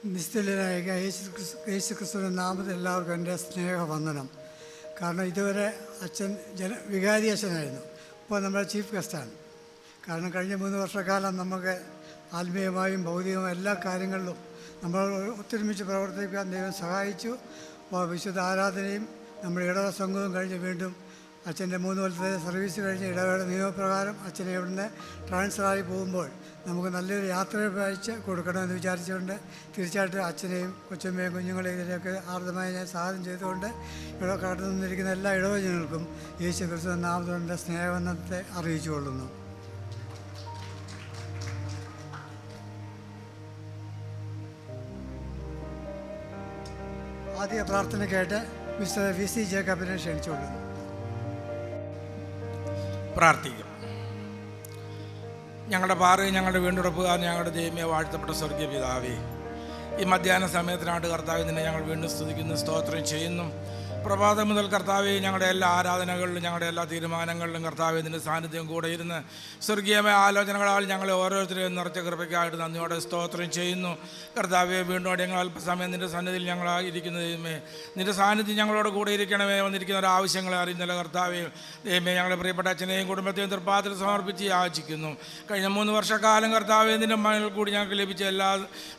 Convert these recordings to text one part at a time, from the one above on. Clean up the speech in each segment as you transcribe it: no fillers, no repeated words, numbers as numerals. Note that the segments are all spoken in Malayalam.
നിസ്തുല്യനായ യേശു ക്രിസ്തുവിൻ്റെ നാമത്തിൽ എല്ലാവർക്കും എൻ്റെ സ്നേഹവന്ദനം. കാരണം ഇതുവരെ അച്ഛൻ വികാരി അച്ഛനായിരുന്നു, ഇപ്പോൾ നമ്മുടെ ചീഫ് ഗസ്റ്റാണ്. കാരണം കഴിഞ്ഞ 3 വർഷക്കാലം നമുക്ക് ആത്മീയമായും ഭൗതികമായും എല്ലാ കാര്യങ്ങളിലും നമ്മൾ ഒത്തൊരുമിച്ച് പ്രവർത്തിക്കാൻ ദൈവം സഹായിച്ചു. വിശുദ്ധ ആരാധനയും നമ്മുടെ ഇടവ സംഘവും കഴിഞ്ഞ് വീണ്ടും അച്ഛൻ്റെ 3 കൊല്ലത്തെ സർവീസ് കഴിഞ്ഞ് ഇടവേള നിയമപ്രകാരം അച്ഛനെ ഇവിടുന്ന് ട്രാൻസ്ഫറായി പോകുമ്പോൾ നമുക്ക് നല്ലൊരു യാത്ര അയച്ച് കൊടുക്കണമെന്ന് വിചാരിച്ചുകൊണ്ട് തീർച്ചയായിട്ടും അച്ഛനെയും കൊച്ചമ്മയും കുഞ്ഞുങ്ങളെയും ഇതിനെയൊക്കെ ആർദ്രമായി ഞാൻ സ്വാഗതം ചെയ്തുകൊണ്ട് ഇവിടെ കടന്നു നിന്നിരിക്കുന്ന എല്ലാ ഇടവജനങ്ങൾക്കും യേശു ക്രിസ്തു നാമത്തിൻ്റെ സ്നേഹവന്ദനത്തെ അറിയിച്ചു കൊള്ളുന്നു. ആദ്യ പ്രാർത്ഥനയ്ക്കായിട്ട് മിസ്റ്റർ VC ജേക്കബിനെ ക്ഷണിച്ചുകൊള്ളുന്നു. പ്രാർത്ഥിക്കും. ഞങ്ങളുടെ പാറയും ഞങ്ങളുടെ വീണ്ടുറപ്പുകാർ ഞങ്ങളുടെ ദൈവമേ വാഴ്ത്തപ്പെട്ട സ്വർഗീയ പിതാവേ, ഈ മധ്യാഹ്ന സമയത്തിനായിട്ട് കർത്താവേ നിന്നെ ഞങ്ങൾ വീണ്ടും സ്തുതിക്കുന്നു, സ്തോത്രം ചെയ്യുന്നു. പ്രഭാതം മുതൽ കർത്താവേ ഞങ്ങളുടെ എല്ലാ ആരാധനകളിലും ഞങ്ങളുടെ എല്ലാ തീരുമാനങ്ങളിലും കർത്താവേ നിൻ്റെ സാന്നിധ്യം കൂടെ ഇരുന്ന് സ്വർഗീയമായ ആലോചനകളാൽ ഞങ്ങളെ ഓരോരുത്തരെയും നിറച്ച കൃപയ്ക്കായിട്ട് നന്ദിയോടെ സ്തോത്രം ചെയ്യുന്നു. കർത്താവേ വീണ്ടും ഞങ്ങൾ അല്പസമയം നിൻ്റെ സന്നിധിയിൽ ഞങ്ങളായിരിക്കുന്ന ദൈവമേ, നിൻ്റെ സാന്നിധ്യം ഞങ്ങളോട് കൂടെ ഇരിക്കണമേ. വന്നിരിക്കുന്ന ഒരു ആവശ്യങ്ങളെ അറിയുന്നില്ല കർത്താവേ. ദൈവമേ ഞങ്ങളുടെ പ്രിയപ്പെട്ട അച്ഛനെയും കുടുംബത്തെയും തൃപ്പാത്തിൽ സമർപ്പിച്ച് യാചിക്കുന്നു. കഴിഞ്ഞ 3 വർഷക്കാലം കർത്താവേ നിൻ്റെ മണ്ണിൽ കൂടി ഞങ്ങൾക്ക് ലഭിച്ച എല്ലാ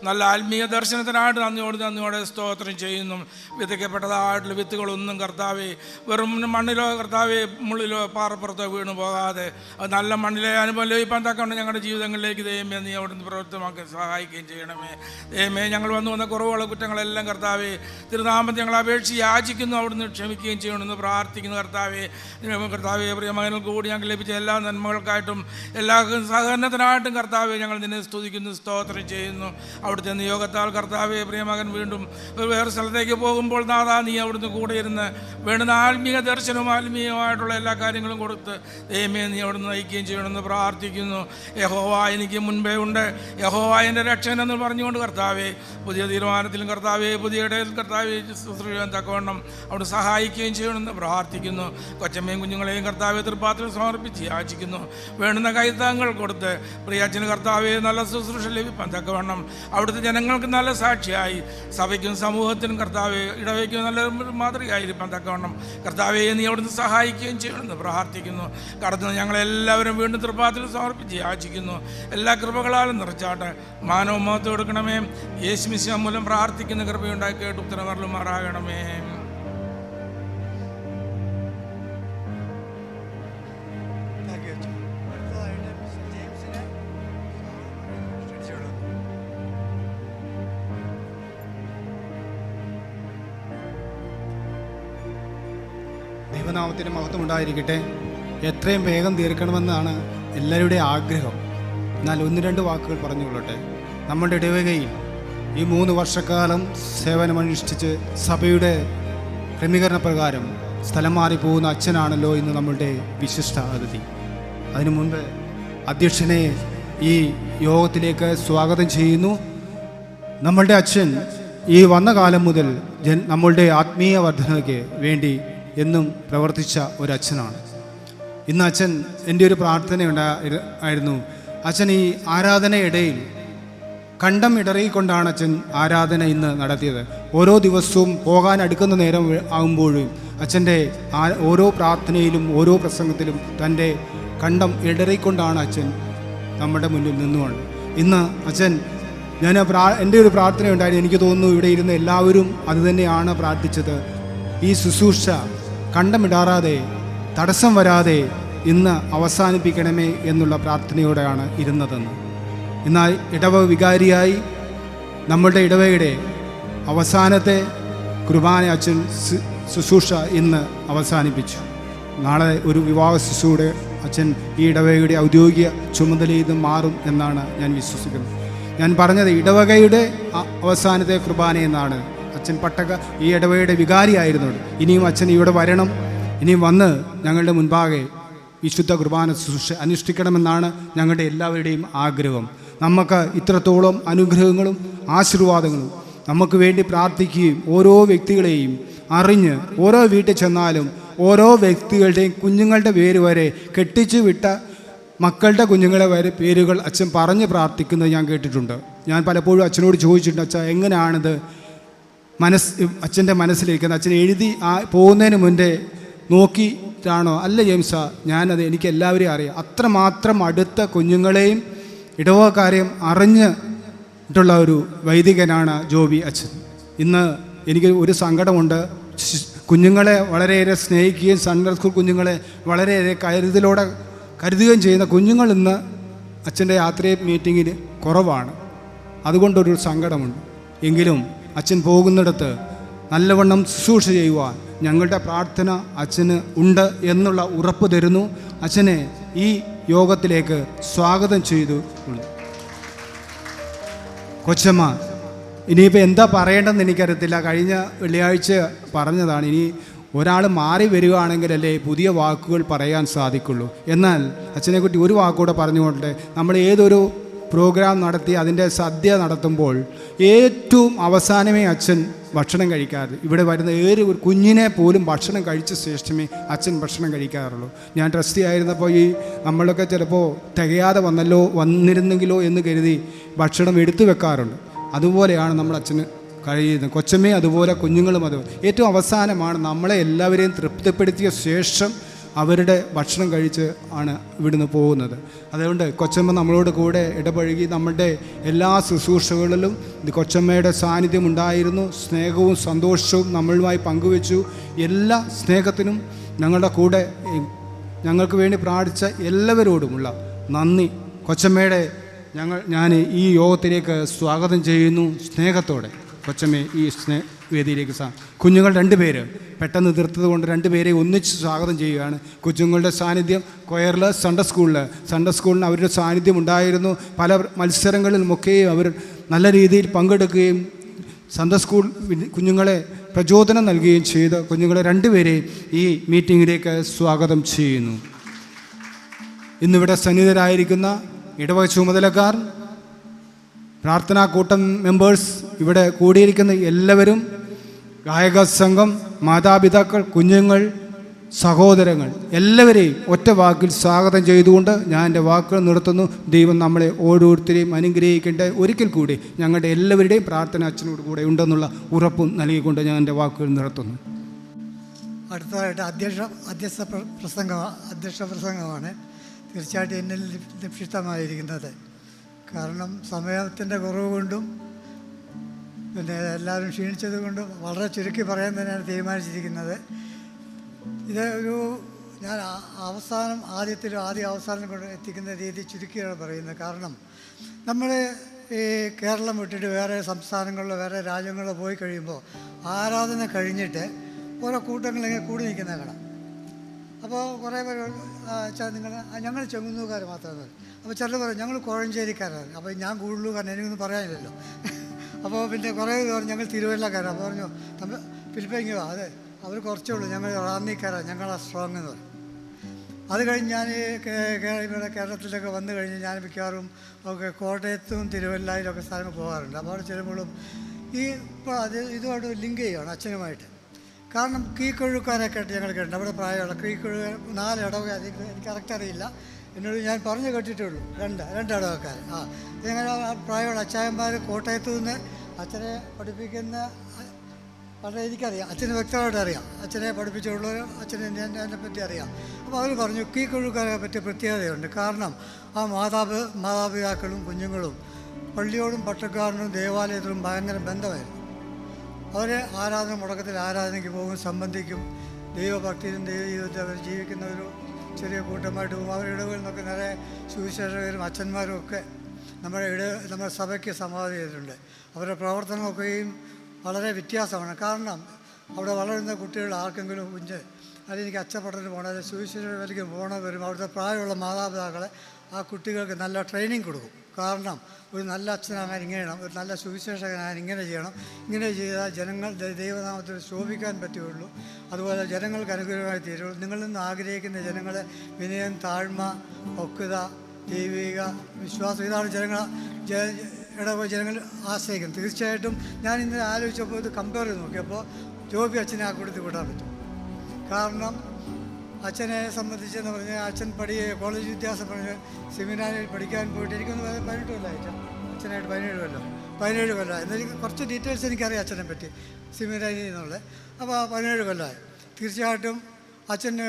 നല്ല ആത്മീയ ദർശനത്തിനായിട്ട് നന്ദിയോടെ സ്തോത്രം ചെയ്യുന്നു. വിതയ്ക്കപ്പെട്ടതായിട്ടുള്ള വിത്തുകൾ ഒന്നും കർത്താവേ വെറും മണ്ണിലോ കർത്താവേ മുള്ളിലോ പാറപ്പുറത്തോ വീണു പോകാതെ അത് നല്ല മണ്ണിലെ അനുഭവം ലഭിക്കാൻ തക്കൊണ്ട് ഞങ്ങളുടെ ജീവിതങ്ങളിലേക്ക് ദൈവമേ നീ അവിടുന്ന് പ്രവർത്തനമാക്കി സഹായിക്കുകയും ചെയ്യണമേ. ദൈവമേ ഞങ്ങൾ വന്ന കുറവുള്ള കുറ്റങ്ങളെല്ലാം കർത്താവേ തിരുനാമത്തെ ഞങ്ങൾ അപേക്ഷിച്ച് യാചിക്കുന്നു, അവിടുന്ന് ക്ഷമിക്കുകയും ചെയ്യണമെന്ന് പ്രാർത്ഥിക്കുന്നു. കർത്താവേ പ്രിയ മകനിൽ കൂടി ഞങ്ങൾക്ക് ലഭിച്ച എല്ലാ നന്മകൾക്കായിട്ടും എല്ലാ സഹകരണത്തിനായിട്ടും കർത്താവേ ഞങ്ങൾ നിന്നെ സ്തുതിക്കുന്നു, സ്തോത്രം ചെയ്യുന്നു. അവിടുത്തെ നിയോഗത്താൽ കർത്താവേ പ്രിയ മകൻ വീണ്ടും വേറെ സ്ഥലത്തേക്ക് പോകുമ്പോൾ നാഥാ നീ അവിടുന്ന് കൂടെ ഇരുന്ന് വേണ്ടുന്ന ആത്മീയ ദർശനവും ആത്മീയമായിട്ടുള്ള എല്ലാ കാര്യങ്ങളും കൊടുത്ത് ദൈവമേ നീ അവിടുന്ന് നയിക്കുകയും ചെയ്യണമെന്ന് പ്രാർത്ഥിക്കുന്നു. യഹോവ എനിക്ക് മുൻപേ ഉണ്ട്, യഹോവ എൻ്റെ രക്ഷകൻ എന്ന് പറഞ്ഞുകൊണ്ട് കർത്താവേ പുതിയ തീരുമാനത്തിലും കർത്താവേ പുതിയ ഇടയിൽ കർത്താവേ ശുശ്രൂഷിക്കാൻ തക്കവണ്ണം അവിടെ സഹായിക്കുകയും ചെയ്യണമെന്ന് പ്രാർത്ഥിക്കുന്നു. കൊച്ചമ്മയും കുഞ്ഞുങ്ങളെയും കർത്താവേ തൃപ്പാത്തിൽ സമർപ്പിച്ച് യാചിക്കുന്നു. വേണ്ടുന്ന കൈത്താങ്ങൾ കൊടുത്ത് പ്രിയ അച്ഛന് കർത്താവേ നല്ല ശുശ്രൂഷ ലഭിക്കാൻ തക്കവണ്ണം അവിടുത്തെ ജനങ്ങൾക്ക് നല്ല സാക്ഷിയായി സഭയ്ക്കും സമൂഹത്തിനും കർത്താവേ ഇടവയ്ക്കും നല്ല മാതൃകയായിരിക്കാൻ തക്കവണ്ണം കർത്താവേ നീ അവിടുന്ന് സഹായിക്കുകയും ചെയ്യണമെന്ന് പ്രാർത്ഥിക്കുന്നു. കടന്ന് ഞങ്ങളെല്ലാവരും വീണ്ടും തൃപ്പാത്തിൽ സമർപ്പിച്ച് യാചിക്കുന്നു. എല്ലാ കൃപകളാലും നിറച്ചാട്ടെ. മാനവും മഹത്വം എടുക്കണമേ. യേശു മിശിഹ മൂലം പ്രാർത്ഥിക്കുന്ന കൃപയുണ്ടാക്കി കേട്ട് ഉത്തരവരലും മാറാകണമേ. ദൈവനാമത്തിന് മഹത്വം ഉണ്ടായിരിക്കട്ടെ. എത്രയും വേഗം തീർക്കണമെന്നാണ് എല്ലാവരുടെയും ആഗ്രഹം. എന്നാൽ 1-2 വാക്കുകൾ പറഞ്ഞുകൊള്ളട്ടെ. നമ്മുടെ ഇടവകയിൽ ഈ 3 വർഷക്കാലം സേവനമനുഷ്ഠിച്ച് സഭയുടെ ക്രമീകരണ പ്രകാരം സ്ഥലം മാറിപ്പോകുന്ന അച്ഛനാണല്ലോ ഇന്ന് നമ്മളുടെ വിശിഷ്ട അതിഥി. അതിനു മുൻപ് അധ്യക്ഷനെ ഈ യോഗത്തിലേക്ക് സ്വാഗതം ചെയ്യുന്നു. നമ്മളുടെ അച്ഛൻ ഈ വന്ന കാലം മുതൽ നമ്മളുടെ ആത്മീയ വർധനയ്ക്ക് വേണ്ടി എന്നും പ്രവർത്തിച്ച ഒരച്ഛനാണ്. ഇന്ന് അച്ഛൻ എൻ്റെ ഒരു പ്രാർത്ഥനയുണ്ടായിരുന്നു. അച്ഛൻ ഈ ആരാധനയിടയിൽ കണ്ടം ഇടറിക്കൊണ്ടാണ് അച്ഛൻ ആരാധന ഇന്ന് നടത്തിയത്. ഓരോ ദിവസവും പോകാൻ അടുക്കുന്ന നേരം ആകുമ്പോഴും അച്ഛൻ്റെ ഓരോ പ്രാർത്ഥനയിലും ഓരോ പ്രസംഗത്തിലും തൻ്റെ കണ്ടം ഇടറിക്കൊണ്ടാണ് അച്ഛൻ നമ്മുടെ മുന്നിൽ നിന്നുകൊണ്ട്. ഇന്ന് അച്ഛൻ എൻ്റെ ഒരു പ്രാർത്ഥനയുണ്ടായിരുന്നു. എനിക്ക് തോന്നുന്നു ഇവിടെ ഇരുന്ന് എല്ലാവരും അതുതന്നെയാണ് പ്രാർത്ഥിച്ചത്. ഈ ശുശ്രൂഷ കണ്ടമിടാറാതെ തടസ്സം വരാതെ ഇന്ന് അവസാനിപ്പിക്കണമേ എന്നുള്ള പ്രാർത്ഥനയോടെയാണ് ഇരുന്നതെന്ന്. എന്നാൽ ഇടവ വികാരിയായി നമ്മളുടെ ഇടവയുടെ അവസാനത്തെ കുർബാന അച്ഛൻ ശുശ്രൂഷ ഇന്ന് അവസാനിപ്പിച്ചു. നാളെ ഒരു വിവാഹ ശുശ്രൂഷയുടെ അച്ഛൻ ഈ ഇടവകയുടെ ഔദ്യോഗിക ചുമതലയിൽ നിന്ന് മാറും എന്നാണ് ഞാൻ വിശ്വസിക്കുന്നത്. ഞാൻ പറഞ്ഞത് ഇടവകയുടെ അവസാനത്തെ കുർബാന എന്നാണ്. അച്ഛൻ ഈ ഇടവകയുടെ വികാരിയായിരുന്നത്. ഇനിയും അച്ഛൻ ഇവിടെ വരണം, ഇനിയും വന്ന് ഞങ്ങളുടെ മുൻപാകെ വിശുദ്ധ കുർബാന ശുശ്രൂഷ അനുഷ്ഠിക്കണമെന്നാണ് ഞങ്ങളുടെ എല്ലാവരുടെയും ആഗ്രഹം. നമുക്ക് ഇത്രത്തോളം അനുഗ്രഹങ്ങളും ആശീർവാദങ്ങളും നമുക്ക് വേണ്ടി പ്രാർത്ഥിക്കുകയും ഓരോ വ്യക്തികളെയും അറിഞ്ഞ് ഓരോ വീട്ടിൽ ചെന്നാലും ഓരോ വ്യക്തികളുടെയും കുഞ്ഞുങ്ങളുടെ പേര് വരെ കെട്ടിച്ചു വിട്ട മക്കളുടെ കുഞ്ഞുങ്ങളെ വരെ പേരുകൾ അച്ഛൻ പറഞ്ഞ് പ്രാർത്ഥിക്കുന്നത് ഞാൻ കേട്ടിട്ടുണ്ട്. ഞാൻ പലപ്പോഴും അച്ഛനോട് ചോദിച്ചിട്ടുണ്ട്, അച്ഛാ എങ്ങനെയാണിത് അച്ഛൻ്റെ മനസ്സിലിരിക്കുന്നത്? അച്ഛൻ എഴുതി പോകുന്നതിന് മുന്നേ നോക്കിയിട്ടാണോ? അല്ല ജെയിംസാ, ഞാനത് എനിക്ക് എല്ലാവരെയും അറിയാം. അത്രമാത്രം അടുത്ത കുഞ്ഞുങ്ങളെയും ഇടവക്കാരെയും അറിഞ്ഞിട്ടുള്ള ഒരു വൈദികനാണ് ജോബി അച്ഛൻ. ഇന്ന് എനിക്ക് ഒരു സങ്കടമുണ്ട്. കുഞ്ഞുങ്ങളെ വളരെയേറെ സ്നേഹിക്കുകയും സൺഡേ സ്കൂൾ കുഞ്ഞുങ്ങളെ വളരെയേറെ കരുതുകയും ചെയ്യുന്ന കുഞ്ഞുങ്ങൾ ഇന്ന് അച്ഛൻ്റെ യാത്രയും മീറ്റിങ്ങിന് കുറവാണ്. അതുകൊണ്ടൊരു സങ്കടമുണ്ട്. എങ്കിലും അച്ഛൻ പോകുന്നിടത്ത് നല്ലവണ്ണം ശുശ്രൂഷ ചെയ്യുവാൻ ഞങ്ങളുടെ പ്രാർത്ഥന അച്ഛന് ഉണ്ട് എന്നുള്ള ഉറപ്പ് തരുന്നു. അച്ഛനെ ഈ യോഗത്തിലേക്ക് സ്വാഗതം ചെയ്തു. കൊച്ചമ്മ, ഇനിയിപ്പോൾ എന്താ പറയേണ്ടതെന്ന് എനിക്കറിയത്തില്ല. കഴിഞ്ഞ വെള്ളിയാഴ്ച പറഞ്ഞതാണ്, ഇനി ഒരാൾ മാറി വരികയാണെങ്കിലല്ലേ പുതിയ വാക്കുകൾ പറയാൻ സാധിക്കുള്ളൂ. എന്നാൽ അച്ഛനെക്കുറിച്ച് ഒരു വാക്കുകൂടെ പറഞ്ഞുകൊണ്ട്, നമ്മൾ ഏതൊരു പ്രോഗ്രാം നടത്തി അതിൻ്റെ സദ്യ നടത്തുമ്പോൾ ഏറ്റവും അവസാനമേ അച്ഛൻ ഭക്ഷണം കഴിക്കാറ്. ഇവിടെ വരുന്ന ഏതൊരു ഒരു കുഞ്ഞിനെ പോലും ഭക്ഷണം കഴിച്ച ശേഷമേ അച്ഛൻ ഭക്ഷണം കഴിക്കാറുള്ളൂ. ഞാൻ ട്രസ്റ്റി ആയിരുന്നപ്പോൾ നമ്മളൊക്കെ ചിലപ്പോൾ തികയാതെ വന്നിരുന്നെങ്കിലോ എന്ന് കരുതി ഭക്ഷണം എടുത്തു വെക്കാറുണ്ട്. അതുപോലെയാണ് നമ്മൾ അച്ഛന് കഴിയുന്നത്. കൊച്ചമ്മയും അതുപോലെ, കുഞ്ഞുങ്ങളും ഏറ്റവും അവസാനമാണ് നമ്മളെ എല്ലാവരെയും തൃപ്തിപ്പെടുത്തിയ ശേഷം അവരുടെ ഭക്ഷണം കഴിച്ച് ആണ് ഇവിടുന്ന് പോകുന്നത്. അതുകൊണ്ട് കൊച്ചമ്മ നമ്മളോട് കൂടെ ഇടപഴകി നമ്മളുടെ എല്ലാ ശുശ്രൂഷകളിലും കൊച്ചമ്മയുടെ സാന്നിധ്യം ഉണ്ടായിരുന്നു. സ്നേഹവും സന്തോഷവും നമ്മളുമായി പങ്കുവെച്ചു. എല്ലാ സ്നേഹത്തിനും ഞങ്ങളുടെ കൂടെ ഞങ്ങൾക്ക് വേണ്ടി പ്രാർത്ഥിച്ച എല്ലാവരോടുമുള്ള നന്ദി. കൊച്ചമ്മയുടെ ഞാൻ ഈ യോഗത്തിലേക്ക് സ്വാഗതം ചെയ്യുന്നു സ്നേഹത്തോടെ. കൊച്ചമ്മയെ ഈ വേദിയിലേക്ക് കുഞ്ഞുങ്ങൾ 2 പേര് പെട്ടെന്ന് തീർത്തത് കൊണ്ട് 2 പേരെ ഒന്നിച്ച് സ്വാഗതം ചെയ്യുകയാണ്. കുഞ്ഞുങ്ങളുടെ സാന്നിധ്യം കൊയറിൽ സൺഡേ സ്കൂളിന് അവരുടെ സാന്നിധ്യം ഉണ്ടായിരുന്നു. പല മത്സരങ്ങളിലുമൊക്കെയും അവർ നല്ല രീതിയിൽ പങ്കെടുക്കുകയും സൺഡേ സ്കൂൾ കുഞ്ഞുങ്ങളെ പ്രചോദനം നൽകുകയും ചെയ്ത് കുഞ്ഞുങ്ങളെ 2 പേരെയും ഈ മീറ്റിങ്ങിലേക്ക് സ്വാഗതം ചെയ്യുന്നു. ഇന്നിവിടെ സന്നിധരായിരിക്കുന്ന ഇടവക ചുമതലക്കാർ, പ്രാർത്ഥനാ കൂട്ടം മെമ്പേഴ്സ്, ഇവിടെ കൂടിയിരിക്കുന്ന എല്ലാവരും, ഗായക സംഘം, മാതാപിതാക്കൾ, കുഞ്ഞുങ്ങൾ, സഹോദരങ്ങൾ, എല്ലാവരെയും ഒറ്റ വാക്കിൽ സ്വാഗതം ചെയ്തുകൊണ്ട് ഞാൻ എൻ്റെ വാക്കുകൾ നിർത്തുന്നു. ദൈവം നമ്മളെ ഓരോരുത്തരെയും അനുഗ്രഹിക്കേണ്ട. ഒരിക്കൽ കൂടി ഞങ്ങളുടെ എല്ലാവരുടെയും പ്രാർത്ഥന അച്ഛനോട് കൂടെ ഉണ്ടെന്നുള്ള ഉറപ്പും നൽകിക്കൊണ്ട് ഞാൻ എൻ്റെ വാക്കുകൾ നിർത്തുന്നു. അടുത്തതായിട്ട് അധ്യക്ഷ പ്രസംഗമാണ് തീർച്ചയായിട്ടും എന്നിൽ നിക്ഷിപ്തമായിരിക്കുന്നത്. കാരണം സമയത്തിൻ്റെ കുറവ് കൊണ്ടും പിന്നെ എല്ലാവരും ക്ഷീണിച്ചത് കൊണ്ടും വളരെ ചുരുക്കി പറയാൻ തന്നെയാണ് തീരുമാനിച്ചിരിക്കുന്നത്. ഇത് ഞാൻ ആദ്യ അവസാനം കൊണ്ട് എത്തിക്കുന്ന രീതി ചുരുക്കിയാണ് പറയുന്നത്. കാരണം നമ്മൾ ഈ കേരളം വിട്ടിട്ട് വേറെ സംസ്ഥാനങ്ങളിലോ വേറെ രാജ്യങ്ങളിലോ പോയി കഴിയുമ്പോൾ ആരാധന കഴിഞ്ഞിട്ട് ഓരോ കൂട്ടങ്ങളിങ്ങനെ കൂടി നിൽക്കുന്ന കാണാം. അപ്പോൾ കുറേ പേര് ഞങ്ങൾ ചെങ്ങന്നൂർക്കാർ മാത്രമേ. അപ്പോൾ ചിലർ പറയും ഞങ്ങൾ കോഴഞ്ചേരിക്കാരാണ്. അപ്പോൾ ഞാൻ കൂടുതലുകാരൻ, എനിക്കൊന്നും പറയാനില്ലല്ലോ. അപ്പോൾ പിന്നെ കുറേ പേർ ഞങ്ങൾ തിരുവല്ലക്കാരാണ്. അപ്പോൾ പറഞ്ഞു ഫിലിപ്പൈങ്ങോ അതെ അവർ കുറച്ചേ ഉള്ളൂ, ഞങ്ങൾ റാന്നിക്കാരാണ്, ഞങ്ങളാണ് സ്ട്രോങ് എന്ന് പറയും. അത് കഴിഞ്ഞ് ഞാൻ ഇവിടെ കേരളത്തിലൊക്കെ വന്നു കഴിഞ്ഞ് ഞാൻ മിക്കവാറും ഒക്കെ കോട്ടയത്തും തിരുവല്ലയിലൊക്കെ സ്ഥലങ്ങൾ പോകാറുണ്ട്. അപ്പോൾ അവിടെ ചെല്ലുമ്പോഴും ഇപ്പോൾ ഇതുമായിട്ട് ലിങ്ക് ചെയ്യുകയാണ് അച്ഛനുമായിട്ട്. കാരണം കീഴ്ക്കൊഴുക്കാരൊക്കെ ആയിട്ട് ഞങ്ങൾ കേട്ടിട്ടുണ്ട്. അവിടെ പ്രായമുള്ള കീഴ്ക്കൊഴുകാർ 4 ഇടവക, എനിക്ക് കറക്റ്റ് അറിയില്ല, എന്നോട് ഞാൻ പറഞ്ഞു കേട്ടിട്ടേ ഉള്ളൂ. 2 ഇടവക്കാർ. ഞങ്ങൾ പ്രായമുള്ള അച്ചായന്മാർ കോട്ടയത്തു നിന്ന് അച്ഛനെ പഠിപ്പിക്കുന്ന വളരെ എനിക്കറിയാം, അച്ഛന് വ്യക്തമായിട്ട് അറിയാം, അച്ഛനെ പഠിപ്പിച്ചുള്ളവർ അച്ഛനെ എന്നെ പറ്റി അറിയാം. അപ്പോൾ അവർ പറഞ്ഞു കീഴ്ക്കൊഴുക്കാരെ പറ്റി പ്രത്യേകതയുണ്ട്. കാരണം ആ മാതാപിതാക്കളും കുഞ്ഞുങ്ങളും പള്ളിയോടും പട്ടക്കാരനും ദേവാലയത്തിലും ഭയങ്കര ബന്ധമായിരുന്നു. അവർ ആരാധന മുടക്കത്തിൽ ആരാധനയ്ക്ക് പോകും, സംബന്ധിക്കും, ദൈവഭക്തിയിലും ദൈവജീവിതത്തിൽ അവർ ജീവിക്കുന്ന ഒരു ചെറിയ കൂട്ടമായിട്ട് പോകും. അവരുടെ ഇടകളിൽ നിന്നൊക്കെ നിറയെ സുവിശേഷകരും അച്ഛന്മാരും ഒക്കെ നമ്മുടെ സഭയ്ക്ക് സംഭാവന ചെയ്തിട്ടുണ്ട്. അവരുടെ പ്രവർത്തനമൊക്കെയും വളരെ വ്യത്യാസമാണ്. കാരണം അവിടെ വളരുന്ന കുട്ടികൾ ആർക്കെങ്കിലും അല്ലെങ്കിൽ എനിക്ക് അച്ചപ്പട്ടത്തിന് പോകണം, അല്ലെങ്കിൽ സുവിശേഷ വേലയ്ക്ക് വരും, അവിടുത്തെ പ്രായമുള്ള മാതാപിതാക്കളെ ആ കുട്ടികൾക്ക് നല്ല ട്രെയിനിങ് കൊടുക്കും. കാരണം ഒരു നല്ല അച്ഛനാകാൻ ഇങ്ങനെയാണ്, ഒരു നല്ല സുവിശേഷകനാകാൻ ഇങ്ങനെ ചെയ്യണം, ഇങ്ങനെ ചെയ്താൽ ജനങ്ങൾ ദൈവനാമത്തിൽ ശോഭിക്കാൻ പറ്റുകയുള്ളൂ, അതുപോലെ ജനങ്ങൾക്ക് അനുഗ്രഹമായി തീരുള്ളൂ. നിങ്ങളിൽ നിന്ന് ആഗ്രഹിക്കുന്ന ജനങ്ങളെ വിനയം, താഴ്മ, പക്വത, ദൈവിക വിശ്വാസം, ഇതാണ് ജനങ്ങൾ ആശ്രയിക്കുന്നത്. തീർച്ചയായിട്ടും ഞാൻ ഇന്നലെ ആലോചിച്ചപ്പോൾ ഇത് കമ്പയർ ചെയ്ത് നോക്കിയപ്പോൾ ജോബി അച്ഛനെ ആ കൂട്ടത്തിൽ വിടാൻ പറ്റും. കാരണം അച്ഛനെ സംബന്ധിച്ചെന്ന് പറഞ്ഞാൽ അച്ഛൻ കോളേജ് വിദ്യാഭ്യാസം പറഞ്ഞ് സെമിനാരിൽ പഠിക്കാൻ പോയിട്ട് എനിക്കൊന്ന് 18 കൊല്ലമായി അച്ഛനായിട്ട് 17 കൊല്ലമായി. എന്നെനിക്ക് കുറച്ച് ഡീറ്റെയിൽസ് എനിക്കറിയാം അച്ഛനെ പറ്റി സെമിനാരിൽ നിന്നുള്ളത്. അപ്പോൾ 17 കൊല്ലമായി. തീർച്ചയായിട്ടും അച്ഛന്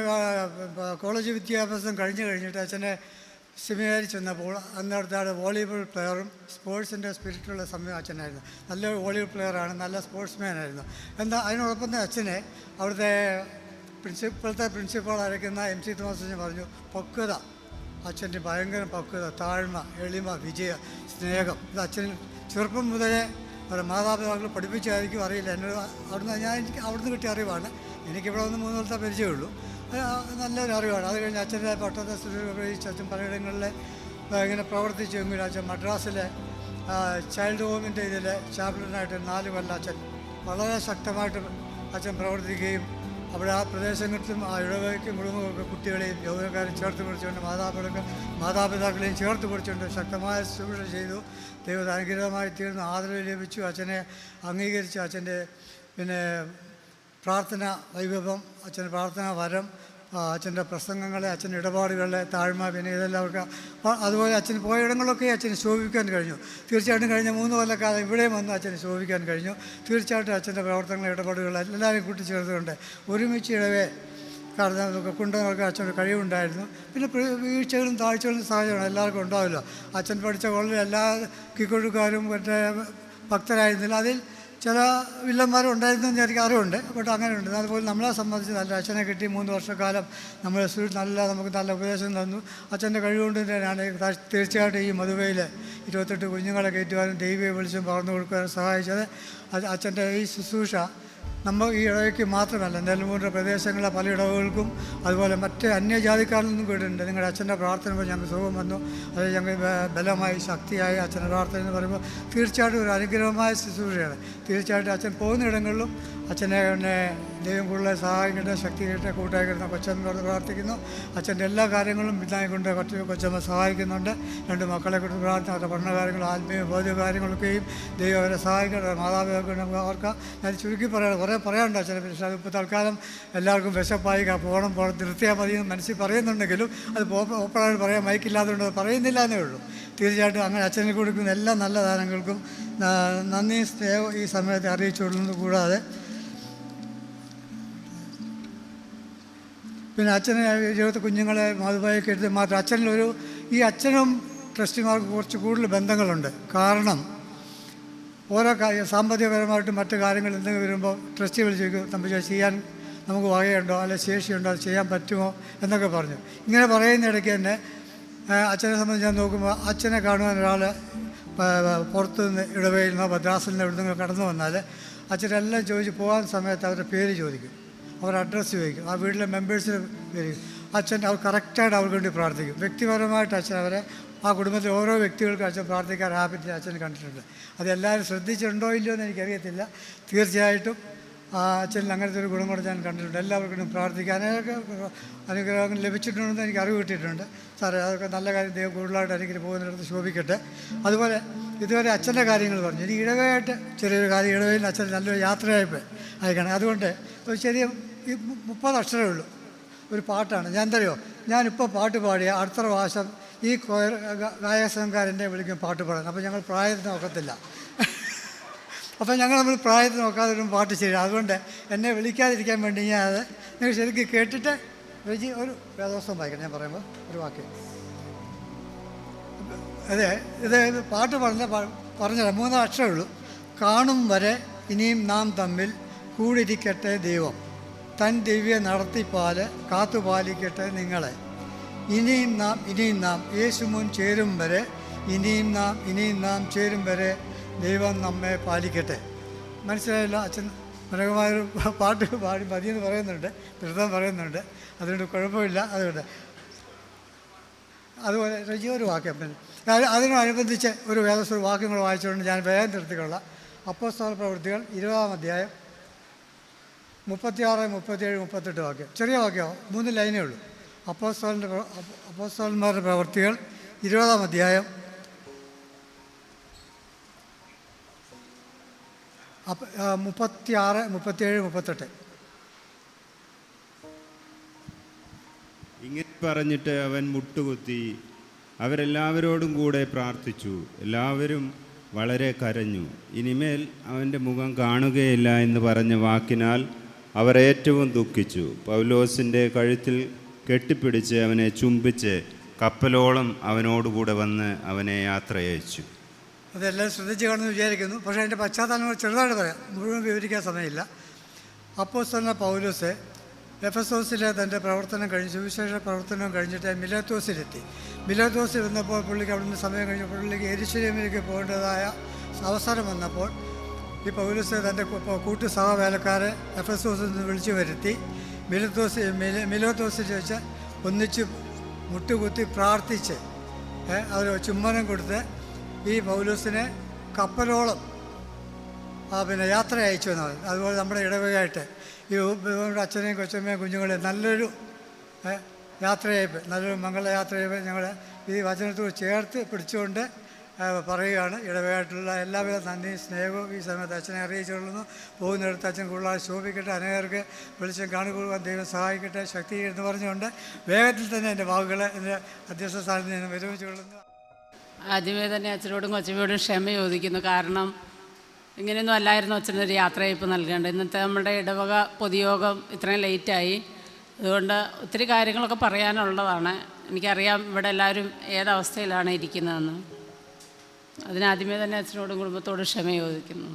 കോളേജ് വിദ്യാഭ്യാസം കഴിഞ്ഞിട്ട് അച്ഛനെ സെമിനാരിൽ ചെന്നപ്പോൾ അന്നടുത്താണ് വോളിബോൾ പ്ലെയറും സ്പോർട്സിൻ്റെ സ്പിരിറ്റുള്ള സമയം അച്ഛനായിരുന്നു. നല്ല വോളിബോൾ പ്ലെയറാണ്, നല്ല സ്പോർട്സ്മാനായിരുന്നു. എന്നാൽ അതിനോടൊപ്പം തന്നെ അച്ഛനെ അവിടുത്തെ ഇപ്പോഴത്തെ പ്രിൻസിപ്പാൾ അരയ്ക്കുന്ന MC തോമസ് പറഞ്ഞു, പക്വത, അച്ഛൻ്റെ ഭയങ്കര പക്വത, താഴ്മ, എളിമ, വിജയ, സ്നേഹം. ഇത് അച്ഛൻ ചെറുപ്പം മുതലേ അവരുടെ മാതാപിതാക്കൾ പഠിപ്പിച്ചായിരിക്കും, അറിയില്ല. എന്നോട് എനിക്ക് അവിടുന്ന് കിട്ടിയ അറിവാണ്. എനിക്കിവിടെ വന്ന് 3 കൊല്ലത്തെ പരിചയമുള്ളൂ. നല്ലൊരു അറിവാണ്. അത് കഴിഞ്ഞ് അച്ഛൻ്റെ പട്ടത്തെ ഉപയോഗിച്ച് അച്ഛൻ പലയിടങ്ങളിൽ ഇങ്ങനെ പ്രവർത്തിച്ചെങ്കിലും അച്ഛൻ മദ്രാസിലെ ചൈൽഡ് ഹോമിൻ്റെ ഇതിൽ ചാപ്ലനായിട്ട് 4 കൊല്ലം അച്ഛൻ വളരെ ശക്തമായിട്ട് അച്ഛൻ പ്രവർത്തിക്കുകയും അവിടെ ആ പ്രദേശങ്ങളിലും ആ ഇടവകയ്ക്കും കുടുംബങ്ങൾക്ക് കുട്ടികളെയും യൗവനക്കാരെയും ചേർത്ത് പിടിച്ചുകൊണ്ട് മാതാപിതാക്കളെയും ചേർത്ത് പിടിച്ചുകൊണ്ട് ശക്തമായ ശുശ്രൂഷ ചെയ്തു. ദൈവം അനുഗ്രഹമായി തീർന്ന് ആദരവ് ലഭിച്ചു. അച്ഛനെ അംഗീകരിച്ചു. അച്ഛൻ്റെ പ്രാർത്ഥന വൈഭവം, അച്ഛൻ്റെ പ്രാർത്ഥന വരം, അച്ഛൻ്റെ പ്രസംഗങ്ങളെ, അച്ഛൻ്റെ ഇടപാടുകളെ, താഴ്മ, ഇതെല്ലാം അവർക്ക് അതുപോലെ അച്ഛൻ പോയ ഇടങ്ങളിലൊക്കെ അച്ഛന് ശോഭിക്കാൻ കഴിഞ്ഞു. തീർച്ചയായിട്ടും കഴിഞ്ഞ 3 കൊല്ലക്കാലം ഇവിടെയും വന്ന് അച്ഛന് ശോഭിക്കാൻ കഴിഞ്ഞു. തീർച്ചയായിട്ടും അച്ഛൻ്റെ പ്രവർത്തനങ്ങൾ, ഇടപാടുകൾ എല്ലാവരും കൂട്ടിച്ചേർത്തുകൊണ്ട് ഒരുമിച്ച് ഇടവേ കൊണ്ടുവന്നവർക്ക് അച്ഛൻ്റെ കഴിവുണ്ടായിരുന്നു. പിന്നെ വീഴ്ചകളും താഴ്ചകളും സഹജമാണ്, എല്ലാവർക്കും ഉണ്ടാവില്ല. അച്ഛൻ പഠിച്ച കോളേജിൽ എല്ലാ കിക്കൊഴുക്കാരും മറ്റേ ഭക്തരായിരുന്നില്ല. അതിൽ ചില വില്ലന്മാരുണ്ടായിരുന്നെന്ന് എനിക്ക് അറിവുണ്ട്. ബട്ട് അങ്ങനെയുണ്ട്. അതുപോലെ നമ്മളെ സംബന്ധിച്ച് നല്ല അച്ഛനെ കിട്ടി 3 വർഷക്കാലം നമുക്ക് നല്ല ഉപദേശം തന്നു. അച്ഛൻ്റെ കഴിവുകൊണ്ട് തന്നെയാണ് തീർച്ചയായിട്ടും ഈ മധുവയിൽ 28 കുഞ്ഞുങ്ങളെ കയറ്റുവാനും ദൈവീയ വെളിച്ചം പകർന്നു കൊടുക്കുവാനും സഹായിച്ചത്. അച്ഛൻ്റെ ഈ ശുശ്രൂഷ നമ്മൾ ഈ ഇടവയ്ക്ക് മാത്രമല്ല, നെൽമൂരിൻ്റെ പ്രദേശങ്ങളിലെ പല ഇടവുകൾക്കും അതുപോലെ മറ്റ് അന്യജാതിക്കാരിൽ നിന്നും കേട്ടിട്ടുണ്ട്. നിങ്ങളുടെ അച്ഛൻ്റെ പ്രാർത്ഥന ഞങ്ങൾക്ക് സുഖം വന്നു, അത് ഞങ്ങൾ ബലമായി ശക്തിയായി അച്ഛൻ്റെ പ്രാർത്ഥന എന്ന് പറയുമ്പോൾ തീർച്ചയായിട്ടും ഒരു അനുഗ്രഹമായ ശുശ്രൂഷയാണ്. തീർച്ചയായിട്ടും അച്ഛൻ പോകുന്ന ഇടങ്ങളിലും അച്ഛനെ ദൈവം കൂടുതൽ സഹായിക്കേണ്ട ശക്തി കിട്ട കൂട്ടായി കിട്ടുന്ന കൊച്ചമ്മയോട് പ്രാർത്ഥിക്കുന്നു. അച്ഛൻ്റെ എല്ലാ കാര്യങ്ങളും പിന്നായി കൊണ്ട് കൊച്ചമ്മ സഹായിക്കുന്നുണ്ട്. 2 മക്കളെ കൊണ്ട് പ്രാർത്ഥന, അവരുടെ പഠന കാര്യങ്ങളും ആത്മീയ ബോധ്യ കാര്യങ്ങളൊക്കെയും ദൈവം അവരെ സഹായിക്കേണ്ട മാതാപിതാക്കൾ അവർക്ക് ഞാൻ ചുരുക്കി പറയണം. കുറേ പറയാനുണ്ട് അച്ഛനെ. പക്ഷേ അതിപ്പോൾ തൽക്കാലം എല്ലാവർക്കും വിശപ്പായി പോകണം നിർത്തിയാൽ മതി എന്ന് മനസ്സിൽ പറയുന്നുണ്ടെങ്കിലും അത് ഓപ്പണായിട്ട് പറയാൻ മൈക്കില്ലാത്തതുകൊണ്ട് അത് പറയുന്നില്ല എന്നേ ഉള്ളൂ. തീർച്ചയായിട്ടും അങ്ങനെ അച്ഛനെ കൊടുക്കുന്ന എല്ലാ നല്ല ദാനങ്ങൾക്കും നന്ദി സ്നേഹം ഈ സമയത്ത് അറിയിച്ചുകൊള്ളുന്നത് കൂടാതെ പിന്നെ അച്ഛനെ 20 കുഞ്ഞുങ്ങളെ മധുബായിക്ക് എടുത്ത് മാത്രം ഈ അച്ഛനും ട്രസ്റ്റിമാർക്ക് കുറച്ച് കൂടുതൽ ബന്ധങ്ങളുണ്ട്. കാരണം ഓരോ സാമ്പത്തികപരമായിട്ടും മറ്റു കാര്യങ്ങൾ എന്തെങ്കിലും വരുമ്പോൾ ട്രസ്റ്റി വിളിച്ച് ചോദിക്കും, തമ്മിൽ ചെയ്യാൻ നമുക്ക് വകയുണ്ടോ, അല്ലെ ശേഷിയുണ്ടോ, അത് ചെയ്യാൻ പറ്റുമോ എന്നൊക്കെ പറഞ്ഞു. ഇങ്ങനെ പറയുന്ന ഇടയ്ക്ക് തന്നെ അച്ഛനെ സംബന്ധിച്ച് ഞാൻ നോക്കുമ്പോൾ അച്ഛനെ കാണുവാൻ ഒരാൾ പുറത്തു നിന്ന് ഇടവയിൽ നിന്നോ മദ്രാസിൽ നിന്ന് എവിടുന്നെങ്കിലും കടന്നു വന്നാൽ അച്ഛനെല്ലാം ചോദിച്ച് പോകാൻ സമയത്ത് അവരുടെ പേര് ചോദിക്കും, അവർ അഡ്രസ്സ് ചോദിക്കും, ആ വീട്ടിലെ മെമ്പേഴ്സിന് പേര്. അച്ഛൻ അവർ കറക്റ്റായിട്ട് അവർക്ക് വേണ്ടി പ്രാർത്ഥിക്കും. വ്യക്തിപരമായിട്ട് അച്ഛൻ അവരെ ആ കുടുംബത്തിലെ ഓരോ വ്യക്തികൾക്കും അച്ഛൻ പ്രാർത്ഥിക്കാൻ ഹാബിറ്റ് അച്ഛൻ കണ്ടിട്ടുണ്ട്. അതെല്ലാവരും ശ്രദ്ധിച്ചിട്ടുണ്ടോ ഇല്ലയോ എന്ന് എനിക്കറിയത്തില്ല. തീർച്ചയായിട്ടും അച്ഛനിൽ അങ്ങനത്തെ ഒരു ഗുണം കൂടെ ഞാൻ കണ്ടിട്ടുണ്ട്. എല്ലാവർക്കും പ്രാർത്ഥിക്കാനൊക്കെ അനുഗ്രഹങ്ങൾ ലഭിച്ചിട്ടുണ്ടെന്ന് എനിക്ക് അറിവ് കിട്ടിയിട്ടുണ്ട്. സാറേ അതൊക്കെ നല്ല കാര്യം, ദൈവം കൂടുതലായിട്ട് എനിക്ക് പോകുന്നിടത്ത് ശോഭിക്കട്ടെ. അതുപോലെ ഇതുവരെ അച്ഛൻ്റെ കാര്യങ്ങൾ പറഞ്ഞു. ഇനി ഇടവയായിട്ട് ചെറിയൊരു കാര്യം, ഇടവയിൽ അച്ഛൻ നല്ലൊരു യാത്രയായപ്പോൾ അയക്കണം. അതുകൊണ്ട് ഒരു ചെറിയ 30 അക്ഷരമേ ഉള്ളൂ ഒരു പാട്ടാണ്. ഞാൻ എന്തറിയോ, ഞാനിപ്പോൾ പാട്ട് പാടിയ അടുത്ത പ്രാവശ്യം ഈ ഗായക സംഘക്കാരൻ്റെ വിളിക്കും പാട്ട് പാടാൻ. അപ്പോൾ ഞങ്ങൾ പ്രായത്തിന് നോക്കത്തില്ല. അപ്പോൾ നമ്മൾ പ്രായത്തിന് നോക്കാതെ ഒരു പാട്ട് ശരി. അതുകൊണ്ട് എന്നെ വിളിക്കാതിരിക്കാൻ വേണ്ടി ഞാൻ അത് നിങ്ങൾ ശരിക്കും കേട്ടിട്ട് ഒരു വേദോത്സവം വായിക്കണം. ഞാൻ പറയുമ്പോൾ ഒരു വാക്ക് ഇത് പാട്ട് പറഞ്ഞത് 3 അക്ഷരമേ ഉള്ളൂ. കാണും വരെ ഇനിയും നാം തമ്മിൽ കൂടിരിക്കട്ടെ ദൈവം, തൻ ദിവ്യ നടത്തിപ്പാല് കാത്തുപാലിക്കട്ടെ നിങ്ങളെ. ഇനിയും നാം യേശു മുൻ ചേരും വരെ, ഇനിയും നാം ചേരും വരെ ദൈവം നമ്മെ പാലിക്കട്ടെ. മനസ്സിലായില്ല? അച്ഛൻ മനോഹരമായൊരു പാട്ട് പാടി മതിയെന്ന് പറയുന്നുണ്ട്, നൃത്തം പറയുന്നുണ്ട്. അതുകൊണ്ട് കുഴപ്പമില്ല. അതുപോലെ ഒരു വാക്യം അതിനോടനുബന്ധിച്ച് ഒരു വേദസ്വര വാക്യങ്ങൾ വായിച്ചുകൊണ്ട് ഞാൻ വേഗം നിർത്തിക്കൊള്ളാം. അപ്പോസ്തല പ്രവൃത്തികൾ 20-ാം അധ്യായം 36, 37, 38 വാക്യം. ചെറിയ വാക്യമോ, 3 ലൈനേ ഉള്ളൂ. അപ്പോസ്തലന്മാരുടെ പ്രവൃത്തികൾ 20-ാം അധ്യായം 36, 37, 38. പറഞ്ഞിട്ട് അവൻ മുട്ടുകുത്തി അവരെല്ലാവരോടും കൂടെ പ്രാർത്ഥിച്ചു. എല്ലാവരും വളരെ കരഞ്ഞു. ഇനിമേൽ അവൻ്റെ മുഖം കാണുകയില്ല എന്ന് പറഞ്ഞ വാക്കിനാൽ അവർ ഏറ്റവും ദുഃഖിച്ചു. പൗലോസിൻ്റെ കഴുത്തിൽ കെട്ടിപ്പിടിച്ച് അവനെ ചുംബിച്ച് കപ്പലോളം അവനോടുകൂടെ വന്ന് അവനെ യാത്രയച്ചു. അതെല്ലാം ശ്രദ്ധിച്ച് കാണുമെന്ന് വിചാരിക്കുന്നു. പക്ഷേ അതിൻ്റെ പശ്ചാത്തലങ്ങൾ ചെറുതായിട്ട് പറയാം, മുഴുവൻ വിവരിക്കാൻ സമയമില്ല. അപ്പോസ്തലനായ പൗലോസ് എഫെസോസിലെ തൻ്റെ പ്രവർത്തനം കഴിഞ്ഞ് സുവിശേഷ പ്രവർത്തനം കഴിഞ്ഞിട്ട് മിലേത്തോസിലെത്തി. മിലേത്തോസിൽ വന്നപ്പോൾ പുള്ളിക്ക് അവിടുന്ന് സമയം കഴിഞ്ഞപ്പോൾ പുള്ളിക്ക് യെരൂശലേമിലേക്ക് പോകേണ്ടതായ അവസരം വന്നപ്പോൾ ഈ പൗലോസ് തൻ്റെ കൂട്ടു സഹവേലക്കാരെ എഫെസോസിൽ നിന്ന് വിളിച്ചു വരുത്തി മിലേത്തോസിൽ വെച്ച് ഒന്നിച്ച് മുട്ടുകുത്തി പ്രാർത്ഥിച്ച് അവർ ചുമ്മനം കൊടുത്ത് ഈ പൗലോസിനെ കപ്പലോളം യാത്ര അയച്ചു എന്നാണ്. അതുപോലെ നമ്മുടെ ഇടവകയായിട്ട് ഈ അച്ഛനെയും കൊച്ചമ്മയും കുഞ്ഞുങ്ങളെയും നല്ലൊരു യാത്രയയപ്പ്, നല്ലൊരു മംഗളയാത്രയയപ്പ് ഞങ്ങൾ ഈ വചനത്തോട് ചേർത്ത് പിടിച്ചുകൊണ്ട് പറയുകയാണ്. ഇടവകയായിട്ടുള്ള എല്ലാവിധ നന്ദിയും സ്നേഹവും ഈ സമയത്ത് അച്ഛനെ അറിയിച്ചുകൊള്ളുന്നു. പോകുന്നിടത്ത് അച്ഛൻ കൂടുതൽ ശോഭിക്കട്ടെ, അനേകർക്ക് വെളിച്ചം കാണുകൊള്ളുവാൻ ദൈവം സഹായിക്കട്ടെ, ശക്തി എന്ന് പറഞ്ഞുകൊണ്ട് വേഗത്തിൽ തന്നെ എൻ്റെ വാക്കുകളെ എൻ്റെ അധ്യക്ഷ സ്ഥാനത്ത് ഞാൻ വിരമിച്ചുകൊള്ളുന്നു. ആദ്യമേ തന്നെ അച്ഛനോടും കൊച്ചമ്മയോടും ക്ഷമ ചോദിക്കുന്നു. കാരണം ഇങ്ങനെയൊന്നും അല്ലായിരുന്നു അച്ഛനൊരു യാത്രയയപ്പ് നൽകേണ്ടത്. ഇന്നത്തെ നമ്മുടെ ഇടവക പൊതുയോഗം ഇത്രയും ലേറ്റായി. അതുകൊണ്ട് ഒത്തിരി കാര്യങ്ങളൊക്കെ പറയാനുള്ളതാണ്. എനിക്കറിയാം ഇവിടെ എല്ലാവരും ഏതവസ്ഥയിലാണ് ഇരിക്കുന്നതെന്ന്. അതിനാദ്യമേ തന്നെ അച്ഛനോടും കുടുംബത്തോടും ക്ഷമ ചോദിക്കുന്നു.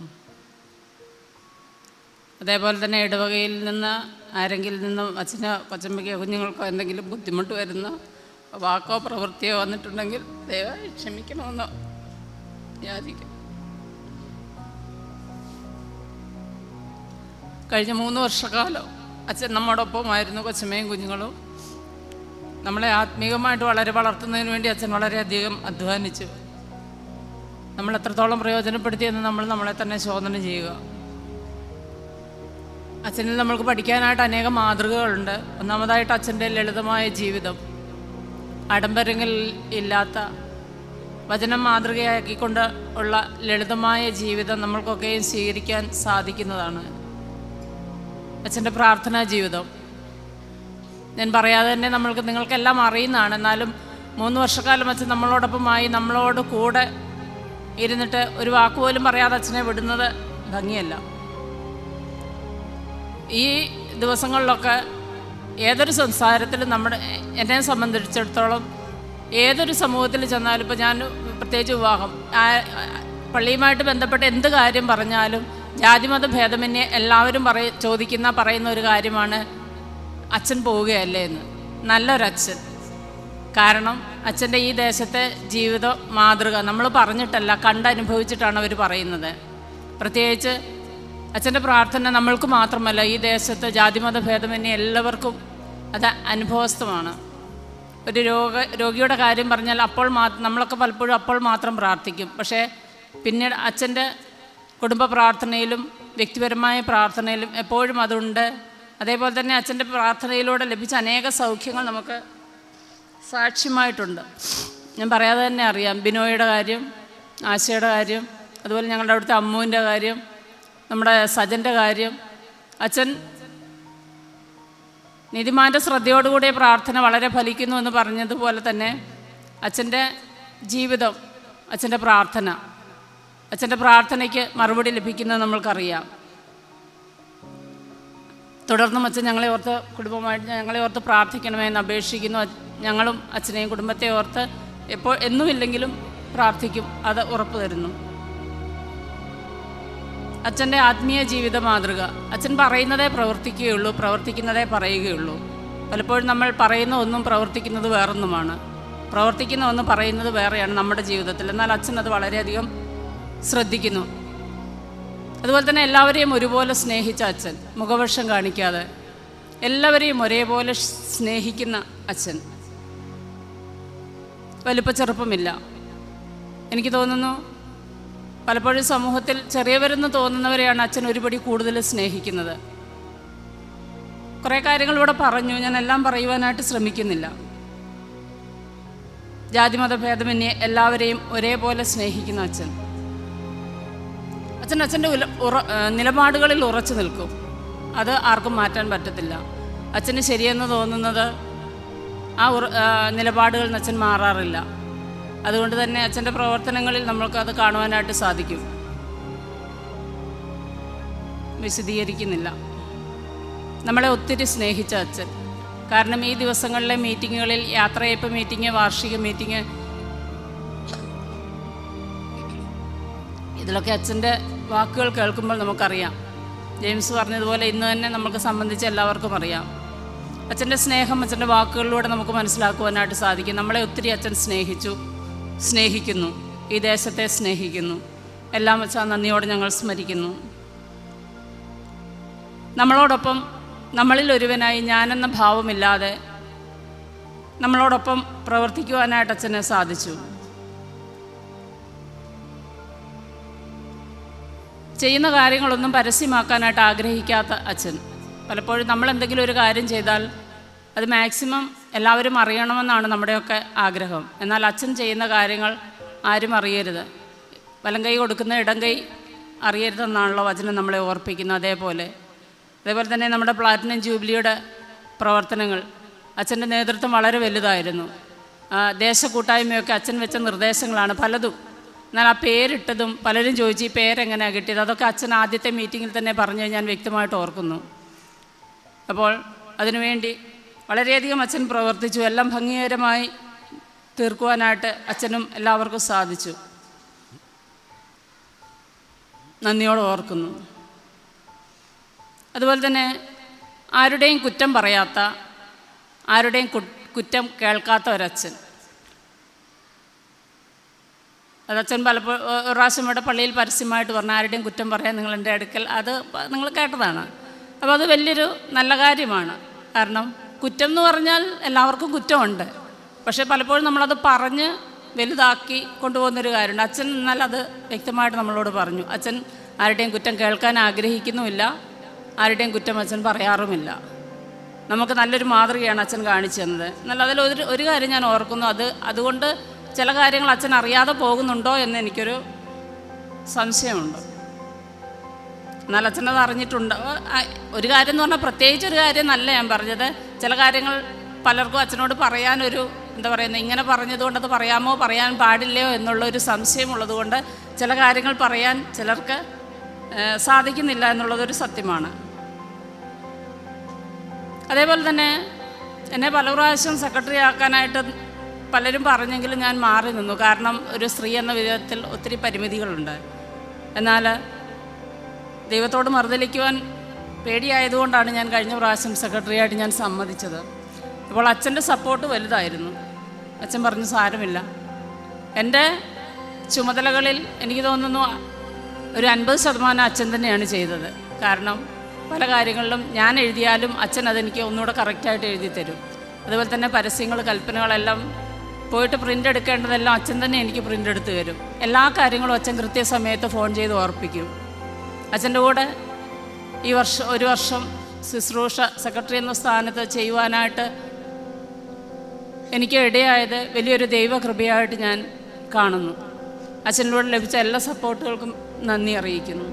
അതേപോലെ തന്നെ ഇടവകയിൽ നിന്ന് ആരെങ്കിലും നിന്നും അച്ഛനോ കൊച്ചമ്മയ്ക്കോ കുഞ്ഞുങ്ങൾക്കോ എന്തെങ്കിലും ബുദ്ധിമുട്ട് വരുന്ന വാക്കോ പ്രവൃത്തിയോ വന്നിട്ടുണ്ടെങ്കിൽ ദയവായി ക്ഷമിക്കണമെന്ന് യാചിക്കും. കഴിഞ്ഞ 3 വർഷക്കാലം അച്ഛൻ നമ്മോടൊപ്പമായിരുന്നു. കൊച്ചമ്മയും കുഞ്ഞുങ്ങളും നമ്മളെ ആത്മീകമായിട്ട് വളരെ വളർത്തുന്നതിന് വേണ്ടി അച്ഛൻ വളരെയധികം അധ്വാനിച്ചു. നമ്മൾ എത്രത്തോളം പ്രയോജനപ്പെടുത്തിയെന്ന് നമ്മളെ തന്നെ ശോധന ചെയ്യുക. അച്ഛനിൽ നമ്മൾക്ക് പഠിക്കാനായിട്ട് അനേകം മാതൃകകളുണ്ട്. ഒന്നാമതായിട്ട് അച്ഛൻ്റെ ലളിതമായ ജീവിതം, ആഡംബരങ്ങൾ ഇല്ലാത്ത വചനം മാതൃകയാക്കിക്കൊണ്ട് ഉള്ള ലളിതമായ ജീവിതം നമ്മൾക്കൊക്കെയും സ്വീകരിക്കാൻ സാധിക്കുന്നതാണ്. അച്ഛൻ്റെ പ്രാർത്ഥനാ ജീവിതം ഞാൻ പറയാതെ തന്നെ നിങ്ങൾക്കെല്ലാം അറിയുന്നതാണ്. എന്നാലും 3 വർഷക്കാലം അച്ഛൻ നമ്മളോടൊപ്പമായി നമ്മളോട് കൂടെ ഇരുന്നിട്ട് ഒരു വാക്കുപോലും പറയാതെ അച്ഛനെ വിടുന്നത് ഭംഗിയല്ല. ഈ ദിവസങ്ങളിലൊക്കെ ഏതൊരു സംസാരത്തിലും എന്നെ സംബന്ധിച്ചിടത്തോളം ഏതൊരു സമൂഹത്തിൽ ചെന്നാലും, ഇപ്പോൾ ഞാൻ പ്രത്യേകിച്ച് വിവാഹം പള്ളിയുമായിട്ട് ബന്ധപ്പെട്ട് എന്ത് കാര്യം പറഞ്ഞാലും ജാതിമത ഭേദമന്യേ എല്ലാവരും പറയുന്ന ഒരു കാര്യമാണ് അച്ഛൻ പോവുകയല്ലേ എന്ന്. നല്ലൊരച്ഛൻ. കാരണം അച്ഛൻ്റെ ഈ ദേശത്തെ ജീവിത മാതൃക നമ്മൾ പറഞ്ഞിട്ടല്ല, കണ്ടനുഭവിച്ചിട്ടാണ് അവർ പറയുന്നത്. പ്രത്യേകിച്ച് അച്ഛൻ്റെ പ്രാർത്ഥന നമ്മൾക്ക് മാത്രമല്ല, ഈ ദേശത്ത് ജാതിമത ഭേദമന്യേ എല്ലാവർക്കും അത് അനുഭവസ്ഥമാണ്. ഒരു രോഗിയുടെ കാര്യം പറഞ്ഞാൽ നമ്മളൊക്കെ പലപ്പോഴും അപ്പോൾ മാത്രം പ്രാർത്ഥിക്കും. പക്ഷേ പിന്നീട് അച്ഛൻ്റെ കുടുംബ പ്രാർത്ഥനയിലും വ്യക്തിപരമായ പ്രാർത്ഥനയിലും എപ്പോഴും അതുണ്ട്. അതേപോലെ തന്നെ അച്ഛൻ്റെ പ്രാർത്ഥനയിലൂടെ ലഭിച്ച അനേക സൗഖ്യങ്ങൾ നമുക്ക് സാക്ഷ്യമായിട്ടുണ്ട്. ഞാൻ പറയാതെ തന്നെ അറിയാം. ബിനോയുടെ കാര്യം, ആശയുടെ കാര്യം, അതുപോലെ ഞങ്ങളുടെ അവിടുത്തെ അമ്മുവിൻ്റെ കാര്യം, നമ്മുടെ സജൻ്റെ കാര്യം. അച്ഛൻ നീതിമാൻ്റെ ശ്രദ്ധയോടുകൂടിയ പ്രാർത്ഥന വളരെ ഫലിക്കുന്നു എന്ന് പറഞ്ഞതുപോലെ തന്നെ അച്ഛൻ്റെ ജീവിതം, അച്ഛൻ്റെ പ്രാർത്ഥനയ്ക്ക് മറുപടി ലഭിക്കുന്നത് നമ്മൾക്കറിയാം. തുടർന്നും അച്ഛൻ ഞങ്ങളെ ഓർത്ത് പ്രാർത്ഥിക്കണമെന്ന് അപേക്ഷിക്കുന്നു. ഞങ്ങളും അച്ഛനെയും കുടുംബത്തെ ഓർത്ത് എന്നുമില്ലെങ്കിലും പ്രാർത്ഥിക്കും. അത് ഉറപ്പു തരുന്നു. അച്ഛൻ്റെ ആത്മീയ ജീവിത മാതൃക. അച്ഛൻ പറയുന്നതേ പ്രവർത്തിക്കുകയുള്ളൂ, പ്രവർത്തിക്കുന്നതേ പറയുകയുള്ളൂ. പലപ്പോഴും നമ്മൾ പറയുന്ന ഒന്നും പ്രവർത്തിക്കുന്നത് വേറൊന്നുമാണ്. പ്രവർത്തിക്കുന്ന ഒന്ന് പറയുന്നത് വേറെയാണ് നമ്മുടെ ജീവിതത്തിൽ. എന്നാൽ അച്ഛൻ അത് വളരെയധികം ശ്രദ്ധിക്കുന്നു. അതുപോലെ തന്നെ എല്ലാവരെയും ഒരുപോലെ സ്നേഹിച്ച അച്ഛൻ, മുഖപക്ഷം കാണിക്കാതെ എല്ലാവരെയും ഒരേപോലെ സ്നേഹിക്കുന്ന അച്ഛൻ. വലിപ്പ ചെറുപ്പമില്ല. എനിക്ക് തോന്നുന്നു പലപ്പോഴും സമൂഹത്തിൽ ചെറിയവരെന്ന് തോന്നുന്നവരെയാണ് അച്ഛൻ ഒരുപടി കൂടുതൽ സ്നേഹിക്കുന്നത്. കുറേ കാര്യങ്ങൾ ഇവിടെ പറഞ്ഞു, ഞാൻ എല്ലാം പറയുവാനായിട്ട് ശ്രമിക്കുന്നില്ല. ജാതിമത ഭേദമന്യേ എല്ലാവരെയും ഒരേപോലെ സ്നേഹിക്കുന്ന അച്ഛൻ്റെ നിലപാടുകളിൽ ഉറച്ചു നിൽക്കും. അത് ആർക്കും മാറ്റാൻ പറ്റത്തില്ല. അച്ഛന് ശരിയെന്ന് തോന്നുന്നത് നിലപാടുകളിൽ നിന്ന് അച്ഛൻ മാറാറില്ല. അതുകൊണ്ട് തന്നെ അച്ഛൻ്റെ പ്രവർത്തനങ്ങളിൽ നമ്മൾക്കത് കാണുവാനായിട്ട് സാധിക്കും. വിശദീകരിക്കുന്നില്ല. നമ്മളെ ഒത്തിരി സ്നേഹിച്ച അച്ഛൻ. കാരണം ഈ ദിവസങ്ങളിലെ മീറ്റിങ്ങുകളിൽ, യാത്രയയപ്പ് മീറ്റിംഗ്, വാർഷിക മീറ്റിംഗ്, ഇതിലൊക്കെ അച്ഛൻ്റെ വാക്കുകൾ കേൾക്കുമ്പോൾ നമുക്കറിയാം. ജെയിംസ് പറഞ്ഞതുപോലെ ഇന്ന് തന്നെ നമുക്ക് സംബന്ധിച്ച് എല്ലാവർക്കും അറിയാം. അച്ഛൻ്റെ സ്നേഹം അച്ഛൻ്റെ വാക്കുകളിലൂടെ നമുക്ക് മനസ്സിലാക്കുവാനായിട്ട് സാധിക്കും. നമ്മളെ ഒത്തിരി അച്ഛൻ സ്നേഹിക്കുന്നു, ഈ ദേശത്തെ സ്നേഹിക്കുന്നു. എല്ലാം വെച്ചാൽ നന്ദിയോടെ ഞങ്ങൾ സ്മരിക്കുന്നു. നമ്മളോടൊപ്പം, നമ്മളിൽ ഒരുവനായി ഞാനെന്ന ഭാവമില്ലാതെ നമ്മളോടൊപ്പം പ്രവർത്തിക്കുവാനായിട്ട് അച്ഛന് സാധിച്ചു. ചെയ്യുന്ന കാര്യങ്ങളൊന്നും പരസ്യമാക്കാനായിട്ട് ആഗ്രഹിക്കാത്ത അച്ഛൻ. പലപ്പോഴും നമ്മളെന്തെങ്കിലും ഒരു കാര്യം ചെയ്താൽ അത് മാക്സിമം എല്ലാവരും അറിയണമെന്നാണ് നമ്മുടെയൊക്കെ ആഗ്രഹം. എന്നാൽ അച്ഛൻ ചെയ്യുന്ന കാര്യങ്ങൾ ആരും അറിയരുത്. വലം കൈ കൊടുക്കുന്ന ഇടം കൈ അറിയരുതെന്നാണല്ലോ വചനം നമ്മളെ ഓർപ്പിക്കുന്നത്. അതേപോലെ തന്നെ നമ്മുടെ പ്ലാറ്റിനം ജൂബിലിയുടെ പ്രവർത്തനങ്ങൾ, അച്ഛൻ്റെ നേതൃത്വം വളരെ വലുതായിരുന്നു. ദേശകൂട്ടായ്മയൊക്കെ അച്ഛൻ വെച്ച നിർദ്ദേശങ്ങളാണ് പലതും. എന്നാൽ ആ പേരിട്ടതും പലരും ചോദിച്ചു ഈ പേരെങ്ങനെയാണ് കിട്ടിയത്. അതൊക്കെ അച്ഛൻ ആദ്യത്തെ മീറ്റിങ്ങിൽ തന്നെ പറഞ്ഞ് ഞാൻ വ്യക്തമായിട്ട് ഓർക്കുന്നു. അപ്പോൾ അതിനുവേണ്ടി വളരെയധികം അച്ഛൻ പ്രവർത്തിച്ചു. എല്ലാം ഭംഗികരമായി തീർക്കുവാനായിട്ട് അച്ഛനും എല്ലാവർക്കും സാധിച്ചു. നന്ദിയോടെ ഓർക്കുന്നു. അതുപോലെ തന്നെ ആരുടെയും കുറ്റം പറയാത്ത, ആരുടെയും കുറ്റം കേൾക്കാത്ത ഒരച്ഛൻ. അതച്ഛൻ പലപ്പോഴും ഒരു പ്രാവശ്യം ഇവിടെ പള്ളിയിൽ പരസ്യമായിട്ട് പറഞ്ഞു, ആരുടെയും കുറ്റം പറയാൻ നിങ്ങൾ എൻ്റെ അടുക്കൽ, അത് നിങ്ങൾ കേട്ടതാണ്. അപ്പോൾ അത് വലിയൊരു നല്ല കാര്യമാണ്. കാരണം കുറ്റം എന്ന് പറഞ്ഞാൽ എല്ലാവർക്കും കുറ്റമുണ്ട്. പക്ഷേ പലപ്പോഴും നമ്മളത് പറഞ്ഞ് വലുതാക്കി കൊണ്ടുപോകുന്നൊരു കാര്യമുണ്ട്. അച്ഛൻ എന്നാൽ അത് വ്യക്തമായിട്ട് നമ്മളോട് പറഞ്ഞു. അച്ഛൻ ആരുടെയും കുറ്റം കേൾക്കാൻ ആഗ്രഹിക്കുന്നുമില്ല, ആരുടെയും കുറ്റം അച്ഛൻ പറയാറുമില്ല. നമുക്ക് നല്ലൊരു മാതൃകയാണ് അച്ഛൻ കാണിച്ചു തന്നത്. എന്നാൽ അതിൽ ഒരു കാര്യം ഞാൻ ഓർക്കുന്നു, അതുകൊണ്ട് ചില കാര്യങ്ങൾ അച്ഛൻ അറിയാതെ പോകുന്നുണ്ടോ എന്ന് എനിക്കൊരു സംശയമുണ്ട്. എന്നാൽ അച്ഛനത് അറിഞ്ഞിട്ടുണ്ട്. ഒരു കാര്യം എന്ന് പറഞ്ഞാൽ പ്രത്യേകിച്ചൊരു കാര്യം നല്ല ഞാൻ പറഞ്ഞത്, ചില കാര്യങ്ങൾ പലർക്കും അച്ഛനോട് പറയാനൊരു ഇങ്ങനെ പറഞ്ഞതുകൊണ്ട് അത് പറയാമോ പറയാൻ പാടില്ലയോ എന്നുള്ളൊരു സംശയമുള്ളത് കൊണ്ട് ചില കാര്യങ്ങൾ പറയാൻ ചിലർക്ക് സാധിക്കുന്നില്ല എന്നുള്ളതൊരു സത്യമാണ്. അതേപോലെ തന്നെ എന്നെ പല പ്രാവശ്യം സെക്രട്ടറി ആക്കാനായിട്ട് പലരും പറഞ്ഞെങ്കിലും ഞാൻ മാറി നിന്നു. കാരണം ഒരു സ്ത്രീ എന്ന വിധത്തിൽ ഒത്തിരി പരിമിതികളുണ്ട്. എന്നാൽ ദൈവത്തോട് മറുതലിക്കുവാൻ പേടിയായതുകൊണ്ടാണ് ഞാൻ കഴിഞ്ഞ പ്രാവശ്യം സെക്രട്ടറിയായിട്ട് ഞാൻ സമ്മതിച്ചത്. അപ്പോൾ അച്ഛൻ്റെ സപ്പോർട്ട് വലുതായിരുന്നു. അച്ഛൻ പറഞ്ഞു സാരമില്ല. എൻ്റെ ചുമതലകളിൽ എനിക്ക് തോന്നുന്നു ഒരു 50% അച്ഛൻ തന്നെയാണ് ചെയ്തത്. കാരണം പല കാര്യങ്ങളിലും ഞാൻ എഴുതിയാലും അച്ഛൻ അതെനിക്ക് ഒന്നുകൂടെ കറക്റ്റായിട്ട് എഴുതി തരും. അതുപോലെ തന്നെ പരസ്യങ്ങൾ, കൽപ്പനകളെല്ലാം പോയിട്ട് പ്രിൻ്റ് എടുക്കേണ്ടതെല്ലാം അച്ഛൻ തന്നെ എനിക്ക് പ്രിൻ്റ് എടുത്ത് തരും. എല്ലാ കാര്യങ്ങളും അച്ഛൻ കൃത്യസമയത്ത് ഫോൺ ചെയ്ത് ഓർപ്പിക്കും. അച്ഛൻ്റെ കൂടെ ഈ ഒരു വർഷം ശുശ്രൂഷ സെക്രട്ടറി എന്ന സ്ഥാനത്ത് ചെയ്യുവാനായിട്ട് എനിക്ക് ഇടയായത് വലിയൊരു ദൈവകൃപയായിട്ട് ഞാൻ കാണുന്നു. അച്ഛനിലൂടെ ലഭിച്ച എല്ലാ സപ്പോർട്ടുകൾക്കും നന്ദി അറിയിക്കുന്നു.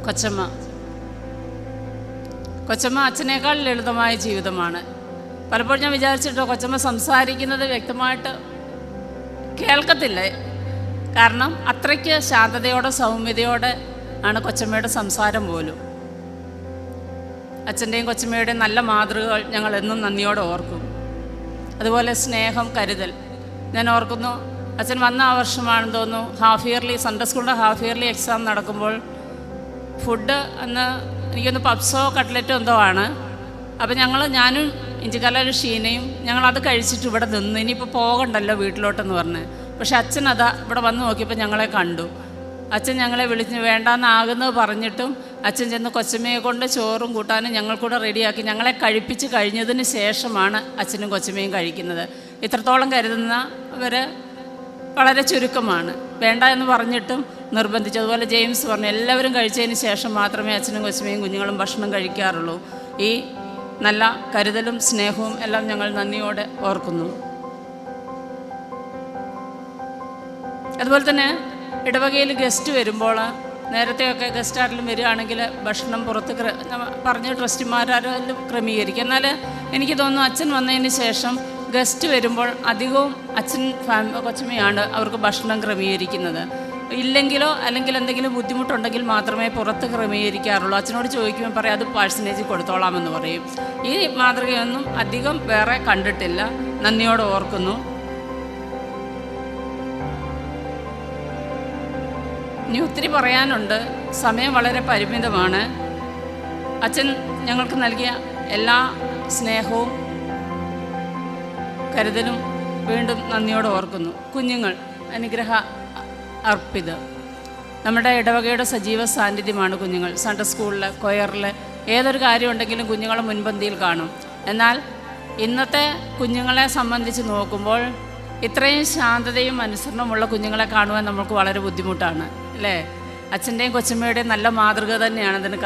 കൊച്ചമ്മ അച്ഛനേക്കാൾ ലളിതമായ ജീവിതമാണ്. പലപ്പോഴും ഞാൻ വിചാരിച്ചിട്ടോ കൊച്ചമ്മ സംസാരിക്കുന്നത് വ്യക്തമായിട്ട് കേൾക്കത്തില്ല. കാരണം അത്രയ്ക്ക് ശാന്തതയോടെ സൗമ്യതയോടെ ആണ് കൊച്ചമ്മയുടെ സംസാരം പോലും. അച്ഛൻ്റെയും കൊച്ചമ്മയുടെയും നല്ല മാതൃകകൾ ഞങ്ങൾ എന്നും നന്ദിയോടെ ഓർക്കും. അതുപോലെ സ്നേഹം, കരുതൽ. ഞാൻ ഓർക്കുന്നു, അച്ഛൻ വന്ന ആ വർഷമാണെന്ന് തോന്നുന്നു, ഹാഫ് ഇയർലി സൺഡേ സ്കൂളിൻ്റെ ഹാഫ് ഇയർലി എക്സാം നടക്കുമ്പോൾ ഫുഡ് അന്ന് എനിക്കൊന്ന് പപ്സോ കട്ട്ലറ്റോ എന്തോ ആണ്. അപ്പോൾ ഞാനും ഇഞ്ചിക്കല്ലാലും ഷീനയും ഞങ്ങളത് കഴിച്ചിട്ട് ഇവിടെ നിന്ന് ഇനിയിപ്പോൾ പോകണ്ടല്ലോ വീട്ടിലോട്ടെന്ന് പറഞ്ഞ്. പക്ഷെ അച്ഛൻ ഇവിടെ വന്ന് നോക്കിയപ്പോൾ ഞങ്ങളെ കണ്ടു. അച്ഛൻ ഞങ്ങളെ വിളിച്ച് വേണ്ടാന്നാകുന്നത് പറഞ്ഞിട്ടും അച്ഛൻ ചെന്ന് കൊച്ചമ്മയെ കൊണ്ട് ചോറും കൂട്ടാനും ഞങ്ങൾക്കൂടെ റെഡിയാക്കി ഞങ്ങളെ കഴിപ്പിച്ച് കഴിഞ്ഞതിന് ശേഷമാണ് അച്ഛനും കൊച്ചമ്മയും കഴിക്കുന്നത്. ഇത്രത്തോളം കരുതുന്നവർ വളരെ ചുരുക്കമാണ്. വേണ്ട എന്ന് പറഞ്ഞിട്ടും നിർബന്ധിച്ചു. അതുപോലെ ജെയിംസ് പറഞ്ഞു, എല്ലാവരും കഴിച്ചതിന് ശേഷം മാത്രമേ അച്ഛനും കൊച്ചമ്മയും കുഞ്ഞുങ്ങളും ഭക്ഷണം കഴിക്കാറുള്ളൂ. ഈ നല്ല കരുതലും സ്നേഹവും എല്ലാം ഞങ്ങൾ നന്ദിയോടെ ഓർക്കുന്നു. അതുപോലെ തന്നെ ഇടവകയിൽ ഗസ്റ്റ് വരുമ്പോൾ നേരത്തെയൊക്കെ ഗസ്റ്റ് ആരെങ്കിലും വരികയാണെങ്കിൽ ഭക്ഷണം പുറത്ത് പറഞ്ഞ് ട്രസ്റ്റിമാരും ക്രമീകരിക്കും. എന്നാൽ എനിക്ക് തോന്നുന്നു അച്ഛൻ വന്നതിന് ശേഷം ഗസ്റ്റ് വരുമ്പോൾ അധികവും അച്ഛൻ കൊച്ചമ്മയാണ് അവർക്ക് ഭക്ഷണം ക്രമീകരിക്കുന്നത്. ഇല്ലെങ്കിലോ അല്ലെങ്കിൽ എന്തെങ്കിലും ബുദ്ധിമുട്ടുണ്ടെങ്കിൽ മാത്രമേ പുറത്ത് ക്രമീകരിക്കാറുള്ളൂ. അച്ഛനോട് ചോദിക്കുമ്പോൾ പറയും അത് പേഴ്സണേജ് കൊടുത്തോളാമെന്ന് പറയും. ഈ മാതൃകയൊന്നും അധികം വേറെ കണ്ടിട്ടില്ല. നന്ദിയോടെ ഓർക്കുന്നു. ഇനി ഒത്തിരി പറയാനുണ്ട്. സമയം വളരെ പരിമിതമാണ്. അച്ഛൻ ഞങ്ങൾക്ക് നൽകിയ എല്ലാ സ്നേഹവും കരുതലും വീണ്ടും നന്ദിയോടെ ഓർക്കുന്നു. കുഞ്ഞുങ്ങൾ അനുഗ്രഹ അർപ്പിത്. നമ്മുടെ ഇടവകയുടെ സജീവ സാന്നിധ്യമാണ് കുഞ്ഞുങ്ങൾ. സൺഡേ സ്കൂളിൽ, കൊയറിൽ ഏതൊരു കാര്യം ഉണ്ടെങ്കിലും കുഞ്ഞുങ്ങളെ മുൻപന്തിയിൽ കാണും. എന്നാൽ ഇന്നത്തെ കുഞ്ഞുങ്ങളെ സംബന്ധിച്ച് നോക്കുമ്പോൾ ഇത്രയും ശാന്തതയും അനുസരണമുള്ള കുഞ്ഞുങ്ങളെ കാണുവാൻ നമുക്ക് വളരെ ബുദ്ധിമുട്ടാണ് അല്ലേ? അച്ഛൻ്റെയും കൊച്ചമ്മയുടെയും നല്ല മാതൃക തന്നെയാണ് അതിന്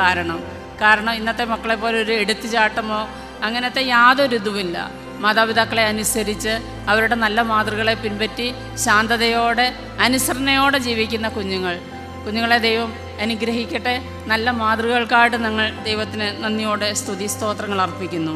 കാരണം ഇന്നത്തെ മക്കളെ പോലെ ഒരു എടുത്തുചാട്ടമോ അങ്ങനത്തെ യാതൊരു ഇതുമില്ല. മാതാപിതാക്കളെ അനുസരിച്ച് അവരുടെ നല്ല മാതൃകളെ പിൻപറ്റി ശാന്തതയോടെ അനുസരണയോടെ ജീവിക്കുന്ന കുഞ്ഞുങ്ങളെ ദൈവം അനുഗ്രഹിക്കട്ടെ. നല്ല മാതൃകകൾക്കായിട്ട് ഞങ്ങൾ ദൈവത്തിന് നന്ദിയോടെ സ്തുതി സ്തോത്രങ്ങൾ അർപ്പിക്കുന്നു.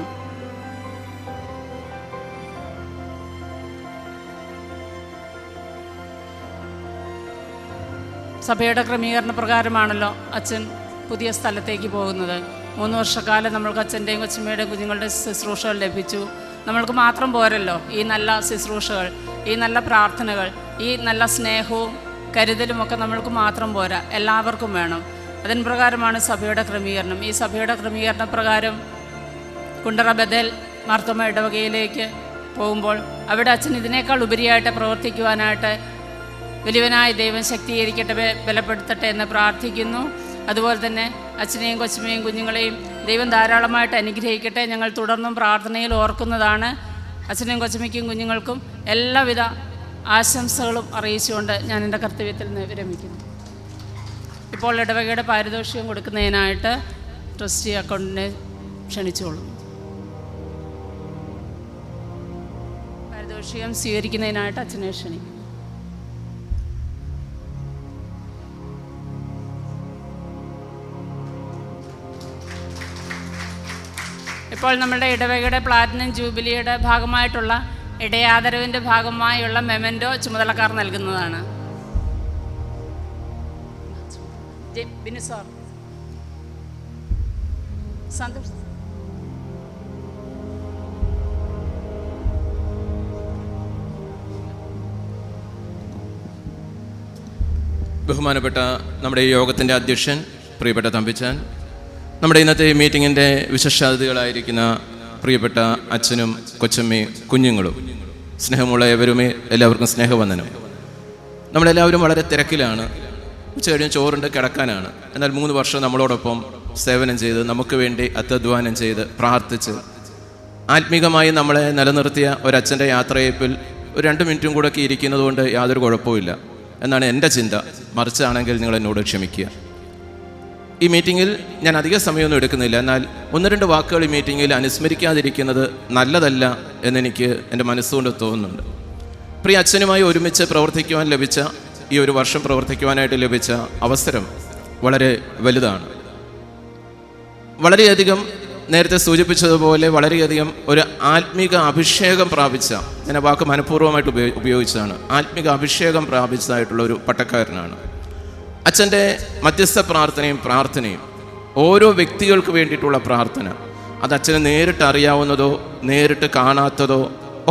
സഭയുടെ ക്രമീകരണ പ്രകാരമാണല്ലോ അച്ഛൻ പുതിയ സ്ഥലത്തേക്ക് പോകുന്നത്. 3 വർഷക്കാലം നമ്മൾക്ക് അച്ഛൻ്റെയും കൊച്ചമ്മയുടെയും കുഞ്ഞുങ്ങളുടെ ശുശ്രൂഷകൾ ലഭിച്ചു. നമ്മൾക്ക് മാത്രം പോരല്ലോ ഈ നല്ല ശുശ്രൂഷകൾ, ഈ നല്ല പ്രാർത്ഥനകൾ, ഈ നല്ല സ്നേഹവും കരുതലുമൊക്കെ നമ്മൾക്ക് മാത്രം പോരാ, എല്ലാവർക്കും വേണം. അതിന് പ്രകാരമാണ് സഭയുടെ ക്രമീകരണം. ഈ സഭയുടെ ക്രമീകരണ പ്രകാരം കുണ്ടറ ബദൽ മാർത്തോമ ഇടവകയിലേക്ക് പോകുമ്പോൾ അവിടെ അച്ഛൻ ഇതിനേക്കാൾ ഉപരിയായിട്ട് പ്രവർത്തിക്കുവാനായിട്ട് വലിയവനായ ദൈവം ശക്തീകരിക്കട്ടെ, ബലപ്പെടുത്തട്ടെ എന്ന് പ്രാർത്ഥിക്കുന്നു. അതുപോലെ തന്നെ അച്ഛനെയും കൊച്ചമ്മയും കുഞ്ഞുങ്ങളെയും ദൈവം ധാരാളമായിട്ട് അനുഗ്രഹിക്കട്ടെ. ഞങ്ങൾ തുടർന്നും പ്രാർത്ഥനയിൽ ഓർക്കുന്നതാണ്. അച്ഛനെയും കൊച്ചമ്മയ്ക്കും കുഞ്ഞുങ്ങൾക്കും എല്ലാവിധ ആശംസകളും അറിയിച്ചുകൊണ്ട് ഞാൻ എൻ്റെ കർത്തവ്യത്തിൽ നിന്ന് വിരമിക്കുന്നു. ഇപ്പോൾ ഇടവകയുടെ പാരിതോഷികം കൊടുക്കുന്നതിനായിട്ട് ട്രസ്റ്റി അക്കൗണ്ടിനെ ക്ഷണിച്ചോളൂ. പാരിതോഷികം സ്വീകരിക്കുന്നതിനായിട്ട് അച്ഛനെ ക്ഷണിക്കും. ഇപ്പോൾ നമ്മുടെ ഇടവകയുടെ പ്ലാറ്റിനം ജൂബിലിയുടെ ഭാഗമായിട്ടുള്ള ഇടയാദരവിൻ്റെ ഭാഗമായുള്ള മെമൻറ്റോ ചുമതലക്കാർ നൽകുന്നതാണ്. ബിനു സാർ, സന്തോഷ്. ബഹുമാനപ്പെട്ട നമ്മുടെ ഈ യോഗത്തിൻ്റെ അധ്യക്ഷൻ പ്രിയപ്പെട്ട തമ്പിച്ചാൻ, നമ്മുടെ ഇന്നത്തെ മീറ്റിങ്ങിൻ്റെ വിശിഷ്ടാതിഥികളായിരിക്കുന്ന പ്രിയപ്പെട്ട അച്ഛനും കൊച്ചമ്മയും കുഞ്ഞുങ്ങളും, സ്നേഹമുള്ള ഏവരുമേ, എല്ലാവർക്കും സ്നേഹവന്ദനം. നമ്മളെല്ലാവരും വളരെ തിരക്കിലാണ്. ഉച്ചകഴിഞ്ഞ് ചോറുണ്ട് കിടക്കാനാണ്. എന്നാൽ 3 വർഷം നമ്മളോടൊപ്പം സേവനം ചെയ്ത് നമുക്ക് വേണ്ടി അത്യധ്വാനം ചെയ്ത് പ്രാർത്ഥിച്ച് ആത്മീകമായി നമ്മളെ നിലനിർത്തിയ ഒരച്ഛൻ്റെ യാത്രയപ്പിൽ ഒരു 2 മിനിറ്റും കൂടെ ഒക്കെ ഇരിക്കുന്നത് കൊണ്ട് യാതൊരു കുഴപ്പമില്ല എന്നാണ് എൻ്റെ ചിന്ത. മറിച്ചാണെങ്കിൽ നിങ്ങൾ എന്നോട് ക്ഷമിക്കുക. ഈ മീറ്റിങ്ങിൽ ഞാൻ അധിക സമയമൊന്നും എടുക്കുന്നില്ല. എന്നാൽ 1-2 വാക്കുകൾ ഈ മീറ്റിങ്ങിൽ അനുസ്മരിക്കാതിരിക്കുന്നത് നല്ലതല്ല എന്നെനിക്ക് എൻ്റെ മനസ്സുകൊണ്ട് തോന്നുന്നുണ്ട്. പ്രിയ അച്ഛനുമായി ഒരുമിച്ച് പ്രവർത്തിക്കുവാൻ ലഭിച്ച ഈ 1 വർഷം പ്രവർത്തിക്കുവാനായിട്ട് ലഭിച്ച അവസരം വളരെ വലുതാണ്. വളരെയധികം നേരത്തെ സൂചിപ്പിച്ചതുപോലെ വളരെയധികം ഒരു ആത്മീക അഭിഷേകം പ്രാപിച്ച, ഞാൻ ആ വാക്ക് മനഃപൂർവ്വമായിട്ട് ഉപയോഗിച്ചതാണ്, ആത്മീക അഭിഷേകം പ്രാപിച്ചതായിട്ടുള്ള ഒരു പട്ടക്കാരനാണ്. അച്ഛൻ്റെ മധ്യസ്ഥ പ്രാർത്ഥനയും ഓരോ വ്യക്തികൾക്ക് വേണ്ടിയിട്ടുള്ള പ്രാർത്ഥന, അത് അച്ഛന് നേരിട്ട് അറിയാവുന്നതോ നേരിട്ട് കാണാത്തതോ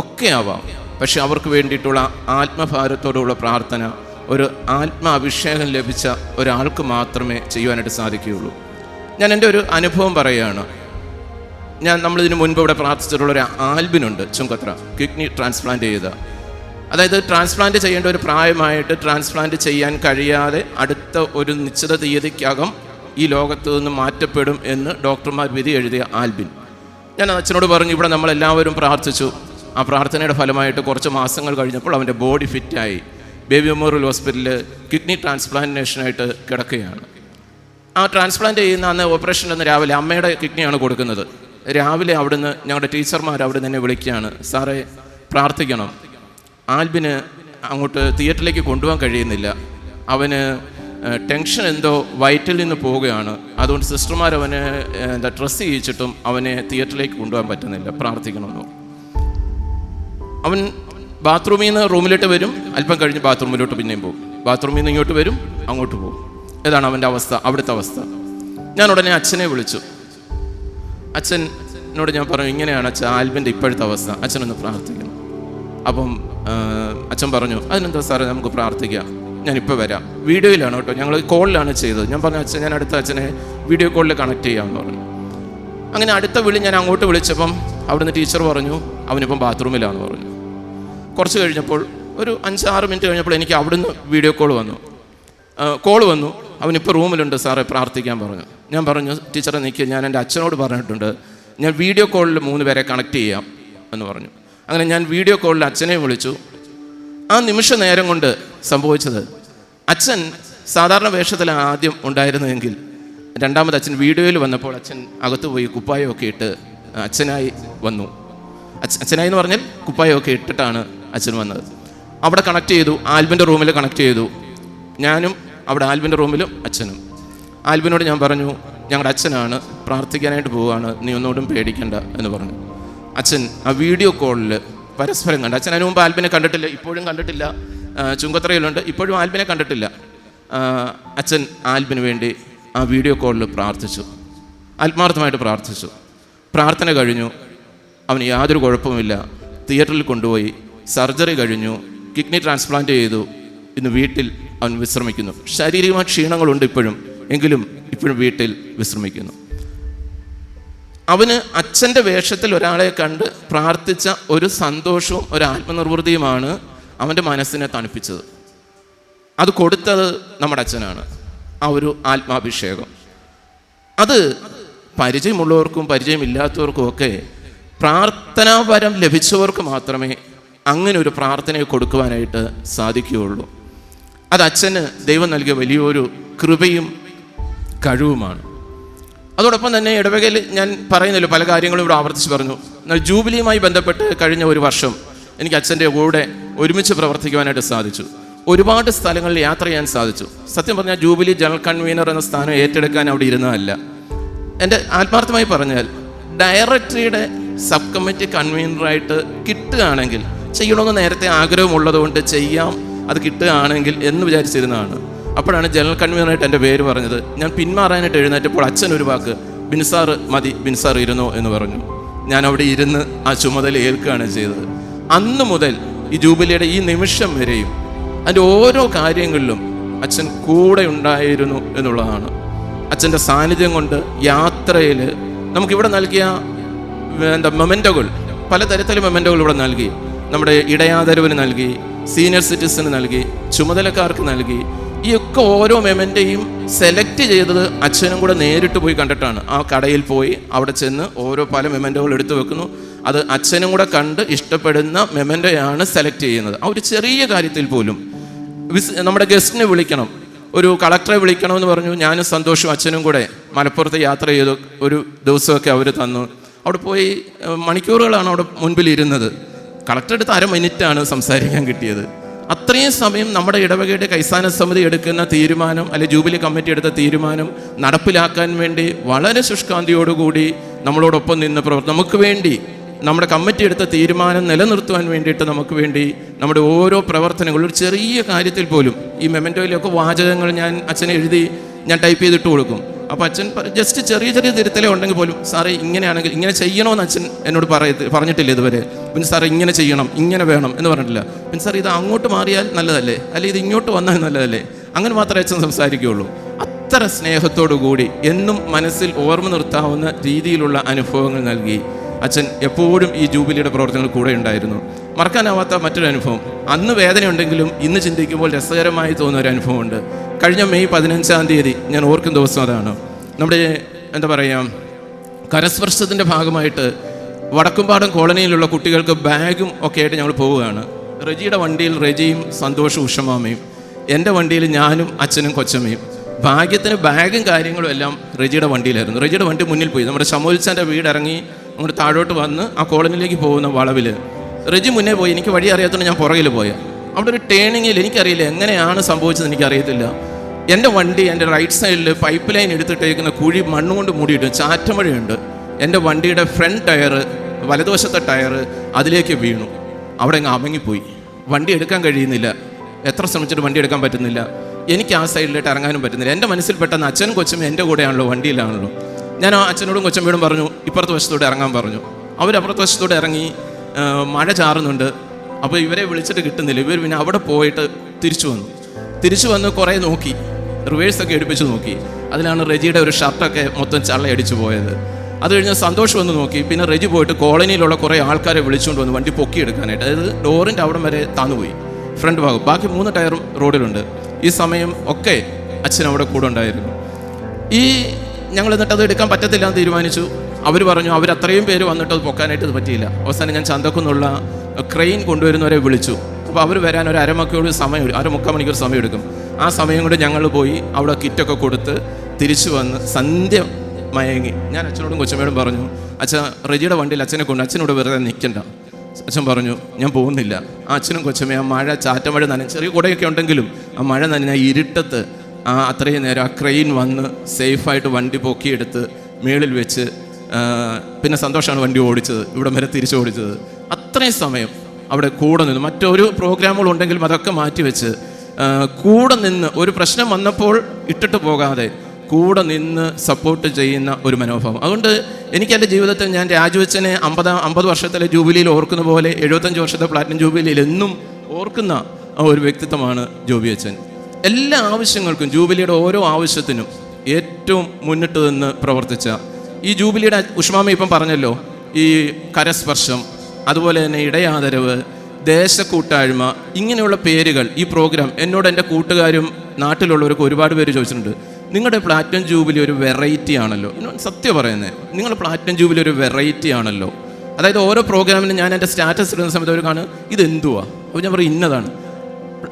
ഒക്കെ ആവാം. പക്ഷെ അവർക്ക് വേണ്ടിയിട്ടുള്ള ആത്മഭാരത്തോടുള്ള പ്രാർത്ഥന ഒരു ആത്മാഭിഷേകം ലഭിച്ച ഒരാൾക്ക് മാത്രമേ ചെയ്യുവാനായിട്ട് സാധിക്കുകയുള്ളൂ. ഞാൻ എൻ്റെ ഒരു അനുഭവം പറയുകയാണ്. നമ്മളിതിന് മുൻപ് ഇവിടെ പ്രാർത്ഥിച്ചിട്ടുള്ളൊരു ആൽബിനുണ്ട് ചുങ്കത്ര, കിഡ്നി ട്രാൻസ്പ്ലാന്റ് ചെയ്ത. അതായത് ട്രാൻസ്പ്ലാന്റ് ചെയ്യേണ്ട ഒരു പ്രായമായിട്ട് ട്രാൻസ്പ്ലാന്റ് ചെയ്യാൻ കഴിയാതെ അടുത്ത ഒരു നിശ്ചിത തീയതിക്കകം ഈ ലോകത്ത് നിന്ന് മാറ്റപ്പെടും എന്ന് ഡോക്ടർമാർ വിധി എഴുതിയ ആൽബിൻ. ഞാൻ അച്ഛനോട് പറഞ്ഞു, ഇവിടെ നമ്മളെല്ലാവരും പ്രാർത്ഥിച്ചു. ആ പ്രാർത്ഥനയുടെ ഫലമായിട്ട് കുറച്ച് മാസങ്ങൾ കഴിഞ്ഞപ്പോൾ അവൻ്റെ ബോഡി ഫിറ്റായി ബേബി മെമ്മോറിയൽ ഹോസ്പിറ്റലിൽ കിഡ്നി ട്രാൻസ്പ്ലാന്റേഷനായിട്ട് കിടക്കുകയാണ്. ആ ട്രാൻസ്പ്ലാന്റ് ചെയ്യുന്ന അന്ന് ഓപ്പറേഷൻ എന്ന് രാവിലെ അമ്മയുടെ കിഡ്നിയാണ് കൊടുക്കുന്നത്. രാവിലെ അവിടുന്ന് ഞങ്ങളുടെ ടീച്ചർമാർ അവിടെ തന്നെ വിളിക്കുകയാണ്, സാറേ പ്രാർത്ഥിക്കണം, ആൽബിന് അങ്ങോട്ട് തിയേറ്ററിലേക്ക് കൊണ്ടുപോകാൻ കഴിയുന്നില്ല, അവന് ടെൻഷൻ എന്തോ വയറ്റിൽ നിന്ന് പോവുകയാണ്. അതുകൊണ്ട് സിസ്റ്റർമാർ അവനെ ഡ്രസ്സ് ചെയ്യിച്ചിട്ടും അവനെ തിയേറ്ററിലേക്ക് കൊണ്ടുപോകാൻ പറ്റുന്നില്ല, പ്രാർത്ഥിക്കണമെന്ന്. അവൻ ബാത്റൂമിൽ നിന്ന് റൂമിലോട്ട് വരും, അല്പം കഴിഞ്ഞ് ബാത്റൂമിലോട്ട് പിന്നെയും പോകും, ബാത്റൂമിൽ നിന്ന് ഇങ്ങോട്ട് വരും, അങ്ങോട്ട് പോകും. ഇതാണ് അവൻ്റെ അവസ്ഥ, അവിടുത്തെ അവസ്ഥ. ഞാൻ ഉടനെ അച്ഛനെ വിളിച്ചു. അച്ഛനോട് ഞാൻ പറഞ്ഞു, ഇങ്ങനെയാണ് അച്ഛൻ ആൽബിൻ്റെ ഇപ്പോഴത്തെ അവസ്ഥ, അച്ഛനൊന്ന് പ്രാർത്ഥിക്കണം. അപ്പം അച്ഛൻ പറഞ്ഞു, അതിനെന്താ സാറേ, നമുക്ക് പ്രാർത്ഥിക്കാം, ഞാനിപ്പോൾ വരാം. വീഡിയോയിലാണ് കേട്ടോ, ഞങ്ങൾ കോളിലാണ് ചെയ്തത്. ഞാൻ പറഞ്ഞു, അച്ഛൻ ഞാൻ അടുത്ത അച്ഛനെ വീഡിയോ കോളിൽ കണക്ട് ചെയ്യാമെന്ന് പറഞ്ഞു. അങ്ങനെ അടുത്ത വിളി ഞാൻ അങ്ങോട്ട് വിളിച്ചപ്പം അവിടുന്ന് ടീച്ചർ പറഞ്ഞു അവനിപ്പം ബാത്റൂമിലാണെന്ന് പറഞ്ഞു. കുറച്ച് കഴിഞ്ഞപ്പോൾ ഒരു 5-6 മിനിറ്റ് കഴിഞ്ഞപ്പോൾ എനിക്ക് അവിടുന്ന് വീഡിയോ കോൾ വന്നു. അവനിപ്പോൾ റൂമിലുണ്ട് സാറേ, പ്രാർത്ഥിക്കാൻ പറഞ്ഞു. ഞാൻ പറഞ്ഞു, ടീച്ചറെ നിൽക്കുക, ഞാൻ എൻ്റെ അച്ഛനോട് പറഞ്ഞിട്ടുണ്ട്, ഞാൻ വീഡിയോ കോളിൽ 3 പേരെ കണക്ട് ചെയ്യാം എന്ന് പറഞ്ഞു. അങ്ങനെ ഞാൻ വീഡിയോ കോളിൽ അച്ഛനെ വിളിച്ചു. ആ നിമിഷ നേരം കൊണ്ട് സംഭവിച്ചത്, അച്ഛൻ സാധാരണ വേഷത്തിൽ ആദ്യം ഉണ്ടായിരുന്നതെങ്കിൽ രണ്ടാമത് അച്ഛൻ വീഡിയോയിൽ വന്നപ്പോൾ അച്ഛൻ അകത്ത് പോയി കുപ്പായമൊക്കെ ഇട്ട് അച്ഛനായി വന്നു. അച്ഛനായി എന്ന് പറഞ്ഞാൽ കുപ്പായമൊക്കെ ഇട്ടിട്ടാണ് അച്ഛൻ വന്നത്. അവിടെ കണക്ട് ചെയ്തു, ആൽബിൻ്റെ റൂമിൽ കണക്ട് ചെയ്തു. ഞാനും അവിടെ ആൽബിൻ്റെ റൂമിലും അച്ഛനും. ആൽബിനോട് ഞാൻ പറഞ്ഞു, ഞങ്ങളുടെ അച്ഛനാണ്, പ്രാർത്ഥിക്കാനായിട്ട് പോവുകയാണ്, നീ ഒന്നുകൂടും പേടിക്കണ്ട എന്ന് പറഞ്ഞു. അച്ഛൻ ആ വീഡിയോ കോളിൽ പരസ്പരം കണ്ട്. അച്ഛൻ അതിന് മുമ്പ് ആൽബിനെ കണ്ടിട്ടില്ല, ഇപ്പോഴും കണ്ടിട്ടില്ല, ചുങ്കത്തറയിലുണ്ട്, ഇപ്പോഴും ആൽബിനെ കണ്ടിട്ടില്ല. അച്ഛൻ ആൽബിന് വേണ്ടി ആ വീഡിയോ കോളിൽ പ്രാർത്ഥിച്ചു, ആത്മാർത്ഥമായിട്ട് പ്രാർത്ഥിച്ചു. പ്രാർത്ഥന കഴിഞ്ഞു, അവന് യാതൊരു കുഴപ്പമില്ല. തിയേറ്ററിൽ കൊണ്ടുപോയി സർജറി കഴിഞ്ഞു, കിഡ്നി ട്രാൻസ്പ്ലാന്റ് ചെയ്തു. ഇന്ന് വീട്ടിൽ അവൻ വിശ്രമിക്കുന്നു. ശാരീരികമായ ക്ഷീണങ്ങളുണ്ട് ഇപ്പോഴും, എങ്കിലും ഇപ്പോഴും വീട്ടിൽ വിശ്രമിക്കുന്നു. അവന് അച്ഛൻ്റെ വേഷത്തിൽ ഒരാളെ കണ്ട് പ്രാർത്ഥിച്ച ഒരു സന്തോഷവും ഒരു ആത്മനിർവൃതിയുമാണ് അവൻ്റെ മനസ്സിനെ തണുപ്പിച്ചത്. അത് കൊടുത്തത് നമ്മുടെ അച്ഛനാണ്, ആ ഒരു ആത്മാഭിഷേകം. അത് പരിചയമുള്ളവർക്കും പരിചയമില്ലാത്തവർക്കും ഒക്കെ പ്രാർത്ഥനാവരം ലഭിച്ചവർക്ക് മാത്രമേ അങ്ങനെ ഒരു പ്രാർത്ഥനയെ കൊടുക്കുവാനായിട്ട് സാധിക്കുകയുള്ളൂ. അത് അച്ഛന് ദൈവം നൽകിയ വലിയൊരു കൃപയും കഴിവുമാണ്. അതോടൊപ്പം തന്നെ ഇടവകയിൽ ഞാൻ പറയുന്നല്ലോ, പല കാര്യങ്ങളും ഇവിടെ ആവർത്തിച്ച് പറഞ്ഞു. എന്നാൽ ജൂബിലിയുമായി ബന്ധപ്പെട്ട് കഴിഞ്ഞ ഒരു വർഷം എനിക്ക് അച്ഛൻ്റെ കൂടെ ഒരുമിച്ച് പ്രവർത്തിക്കുവാനായിട്ട് സാധിച്ചു. ഒരുപാട് സ്ഥലങ്ങളിൽ യാത്ര ചെയ്യാൻ സാധിച്ചു. സത്യം പറഞ്ഞാൽ ജൂബിലി ജനറൽ കൺവീനർ എന്ന സ്ഥാനം ഏറ്റെടുക്കാൻ അവിടെ ഇരുന്നതല്ല. എൻ്റെ ആത്മാർത്ഥമായി പറഞ്ഞാൽ ഡയറക്ടറിയുടെ സബ് കമ്മിറ്റി കൺവീനറായിട്ട് കിട്ടുകയാണെങ്കിൽ ചെയ്യണമെന്ന് നേരത്തെ ആഗ്രഹമുള്ളതുകൊണ്ട് ചെയ്യാം, അത് കിട്ടുകയാണെങ്കിൽ എന്ന് വിചാരിച്ചിരുന്നതാണ്. അപ്പോഴാണ് ജനറൽ കൺവീനറായിട്ട് എൻ്റെ പേര് പറഞ്ഞത്. ഞാൻ പിന്മാറാനായിട്ട് എഴുന്നേറ്റപ്പോൾ അച്ഛൻ ഒരു വാക്ക്, ബിൻസാർ മതി, ബിൻസാർ ഇരുന്നോ എന്ന് പറഞ്ഞു. ഞാൻ അവിടെ ഇരുന്ന് ആ ചുമതല ഏൽക്കുകയാണ് ചെയ്തത്. അന്ന് മുതൽ ഈ ജൂബിലിയുടെ ഈ നിമിഷം വരെയും അതിൻ്റെ ഓരോ കാര്യങ്ങളിലും അച്ഛൻ കൂടെ ഉണ്ടായിരുന്നു എന്നുള്ളതാണ്. അച്ഛൻ്റെ സാന്നിധ്യം കൊണ്ട് യാത്രയിൽ നമുക്കിവിടെ നൽകിയ മൊമെൻറ്റോകൾ, പലതരത്തിലെ മൊമെൻറ്റോകൾ ഇവിടെ നൽകി. നമ്മുടെ ഇടയാദരവിന് നൽകി, സീനിയർ സിറ്റിസന് നൽകി, ചുമതലക്കാർക്ക് നൽകി. ഈ ഒക്കെ ഓരോ മൊമെൻ്റെയും സെലക്ട് ചെയ്തത് അച്ഛനും കൂടെ നേരിട്ട് പോയി കണ്ടിട്ടാണ്. ആ കടയിൽ പോയി അവിടെ ചെന്ന് ഓരോ പല മൊമെൻറ്റോകൾ എടുത്തു വെക്കുന്നു. അത് അച്ഛനും കൂടെ കണ്ട് ഇഷ്ടപ്പെടുന്ന മൊമെൻ്റോയാണ് സെലക്ട് ചെയ്യുന്നത്. ആ ഒരു ചെറിയ കാര്യത്തിൽ പോലും നമ്മുടെ ഗസ്റ്റിനെ വിളിക്കണം, ഒരു കളക്ടറെ വിളിക്കണമെന്ന് പറഞ്ഞു. ഞാനും സന്തോഷവും അച്ഛനും കൂടെ മലപ്പുറത്ത് യാത്ര ചെയ്തു. ഒരു ദിവസമൊക്കെ അവർ തന്നു. അവിടെ പോയി മണിക്കൂറുകളാണ് അവിടെ മുൻപിൽ ഇരുന്നത്. കളക്ടർ എടുത്ത് 1/2 മിനിറ്റാണ് സംസാരിക്കാൻ കിട്ടിയത്. അത്രയും സമയം നമ്മുടെ ഇടവകയുടെ കൈസാന സമിതി എടുക്കുന്ന തീരുമാനം, അല്ലെങ്കിൽ ജൂബിലി കമ്മിറ്റി എടുത്ത തീരുമാനം നടപ്പിലാക്കാൻ വേണ്ടി വളരെ ശുഷ്കാന്തിയോടുകൂടി നമ്മളോടൊപ്പം നിന്ന് നമുക്ക് വേണ്ടി, നമ്മുടെ കമ്മിറ്റി എടുത്ത തീരുമാനം നിലനിർത്തുവാൻ വേണ്ടിയിട്ട് നമുക്ക് വേണ്ടി നമ്മുടെ ഓരോ പ്രവർത്തനങ്ങളും, ഒരു ചെറിയ കാര്യത്തിൽ പോലും ഈ മെമൻറ്റോയിലൊക്കെ വാചകങ്ങൾ ഞാൻ അച്ഛനെ എഴുതി ഞാൻ ടൈപ്പ് ചെയ്തിട്ട് കൊടുക്കും. അപ്പോൾ അച്ഛൻ ജസ്റ്റ് ചെറിയ ചെറിയ തിരുത്തലേ ഉണ്ടെങ്കിൽ പോലും, സാറേ ഇങ്ങനെയാണെങ്കിൽ ഇങ്ങനെ ചെയ്യണമെന്ന് അച്ഛൻ എന്നോട് പറഞ്ഞിട്ടില്ല ഇതുവരെ. പിന്നെ സാറേ ഇങ്ങനെ ചെയ്യണം, ഇങ്ങനെ വേണം എന്ന് പറഞ്ഞിട്ടില്ല. പിന്നെ സാർ ഇത് അങ്ങോട്ട് മാറിയാൽ നല്ലതല്ലേ, അല്ലെങ്കിൽ ഇത് ഇങ്ങോട്ട് വന്നാൽ നല്ലതല്ലേ, അങ്ങനെ മാത്രമേ അച്ഛൻ സംസാരിക്കുകയുള്ളൂ. അത്ര സ്നേഹത്തോടു കൂടി എന്നും മനസ്സിൽ ഓർമ്മ നിർത്താവുന്ന രീതിയിലുള്ള അനുഭവങ്ങൾ നൽകി അച്ഛൻ എപ്പോഴും ഈ ജൂബിലിയുടെ പ്രവർത്തനങ്ങൾ കൂടെ ഉണ്ടായിരുന്നു. മറക്കാനാവാത്ത മറ്റൊരു അനുഭവം, അന്ന് വേദനയുണ്ടെങ്കിലും ഇന്ന് ചിന്തിക്കുമ്പോൾ രസകരമായി തോന്നുന്ന ഒരു അനുഭവമുണ്ട്. കഴിഞ്ഞ മെയ് 15-ാം തീയതി ഞാൻ ഓർക്കുന്ന ദിവസം അതാണ്. നമ്മുടെ എന്താ പറയുക, കരസ്പർശത്തിൻ്റെ ഭാഗമായിട്ട് വടക്കുംപാടം കോളനിയിലുള്ള കുട്ടികൾക്ക് ബാഗും ഒക്കെ ആയിട്ട് ഞങ്ങൾ പോവുകയാണ്. റെജിയുടെ വണ്ടിയിൽ റെജിയും സന്തോഷവും ഉഷമാമയും, എൻ്റെ വണ്ടിയിൽ ഞാനും അച്ഛനും കൊച്ചമ്മയും. ഭാഗ്യത്തിന് ബാഗും കാര്യങ്ങളും എല്ലാം റെജിയുടെ വണ്ടിയിലായിരുന്നു. റെജിയുടെ വണ്ടി മുന്നിൽ പോയി. നമ്മുടെ ഷമോൽച്ചാൻ്റെ വീട് ഇറങ്ങി അങ്ങോട്ട് താഴോട്ട് വന്ന് ആ കോളനിയിലേക്ക് പോകുന്ന വളവിൽ റെജി മുന്നേ പോയി. എനിക്ക് വഴി അറിയാത്തതുകൊണ്ട് ഞാൻ പുറകിൽ പോയി. അവിടെ ഒരു ടേണിങ്ങിൽ എനിക്കറിയില്ല എങ്ങനെയാണ് സംഭവിച്ചത്, എനിക്കറിയത്തില്ല. എൻ്റെ വണ്ടി എൻ്റെ റൈറ്റ് സൈഡിൽ പൈപ്പ് ലൈൻ എടുത്തിട്ടേക്കുന്ന കുഴി മണ്ണുകൊണ്ട് മൂടിയിട്ട് ചാറ്റമഴയുണ്ട്. എൻ്റെ വണ്ടിയുടെ ഫ്രണ്ട് ടയർ, വലതുവശത്തെ ടയർ അതിലേക്ക് വീണു. അവിടെ അങ്ങ് അമങ്ങിപ്പോയി. വണ്ടി എടുക്കാൻ കഴിയുന്നില്ല. എത്ര ശ്രമിച്ചിട്ട് വണ്ടി എടുക്കാൻ പറ്റുന്നില്ല. എനിക്ക് ആ സൈഡിലോട്ട് ഇറങ്ങാനും പറ്റുന്നില്ല. എൻ്റെ മനസ്സിൽ പെട്ടെന്ന് അച്ഛനും കൊച്ചും എൻ്റെ കൂടെയാണല്ലോ, വണ്ടിയിലാണല്ലോ. ഞാൻ ആ അച്ഛനോടും കൊച്ചമ്മയോടും പറഞ്ഞു ഇപ്പുറത്തെ വശത്തോടെ ഇറങ്ങാൻ പറഞ്ഞു. അവരപ്പുറത്തെ വശത്തോടെ ഇറങ്ങി. മഴ ചാറുന്നുണ്ട്. അപ്പോൾ ഇവരെ വിളിച്ചിട്ട് കിട്ടുന്നില്ല. ഇവർ പിന്നെ അവിടെ പോയിട്ട് തിരിച്ചു വന്ന് കുറേ നോക്കി, റിവേഴ്സൊക്കെ എടുപ്പിച്ച് നോക്കി. അതിലാണ് റെജിയുടെ ഒരു ഷർട്ടൊക്കെ മൊത്തം ചള്ളയടിച്ചു പോയത്. അത് കഴിഞ്ഞ് സന്തോഷം വന്ന് നോക്കി. പിന്നെ റെജി പോയിട്ട് കോളനിയിലുള്ള കുറേ ആൾക്കാരെ വിളിച്ചുകൊണ്ട് വന്ന് വണ്ടി പൊക്കിയെടുക്കാനായിട്ട്. അതായത് ഡോറിൻ്റെ അവിടം വരെ താന്നുപോയി, ഫ്രണ്ട് ഭാഗം. ബാക്കി 3 ടയറും റോഡിലുണ്ട്. ഈ സമയം ഒക്കെ അച്ഛൻ അവിടെ കൂടെ ഉണ്ടായിരുന്നു. ഞങ്ങൾ എന്നിട്ട് അത് എടുക്കാൻ പറ്റത്തില്ല എന്ന് തീരുമാനിച്ചു. അവർ പറഞ്ഞു അവരത്രയും പേര് വന്നിട്ട് അത് പൊക്കാനായിട്ട് ഇത് പറ്റിയില്ല. അവസാനം ഞാൻ ചന്തക്കുന്നുള്ള ക്രെയിൻ കൊണ്ടുവരുന്നവരെ വിളിച്ചു. അപ്പോൾ അവർ വരാൻ ഒരു മുക്കാൽ മണിക്കൂർ സമയം എടുക്കും. ആ സമയം കൊണ്ട് ഞങ്ങൾ പോയി അവിടെ കിറ്റൊക്കെ കൊടുത്ത് തിരിച്ചു വന്ന് സന്ധ്യ മയങ്ങി. ഞാൻ അച്ഛനോടും കൊച്ചമ്മയോടും പറഞ്ഞു അച്ഛൻ റെജിയുടെ വണ്ടിയിൽ അച്ഛനെ കൊണ്ട് അച്ഛനോട് വെറുതെ നിൽക്കണ്ട. അച്ഛൻ പറഞ്ഞു ഞാൻ പോകുന്നില്ല. ആ അച്ഛനും കൊച്ചമ്മയും ആ മഴ, ചാറ്റമഴ നനഞ്ഞ, ചെറിയ കുടയൊക്കെ ഉണ്ടെങ്കിലും ആ മഴ നനഞ്ഞ ഇരുട്ടത്ത് അത്രയും നേരം ആ ക്രെയിൻ വന്ന് സേഫായിട്ട് വണ്ടി പൊക്കിയെടുത്ത് മേളിൽ വെച്ച് പിന്നെ സന്തോഷമാണ് വണ്ടി ഓടിച്ചത്, ഇവിടം വരെ തിരിച്ചു ഓടിച്ചത്. അത്രയും സമയം അവിടെ കൂടെ നിന്ന്, മറ്റൊരു പ്രോഗ്രാമുകളുണ്ടെങ്കിലും അതൊക്കെ മാറ്റിവെച്ച് കൂടെ നിന്ന്, ഒരു പ്രശ്നം വന്നപ്പോൾ ഇട്ടിട്ട് പോകാതെ കൂടെ നിന്ന് സപ്പോർട്ട് ചെയ്യുന്ന ഒരു മനോഭാവം. അതുകൊണ്ട് എനിക്ക് എൻ്റെ ജീവിതത്തിൽ ഞാൻ രാജുവച്ചനെ 50 വർഷത്തിലെ ജൂബിലിയിൽ ഓർക്കുന്ന പോലെ 75 വർഷത്തെ പ്ലാറ്റിനം ജൂബിലിയിൽ എന്നും ഓർക്കുന്ന ഒരു വ്യക്തിത്വമാണ് ജോബി അച്ഛൻ. എല്ലാ ആവശ്യങ്ങൾക്കും, ജൂബിലിയുടെ ഓരോ ആവശ്യത്തിനും ഏറ്റവും മുന്നിട്ട് നിന്ന് പ്രവർത്തിച്ച ഈ ജൂബിലിയുടെ ഉഷ്മാമ ഇപ്പം പറഞ്ഞല്ലോ, ഈ കരസ്പർശം, അതുപോലെ തന്നെ ഇടയാദരവ്, ദേശക്കൂട്ടായ്മ, ഇങ്ങനെയുള്ള പേരുകൾ ഈ പ്രോഗ്രാം എന്നോട് എൻ്റെ കൂട്ടുകാരും നാട്ടിലുള്ളവർക്ക് ഒരുപാട് പേര് ചോദിച്ചിട്ടുണ്ട്. നിങ്ങളുടെ പ്ലാറ്റിനം ജൂബിലി ഒരു വെറൈറ്റി ആണല്ലോ. സത്യം പറയുന്നത്, നിങ്ങളുടെ പ്ലാറ്റിനം ജൂബിലി ഒരു വെറൈറ്റി ആണല്ലോ. അതായത് ഓരോ പ്രോഗ്രാമിനും ഞാൻ എൻ്റെ സ്റ്റാറ്റസ് ഇടുന്ന സമയത്ത് അവർ കാണും ഇതെന്തുവാ. അപ്പോൾ ഞാൻ പറയും ഇന്നതാണ്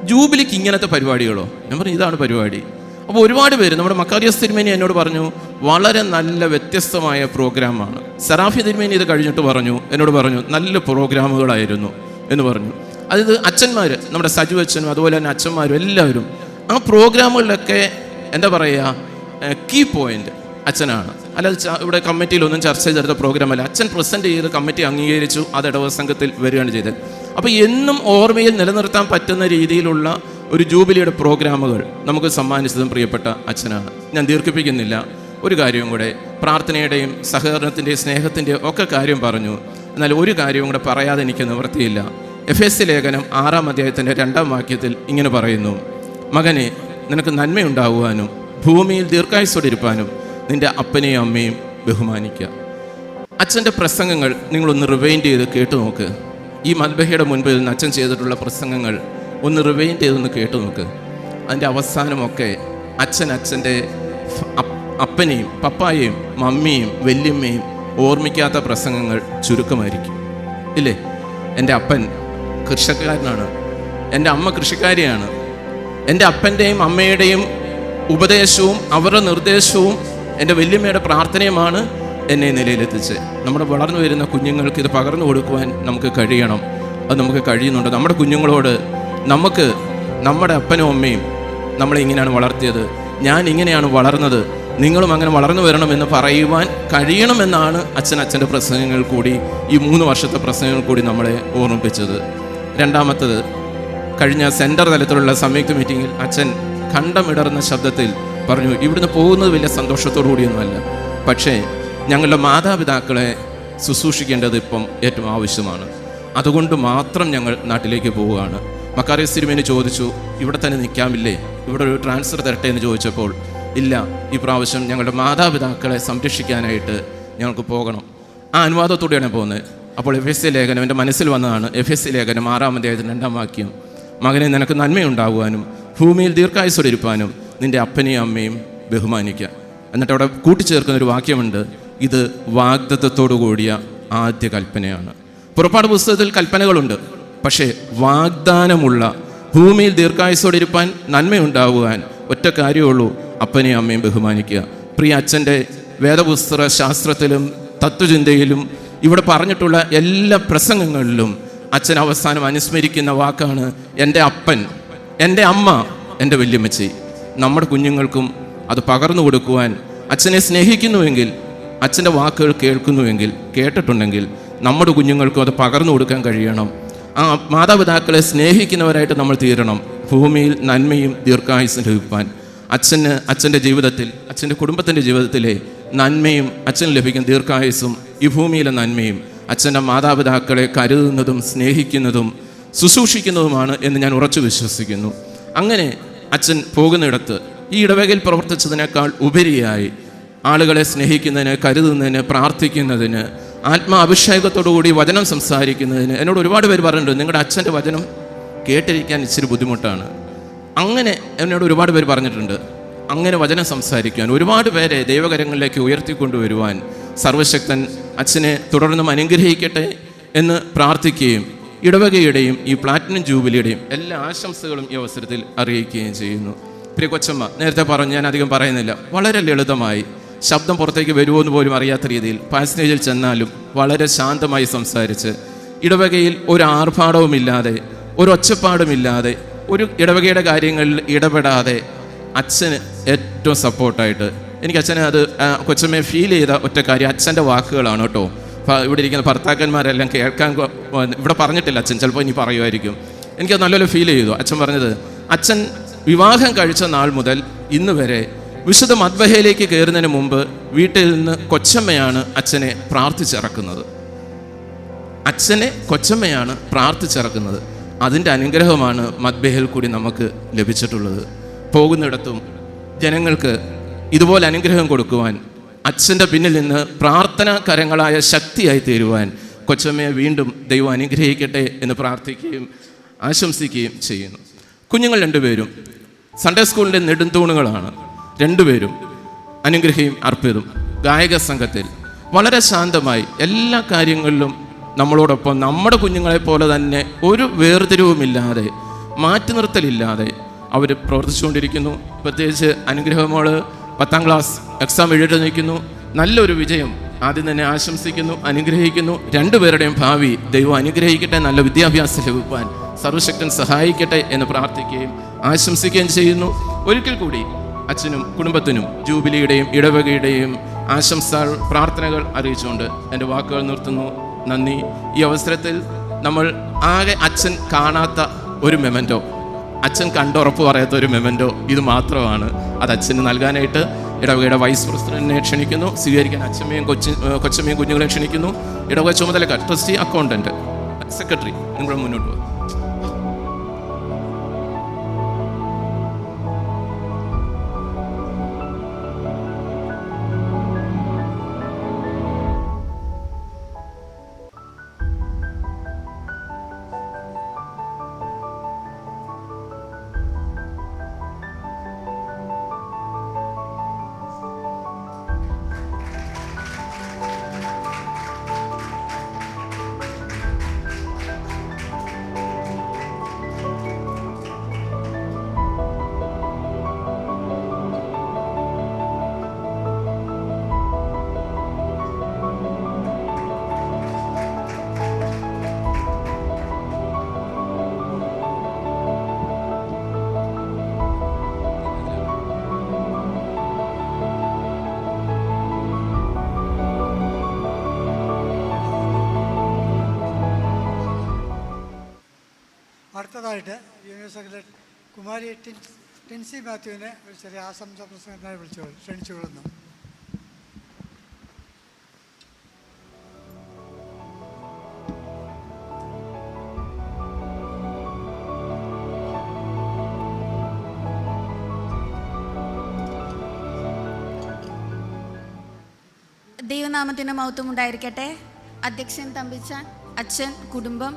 ജൂബിലിക്ക് ഇങ്ങനത്തെ പരിപാടികളോ. ഞാൻ പറഞ്ഞു ഇതാണ് പരിപാടി. അപ്പോൾ ഒരുപാട് പേര്, നമ്മുടെ മക്കാരിയസ് തിരുമേനി എന്നോട് പറഞ്ഞു വളരെ നല്ല വ്യത്യസ്തമായ പ്രോഗ്രാമാണ്. സറാഫി തിരുമേനി ഇത് കഴിഞ്ഞിട്ട് എന്നോട് പറഞ്ഞു നല്ല പ്രോഗ്രാമുകളായിരുന്നു എന്ന് പറഞ്ഞു. അതായത് അച്ഛന്മാർ, നമ്മുടെ സജു അച്ഛനും അതുപോലെ തന്നെ അച്ഛന്മാരും എല്ലാവരും ആ പ്രോഗ്രാമുകളിലൊക്കെ എന്താ പറയുക, കീ പോയിന്റ് അച്ഛനാണ്. അല്ലാതെ ഇവിടെ കമ്മിറ്റിയിലൊന്നും ചർച്ച ചെയ്തെടുത്ത പ്രോഗ്രാമല്ല. അച്ഛൻ പ്രസൻറ്റ് ചെയ്ത് കമ്മിറ്റി അംഗീകരിച്ചു, അത് ഇടവക സംഘത്തിൽ വരികയാണ് ചെയ്തത്. അപ്പോൾ എന്നും ഓർമ്മയിൽ നിലനിർത്താൻ പറ്റുന്ന രീതിയിലുള്ള ഒരു ജൂബിലിയുടെ പ്രോഗ്രാമുകൾ നമുക്ക് സമ്മാനിച്ചതും പ്രിയപ്പെട്ട അച്ഛനാണ്. ഞാൻ ദീർഘിപ്പിക്കുന്നില്ല. ഒരു കാര്യവും കൂടെ, പ്രാർത്ഥനയുടെയും സഹകരണത്തിൻ്റെയും സ്നേഹത്തിൻ്റെയും ഒക്കെ കാര്യം പറഞ്ഞു. എന്നാൽ ഒരു കാര്യവും കൂടെ പറയാതെ എനിക്ക് നിവൃത്തിയില്ല. എഫേസ്യ ലേഖനം 6-ാം അധ്യായത്തിൻ്റെ 2-ാം വാക്യത്തിൽ ഇങ്ങനെ പറയുന്നു, മകനെ നിനക്ക് നന്മയുണ്ടാകുവാനും ഭൂമിയിൽ ദീർഘായുസ്സോടിരിപ്പാനും നിൻ്റെ അപ്പനെയും അമ്മയും ബഹുമാനിക്കുക. അച്ഛൻ്റെ പ്രസംഗങ്ങൾ നിങ്ങളൊന്ന് റിവൈൻഡ് ചെയ്ത് കേട്ടു നോക്ക്. ഈ മൽബഹയുടെ മുൻപിൽ നിന്ന് അച്ഛൻ ചെയ്തിട്ടുള്ള പ്രസംഗങ്ങൾ ഒന്ന് റിവൈൻഡ് ചെയ്തൊന്ന് കേട്ടു നോക്ക്. അതിൻ്റെ അവസാനമൊക്കെ അച്ഛൻ്റെ അപ്പനെയും പപ്പായെയും മമ്മിയും വല്യമ്മയും ഓർമ്മിക്കാത്ത പ്രസംഗങ്ങൾ ചുരുക്കമായിരിക്കും, ഇല്ലേ? എൻ്റെ അപ്പൻ കൃഷിക്കാരനാണ്, എൻ്റെ അമ്മ കൃഷിക്കാരിയാണ്. എൻ്റെ അപ്പൻ്റെയും അമ്മയുടെയും ഉപദേശവും അവരുടെ നിർദ്ദേശവും എൻ്റെ വല്യമ്മയുടെ പ്രാർത്ഥനയുമാണ് എന്നെ നിലയിലെത്തിച്ച്. നമ്മുടെ വളർന്നു വരുന്ന കുഞ്ഞുങ്ങൾക്ക് ഇത് പകർന്നു കൊടുക്കുവാൻ നമുക്ക് കഴിയണം. അത് നമുക്ക് കഴിയുന്നുണ്ട്. നമ്മുടെ കുഞ്ഞുങ്ങളോട് നമ്മുടെ അപ്പനും അമ്മയും നമ്മളെ ഇങ്ങനെയാണ് വളർത്തിയത്, ഞാൻ ഇങ്ങനെയാണ് വളർന്നത്, നിങ്ങളും അങ്ങനെ വളർന്നു വരണമെന്ന് പറയുവാൻ കഴിയണമെന്നാണ് അച്ഛൻ്റെ പ്രസംഗങ്ങൾ കൂടി, ഈ 3 വർഷത്തെ പ്രസംഗങ്ങൾ കൂടി നമ്മളെ ഓർമ്മിപ്പിച്ചത്. രണ്ടാമത്തത്, കഴിഞ്ഞ സെൻറ്റർ തലത്തിലുള്ള സംയുക്ത മീറ്റിങ്ങിൽ അച്ഛൻ ഖണ്ഡമിടർന്ന ശബ്ദത്തിൽ പറഞ്ഞു, ഇവിടുന്ന് പോകുന്നത് വലിയ സന്തോഷത്തോടു കൂടിയൊന്നുമല്ല, പക്ഷേ ഞങ്ങളുടെ മാതാപിതാക്കളെ ശുശ്രൂഷിക്കേണ്ടത് ഇപ്പം ഏറ്റവും ആവശ്യമാണ്. അതുകൊണ്ട് മാത്രം ഞങ്ങൾ നാട്ടിലേക്ക് പോവുകയാണ്. മക്കാരിയസ് തിരുമേനി ചോദിച്ചു, ഇവിടെ തന്നെ നിൽക്കാമില്ലേ, ഇവിടെ ഒരു ട്രാൻസ്ഫർ തരട്ടെ എന്ന് ചോദിച്ചപ്പോൾ, ഇല്ല, ഈ പ്രാവശ്യം ഞങ്ങളുടെ മാതാപിതാക്കളെ സംരക്ഷിക്കാനായിട്ട് ഞങ്ങൾക്ക് പോകണം. ആ അനുവാദത്തോടെയാണ് പോകുന്നത്. അപ്പോൾ എഫേസ്യ ലേഖനം എൻ്റെ മനസ്സിൽ വന്നതാണ്. എഫേസ്യ ലേഖനം 6-ാം അധ്യായത്തിൻ്റെ 2-ാം വാക്യം, മകനെ നിനക്ക് നന്മയുണ്ടാകുവാനും ഭൂമിയിൽ ദീർഘായുസ്സോടിരിപ്പാനും നിൻ്റെ അപ്പനെയും അമ്മയും ബഹുമാനിക്കുക. എന്നിട്ട് അവിടെ കൂട്ടിച്ചേർക്കുന്നൊരു വാക്യമുണ്ട്, ഇത് വാഗ്ദത്തത്തോടു കൂടിയ ആദ്യ കൽപ്പനയാണ്. പുറപ്പാട് പുസ്തകത്തിൽ കൽപ്പനകളുണ്ട്, പക്ഷേ വാഗ്ദാനമുള്ള ഭൂമിയിൽ ദീർഘായുസ്സോടിരിപ്പാൻ നന്മയുണ്ടാകുവാൻ ഒറ്റ കാര്യമുള്ളൂ, അപ്പനെയും അമ്മയും ബഹുമാനിക്കുക. പ്രിയ അച്ഛൻ്റെ വേദപുസ്തക ശാസ്ത്രത്തിലും തത്വചിന്തയിലും ഇവിടെ പറഞ്ഞിട്ടുള്ള എല്ലാ പ്രസംഗങ്ങളിലും അച്ഛൻ അവസാനം അനുസ്മരിക്കുന്ന വാക്കാണ് എൻ്റെ അപ്പൻ, എൻ്റെ അമ്മ, എൻ്റെ വല്യമ്മച്ചി. നമ്മുടെ കുഞ്ഞുങ്ങൾക്കും അത് പകർന്നു കൊടുക്കുവാൻ അച്ഛനെ സ്നേഹിക്കുന്നുവെങ്കിൽ, അച്ഛൻ്റെ വാക്കുകൾ കേൾക്കുന്നുവെങ്കിൽ, കേട്ടിട്ടുണ്ടെങ്കിൽ നമ്മുടെ കുഞ്ഞുങ്ങൾക്കും അത് പകർന്നു കൊടുക്കാൻ കഴിയണം. ആ മാതാപിതാക്കളെ സ്നേഹിക്കുന്നവരായിട്ട് നമ്മൾ തീരണം, ഭൂമിയിൽ നന്മയും ദീർഘായുസ്സും ലഭിക്കാൻ. അച്ഛൻ്റെ ജീവിതത്തിൽ, അച്ഛൻ്റെ കുടുംബത്തിൻ്റെ ജീവിതത്തിലെ നന്മയും അച്ഛന് ലഭിക്കും ദീർഘായുസ്സും ഈ ഭൂമിയിലെ നന്മയും അച്ഛൻ്റെ മാതാപിതാക്കളെ കരുതുന്നതും സ്നേഹിക്കുന്നതും ശുശ്രൂഷിക്കുന്നതുമാണ് എന്ന് ഞാൻ ഉറച്ചു വിശ്വസിക്കുന്നു. അങ്ങനെ അച്ഛൻ പോകുന്നിടത്ത് ഈ ഇടവകയിൽ പ്രവർത്തിച്ചതിനേക്കാൾ ഉപരിയായി ആളുകളെ സ്നേഹിക്കുന്നതിന്, കരുതുന്നതിന്, പ്രാർത്ഥിക്കുന്നതിന്, ആത്മാഭിഷേകത്തോടുകൂടി വചനം സംസാരിക്കുന്നതിന് എന്നോട് ഒരുപാട് പേര് പറഞ്ഞിട്ടുണ്ട്, നിങ്ങളുടെ അച്ഛൻ്റെ വചനം കേട്ടിരിക്കാൻ ഇച്ചിരി ബുദ്ധിമുട്ടാണ്. അങ്ങനെ എന്നോട് ഒരുപാട് പേര് പറഞ്ഞിട്ടുണ്ട്. അങ്ങനെ വചനം സംസാരിക്കുവാൻ, ഒരുപാട് പേരെ ദൈവകരങ്ങളിലേക്ക് ഉയർത്തിക്കൊണ്ടുവരുവാൻ സർവശക്തൻ അച്ഛനെ തുടർന്നും അനുഗ്രഹിക്കട്ടെ എന്ന് പ്രാർത്ഥിക്കുകയും ഇടവകയുടെയും ഈ പ്ലാറ്റിനം ജൂബിലിയുടെയും എല്ലാ ആശംസകളും ഈ അവസരത്തിൽ അറിയിക്കുകയും ചെയ്യുന്നു. പ്രിയ കൊച്ചമ്മ നേരത്തെ പറഞ്ഞു, ഞാൻ അധികം പറയുന്നില്ല, വളരെ ലളിതമായി, ശബ്ദം പുറത്തേക്ക് വരുമോ എന്ന് പോലും അറിയാത്ത രീതിയിൽ പാസനേജിൽ ചെന്നാലും വളരെ ശാന്തമായി സംസാരിച്ച് ഇടവകയിൽ ഒരു ആർഭാടവുമില്ലാതെ, ഒരു ഒച്ചപ്പാടുമില്ലാതെ, ഒരു ഇടവകയുടെ കാര്യങ്ങളിൽ ഇടപെടാതെ അച്ഛന് ഏറ്റവും സപ്പോർട്ടായിട്ട്, എനിക്ക് അച്ഛനെ അത് കൊച്ചമ്മയെ ഫീൽ ചെയ്ത ഒറ്റ കാര്യം അച്ഛൻ്റെ വാക്കുകളാണ് കേട്ടോ. ഇവിടെ ഇരിക്കുന്ന ഭർത്താക്കന്മാരെല്ലാം കേൾക്കാൻ, ഇവിടെ പറഞ്ഞിട്ടില്ല അച്ഛൻ, ചിലപ്പോൾ ഇനി പറയുമായിരിക്കും. എനിക്കത് നല്ലൊരു ഫീൽ ചെയ്തു. അച്ഛൻ പറഞ്ഞത്, അച്ഛൻ വിവാഹം കഴിച്ച നാൾ മുതൽ ഇന്ന് വരെ വിശുദ്ധ മദ്ബഹയിലേക്ക് കയറുന്നതിന് മുമ്പ് വീട്ടിൽ നിന്ന് കൊച്ചമ്മയാണ് അച്ഛനെ പ്രാർത്ഥിച്ചിറക്കുന്നത്. അച്ഛനെ കൊച്ചമ്മയാണ് പ്രാർത്ഥിച്ചിറക്കുന്നത്. അതിൻ്റെ അനുഗ്രഹമാണ് മദ്ബഹയിൽ കൂടി നമുക്ക് ലഭിച്ചിട്ടുള്ളത്. പോകുന്നിടത്തും ജനങ്ങൾക്ക് ഇതുപോലെ അനുഗ്രഹം കൊടുക്കുവാൻ, അച്ഛൻ്റെ പിന്നിൽ നിന്ന് പ്രാർത്ഥനാകരങ്ങളായ ശക്തിയായി തീരുവാൻ കൊച്ചമ്മയെ വീണ്ടും ദൈവം അനുഗ്രഹിക്കട്ടെ എന്ന് പ്രാർത്ഥിക്കുകയും ആശംസിക്കുകയും ചെയ്യുന്നു. കുഞ്ഞുങ്ങൾ രണ്ടുപേരും സൺഡേ സ്കൂളിൻ്റെ നെടുന്തൂണുകളാണ്. രണ്ടുപേരും അനുഗ്രഹിയും അർപ്പിതും ഗായക സംഘത്തിൽ വളരെ ശാന്തമായി എല്ലാ കാര്യങ്ങളിലും നമ്മളോടൊപ്പം, നമ്മുടെ കുഞ്ഞുങ്ങളെ പോലെ തന്നെ ഒരു വേർതിരിവുമില്ലാതെ, മാറ്റി നിർത്തലില്ലാതെ അവർ പ്രവർത്തിച്ചുകൊണ്ടിരിക്കുന്നു. പ്രത്യേകിച്ച് അനുഗ്രഹമോള് 10ാം ക്ലാസ് എക്സാം എഴുതി നിൽക്കുന്നു. നല്ലൊരു വിജയം ആദ്യം തന്നെ ആശംസിക്കുന്നു, അനുഗ്രഹിക്കുന്നു. രണ്ടുപേരുടെയും ഭാവി ദൈവം അനുഗ്രഹിക്കട്ടെ, നല്ല വിദ്യാഭ്യാസം ലഭിക്കാൻ സർവശക്തൻ സഹായിക്കട്ടെ എന്ന് പ്രാർത്ഥിക്കുകയും ആശംസിക്കുകയും ചെയ്യുന്നു. ഒരിക്കൽ കൂടി അച്ഛനും കുടുംബത്തിനും ജൂബിലിയുടെയും ഇടവകയുടെയും ആശംസാ പ്രാർത്ഥനകൾ അറിയിച്ചുകൊണ്ട് എൻ്റെ വാക്കുകൾ നിർത്തുന്നു. നന്ദി. ഈ അവസരത്തിൽ നമ്മൾ ആകെ അച്ഛൻ കാണാത്ത ഒരു മെമൻറ്റോ, അച്ഛൻ കണ്ടുറപ്പ് പറയാത്ത ഒരു മെമൻറ്റോ ഇത് മാത്രമാണ്. അത് അച്ഛന് നൽകാനായിട്ട് ഇടവകയുടെ വൈസ് പ്രസിഡന്റിനെ ക്ഷണിക്കുന്നു. സ്വീകരിക്കാൻ അച്ഛമ്മയും കൊച്ചമ്മയും കുഞ്ഞുങ്ങളെ ക്ഷണിക്കുന്നു. ഇടവക ചുമതലക്കാർ, ട്രസ്റ്റി, അക്കൗണ്ടന്റ്, സെക്രട്ടറി, നിങ്ങൾ മുന്നോട്ട് പോകും. അടുത്തതായിട്ട് യൂണിയൻ സെക്രട്ടറി കുമാരി ടിൻസി മാത്യുവിനെ ഒരു ചെറിയ ആശംസ പ്രസംഗത്തിനായി ക്ഷണിച്ചുകൊള്ളുന്നു. ദൈവനാമത്തിന് മഹത്വം ഉണ്ടായിരിക്കട്ടെ. അധ്യക്ഷൻ തമ്പിച്ചാൻ, അച്ഛൻ, കുടുംബം,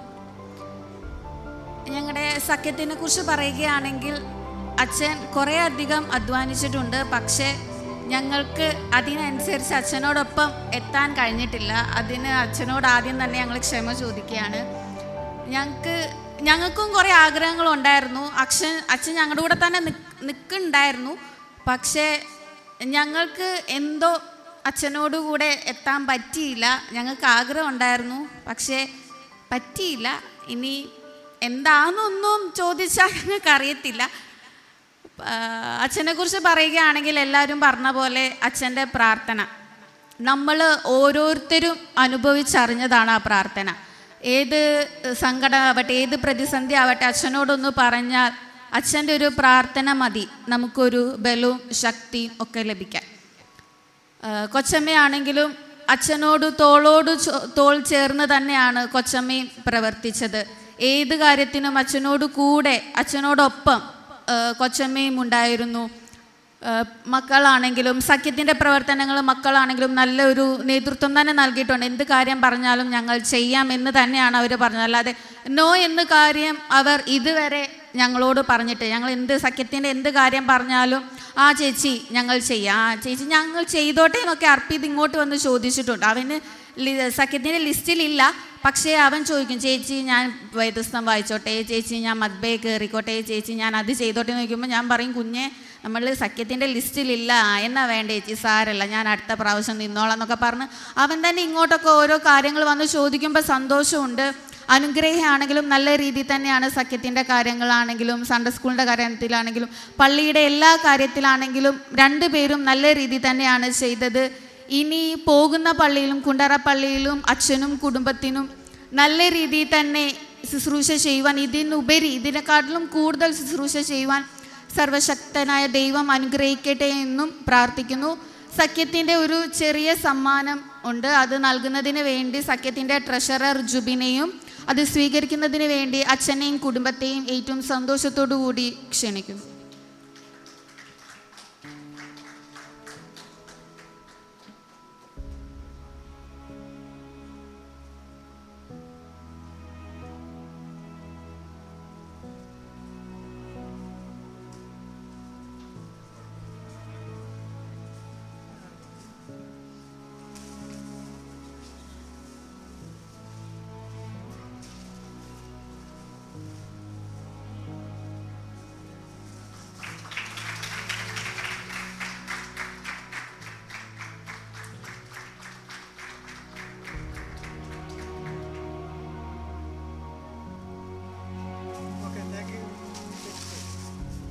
ഞങ്ങളുടെ സഖ്യത്തിനെ കുറിച്ച് പറയുകയാണെങ്കിൽ അച്ഛൻ കുറേ അധികം അധ്വാനിച്ചിട്ടുണ്ട്. പക്ഷേ ഞങ്ങൾക്ക് അതിനനുസരിച്ച് അച്ഛനോടൊപ്പം എത്താൻ കഴിഞ്ഞിട്ടില്ല. അതിന് അച്ഛനോട് ആദ്യം തന്നെ ഞങ്ങൾ ക്ഷമ ചോദിക്കുകയാണ്. ഞങ്ങൾക്കും കുറേ ആഗ്രഹങ്ങളുണ്ടായിരുന്നു. അച്ഛൻ ഞങ്ങളുടെ കൂടെ തന്നെ നിൽക്കുന്നുണ്ടായിരുന്നു. പക്ഷേ ഞങ്ങൾക്ക് എന്തോ അച്ഛനോടുകൂടെ എത്താൻ പറ്റിയില്ല. ഞങ്ങൾക്ക് ആഗ്രഹം ഉണ്ടായിരുന്നു, പക്ഷേ പറ്റിയില്ല. ഇനി എന്താണെന്നൊന്നും ചോദിച്ചാൽ ഞങ്ങൾക്ക് അറിയത്തില്ല. അച്ഛനെക്കുറിച്ച് പറയുകയാണെങ്കിൽ എല്ലാവരും പറഞ്ഞ പോലെ അച്ഛൻ്റെ പ്രാർത്ഥന നമ്മൾ ഓരോരുത്തരും അനുഭവിച്ചറിഞ്ഞതാണ് ആ പ്രാർത്ഥന. ഏത് സങ്കടമാവട്ടെ, ഏത് പ്രതിസന്ധി ആവട്ടെ, അച്ഛനോടൊന്ന് പറഞ്ഞാൽ അച്ഛൻ്റെ ഒരു പ്രാർത്ഥന മതി നമുക്കൊരു ബലവും ശക്തിയും ഒക്കെ ലഭിക്കാൻ. കൊച്ചമ്മയാണെങ്കിലും അച്ഛനോട് തോൾ ചേർന്ന് തന്നെയാണ് കൊച്ചമ്മയും പ്രവർത്തിച്ചത്. ഏത് കാര്യത്തിനും അച്ഛനോട് കൂടെ, അച്ഛനോടൊപ്പം കൊച്ചമ്മയും ഉണ്ടായിരുന്നു. മക്കളാണെങ്കിലും സഖ്യത്തിൻ്റെ പ്രവർത്തനങ്ങൾ മക്കളാണെങ്കിലും നല്ലൊരു നേതൃത്വം തന്നെ നൽകിയിട്ടുണ്ട്. എന്ത് കാര്യം പറഞ്ഞാലും ഞങ്ങൾ ചെയ്യാമെന്ന് തന്നെയാണ് അവർ പറഞ്ഞത്. അല്ലാതെ നോ എന്ന കാര്യം അവർ ഇതുവരെ ഞങ്ങളോട് പറഞ്ഞിട്ട്, ഞങ്ങൾ സഖ്യത്തിൻ്റെ എന്ത് കാര്യം പറഞ്ഞാലും ആ ചേച്ചി ഞങ്ങൾ ചെയ്യാം, ആ ചേച്ചി ഞങ്ങൾ ചെയ്തോട്ടെ എന്നൊക്കെ അർപ്പിത് ഇങ്ങോട്ട് വന്ന് ചോദിച്ചിട്ടുണ്ട്. അവന് സഖ്യത്തിൻ്റെ ലിസ്റ്റിലില്ല, പക്ഷേ അവൻ ചോദിക്കും, ചേച്ചി ഞാൻ വേദപുസ്തകം വായിച്ചോട്ടെ, ചേച്ചി ഞാൻ മദ്ബേ കയറിക്കോട്ടെ, ചേച്ചി ഞാൻ അത് ചെയ്തോട്ടെ എന്ന് ചോദിക്കുമ്പോൾ ഞാൻ പറയും, കുഞ്ഞെ നമ്മൾ സഖ്യത്തിൻ്റെ ലിസ്റ്റിലില്ല, എന്നാ വേണ്ട ചേച്ചി, സാരല്ല, ഞാൻ അടുത്ത പ്രാവശ്യം നിന്നോളാം എന്നൊക്കെ പറഞ്ഞ് അവൻ തന്നെ ഇങ്ങോട്ടൊക്കെ ഓരോ കാര്യങ്ങൾ വന്ന് ചോദിക്കുമ്പോൾ സന്തോഷമുണ്ട്. അനുഗ്രഹമാണെങ്കിലും നല്ല രീതിയിൽ തന്നെയാണ് സഖ്യത്തിൻ്റെ കാര്യങ്ങളാണെങ്കിലും സൺഡേ സ്കൂളിൻ്റെ കാര്യത്തിലാണെങ്കിലും പള്ളിയുടെ എല്ലാ കാര്യത്തിലാണെങ്കിലും രണ്ടുപേരും നല്ല രീതിയിൽ തന്നെയാണ് ചെയ്തത്. ഇനി പോകുന്ന പള്ളിയിലും കുണ്ടറ പള്ളിയിലും അച്ഛനും കുടുംബത്തിനും നല്ല രീതിയിൽ തന്നെ ശുശ്രൂഷ ചെയ്യുവാൻ, ഇതിനെക്കാട്ടിലും കൂടുതൽ ശുശ്രൂഷ ചെയ്യുവാൻ സർവശക്തനായ ദൈവം അനുഗ്രഹിക്കട്ടെ എന്നും പ്രാർത്ഥിക്കുന്നു. സഖ്യത്തിൻ്റെ ഒരു ചെറിയ സമ്മാനം ഉണ്ട്. അത് നൽകുന്നതിന് വേണ്ടി സഖ്യത്തിൻ്റെ ട്രഷറർ ജുബിനെയും അത് സ്വീകരിക്കുന്നതിന് വേണ്ടി അച്ഛനെയും കുടുംബത്തെയും ഏറ്റവും സന്തോഷത്തോടു കൂടി ക്ഷണിക്കുന്നു.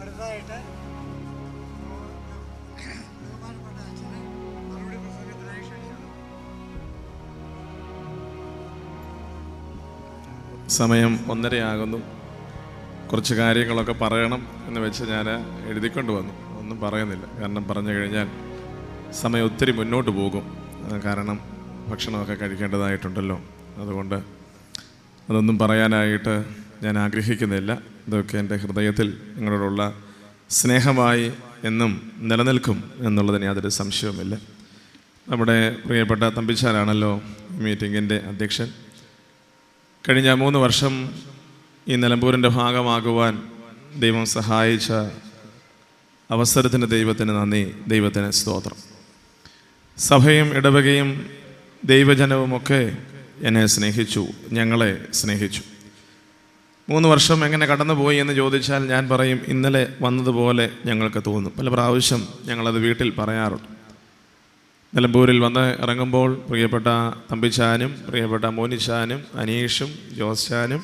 അടുത്തതായിട്ട് ബഹുമാനപ്പെട്ട അച്ഛനെ മറുപടി പ്രസംഗത്തിനായി ക്ഷണിക്കുന്നു. സമയം 1:30 കുറച്ച് കാര്യങ്ങളൊക്കെ പറയണം എന്ന് വെച്ച് ഞാൻ എഴുതിക്കൊണ്ട് വന്നു. ഒന്നും പറയുന്നില്ല, കാരണം പറഞ്ഞു കഴിഞ്ഞാൽ സമയം ഒത്തിരി മുന്നോട്ട് പോകും. കാരണം ഭക്ഷണമൊക്കെ കഴിക്കേണ്ടതായിട്ടുണ്ടല്ലോ. അതുകൊണ്ട് അതൊന്നും പറയാനായിട്ട് ഞാൻ ആഗ്രഹിക്കുന്നില്ല. ഇതൊക്കെ എൻ്റെ ഹൃദയത്തിൽ നിങ്ങളോടുള്ള സ്നേഹമായി എന്നും നിലനിൽക്കും എന്നുള്ളതിന് യാതൊരു സംശയവുമില്ല. നമ്മുടെ പ്രിയപ്പെട്ട തമ്പിച്ചാനാണല്ലോ മീറ്റിങ്ങിൻ്റെ അധ്യക്ഷൻ. കഴിഞ്ഞ 3 വർഷം ഈ നിലമ്പൂരിൻ്റെ ഭാഗമാകുവാൻ ദൈവം സഹായിച്ച അവസരത്തിന് ദൈവത്തിന് നന്ദി, ദൈവത്തിന് സ്തോത്രം. സഭയും ഇടവകയും ദൈവജനവുമൊക്കെ എന്നെ സ്നേഹിച്ചു, ഞങ്ങളെ സ്നേഹിച്ചു. 3 വർഷം എങ്ങനെ കടന്നുപോയി എന്ന് ചോദിച്ചാൽ ഞാൻ പറയും, ഇന്നലെ വന്നതുപോലെ ഞങ്ങൾക്ക് തോന്നും. പല പ്രാവശ്യം ഞങ്ങളത് വീട്ടിൽ പറയാറുണ്ട്. നിലമ്പൂരിൽ വന്ന് ഇറങ്ങുമ്പോൾ പ്രിയപ്പെട്ട തമ്പിച്ചാനും പ്രിയപ്പെട്ട മോനിച്ചാനും അനീഷും ജോസ്ചാനും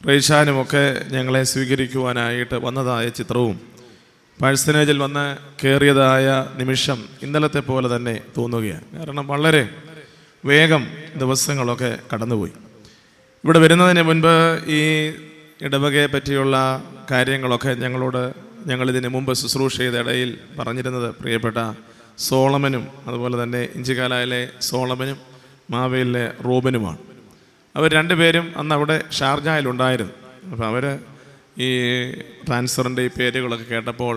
റേച്ചാനും ഒക്കെ ഞങ്ങളെ സ്വീകരിക്കുവാനായിട്ട് വന്നതായ ചിത്രവും പാഴ്സനേജിൽ വന്ന് കയറിയതായ നിമിഷം ഇന്നലത്തെ പോലെ തന്നെ തോന്നുകയാണ്. കാരണം വളരെ വേഗം ദിവസങ്ങളൊക്കെ കടന്നുപോയി. ഇവിടെ വരുന്നതിന് മുൻപ് ഈ ഇടവകയെ പറ്റിയുള്ള കാര്യങ്ങളൊക്കെ ഞങ്ങളിതിന് മുമ്പ് ശുശ്രൂഷ ചെയ്ത ഇടയിൽ പറഞ്ഞിരുന്നത് പ്രിയപ്പെട്ട സോളമനും അതുപോലെ തന്നെ ഇഞ്ചിക്കാലയിലെ സോളമനും മാവേലിലെ റോബനുമാണ്. അവർ രണ്ടുപേരും അന്ന് അവിടെ ഷാർജയിലുണ്ടായിരുന്നു. അപ്പോൾ അവർ ഈ ട്രാൻസ്ഫറിൻ്റെ ഈ പേരുകളൊക്കെ കേട്ടപ്പോൾ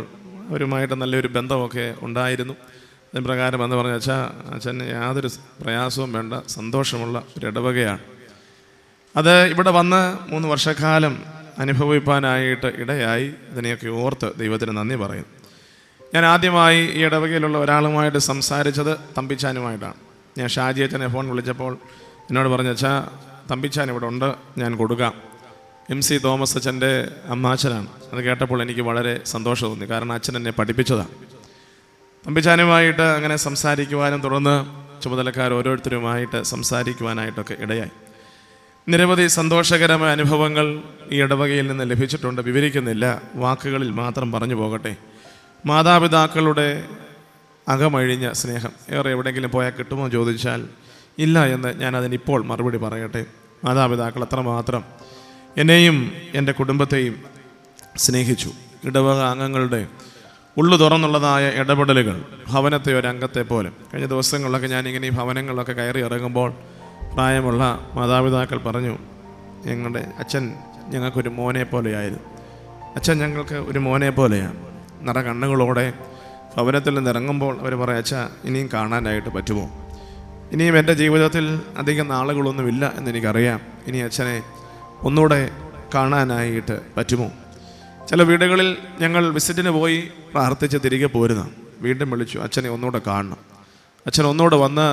അവരുമായിട്ട് നല്ലൊരു ബന്ധമൊക്കെ ഉണ്ടായിരുന്നു. അതിന് പ്രകാരം എന്ന് പറഞ്ഞ അച്ഛന് യാതൊരു പ്രയാസവും വേണ്ട, സന്തോഷമുള്ള ഒരു ഇടവകയാണ്. അത് ഇവിടെ വന്ന് 3 വർഷക്കാലം അനുഭവിപ്പാനായിട്ട് ഇടയായി. ഇതിനെയൊക്കെ ഓർത്ത് ദൈവത്തിന് നന്ദി പറയുന്നു. ഞാൻ ആദ്യമായി ഈ ഇടവകയിലുള്ള ഒരാളുമായിട്ട് സംസാരിച്ചത് തമ്പിച്ചാനുമായിട്ടാണ്. ഞാൻ ഷാജി അച്ഛനെ ഫോൺ വിളിച്ചപ്പോൾ എന്നോട് പറഞ്ഞു, അച്ഛാ തമ്പിച്ചാൻ ഇവിടെ ഉണ്ട്, ഞാൻ കൊടുക്കാം. MC തോമസ് അച്ഛൻ്റെ അമ്മാച്ചനാണ്. അത് കേട്ടപ്പോൾ എനിക്ക് വളരെ സന്തോഷം തോന്നി, കാരണം അച്ഛൻ എന്നെ പഠിപ്പിച്ചതാണ്. തമ്പിച്ചാനുമായിട്ട് അങ്ങനെ സംസാരിക്കുവാനും തുടർന്ന് ചുമതലക്കാർ ഓരോരുത്തരുമായിട്ട് സംസാരിക്കുവാനായിട്ടൊക്കെ ഇടയായി. നിരവധി സന്തോഷകരമായ അനുഭവങ്ങൾ ഈ ഇടവകയിൽ നിന്ന് ലഭിച്ചിട്ടുണ്ട്. വിവരിക്കുന്നില്ല, വാക്കുകളിൽ മാത്രം പറഞ്ഞു പോകട്ടെ. മാതാപിതാക്കളുടെ അകമഴിഞ്ഞ സ്നേഹം ഏറെ എവിടെയെങ്കിലും പോയാൽ കിട്ടുമോ ചോദിച്ചാൽ ഇല്ല എന്ന് ഞാനതിനിപ്പോൾ മറുപടി പറയട്ടെ. മാതാപിതാക്കൾ അത്രമാത്രം എന്നെയും എൻ്റെ കുടുംബത്തെയും സ്നേഹിച്ചു. ഇടവക അംഗങ്ങളുടെ ഉള്ളു തുറന്നുള്ളതായ ഇടപെടലുകൾ ഭവനത്തെ ഒരംഗത്തെ പോലെ. കഴിഞ്ഞ ദിവസങ്ങളിലൊക്കെ ഞാനിങ്ങനെ ഈ ഭവനങ്ങളിലൊക്കെ കയറി ഇറങ്ങുമ്പോൾ പ്രായമുള്ള മാതാപിതാക്കൾ പറഞ്ഞു, ഞങ്ങളുടെ അച്ഛൻ ഞങ്ങൾക്കൊരു മോനെ പോലെയായിരുന്നു. അച്ഛൻ ഞങ്ങൾക്ക് ഒരു മോനെ പോലെയാണ്. നിറ കണ്ണുകളോടെ ഭവനത്തിൽ നിന്ന് ഇറങ്ങുമ്പോൾ അവർ പറയും, അച്ഛാ ഇനിയും കാണാനായിട്ട് പറ്റുമോ? ഇനിയും എൻ്റെ ജീവിതത്തിൽ അധികം നാളുകളൊന്നുമില്ല എന്നെനിക്കറിയാം. ഇനി അച്ഛനെ ഒന്നുകൂടെ കാണാനായിട്ട് പറ്റുമോ? ചില വീടുകളിൽ ഞങ്ങൾ വിസിറ്റിന് പോയി പ്രാർത്ഥിച്ച് തിരികെ പോരുന്ന വീണ്ടും വിളിച്ചു, അച്ഛനെ ഒന്നുകൂടെ കാണണം, അച്ഛൻ ഒന്നുകൂടെ വന്ന്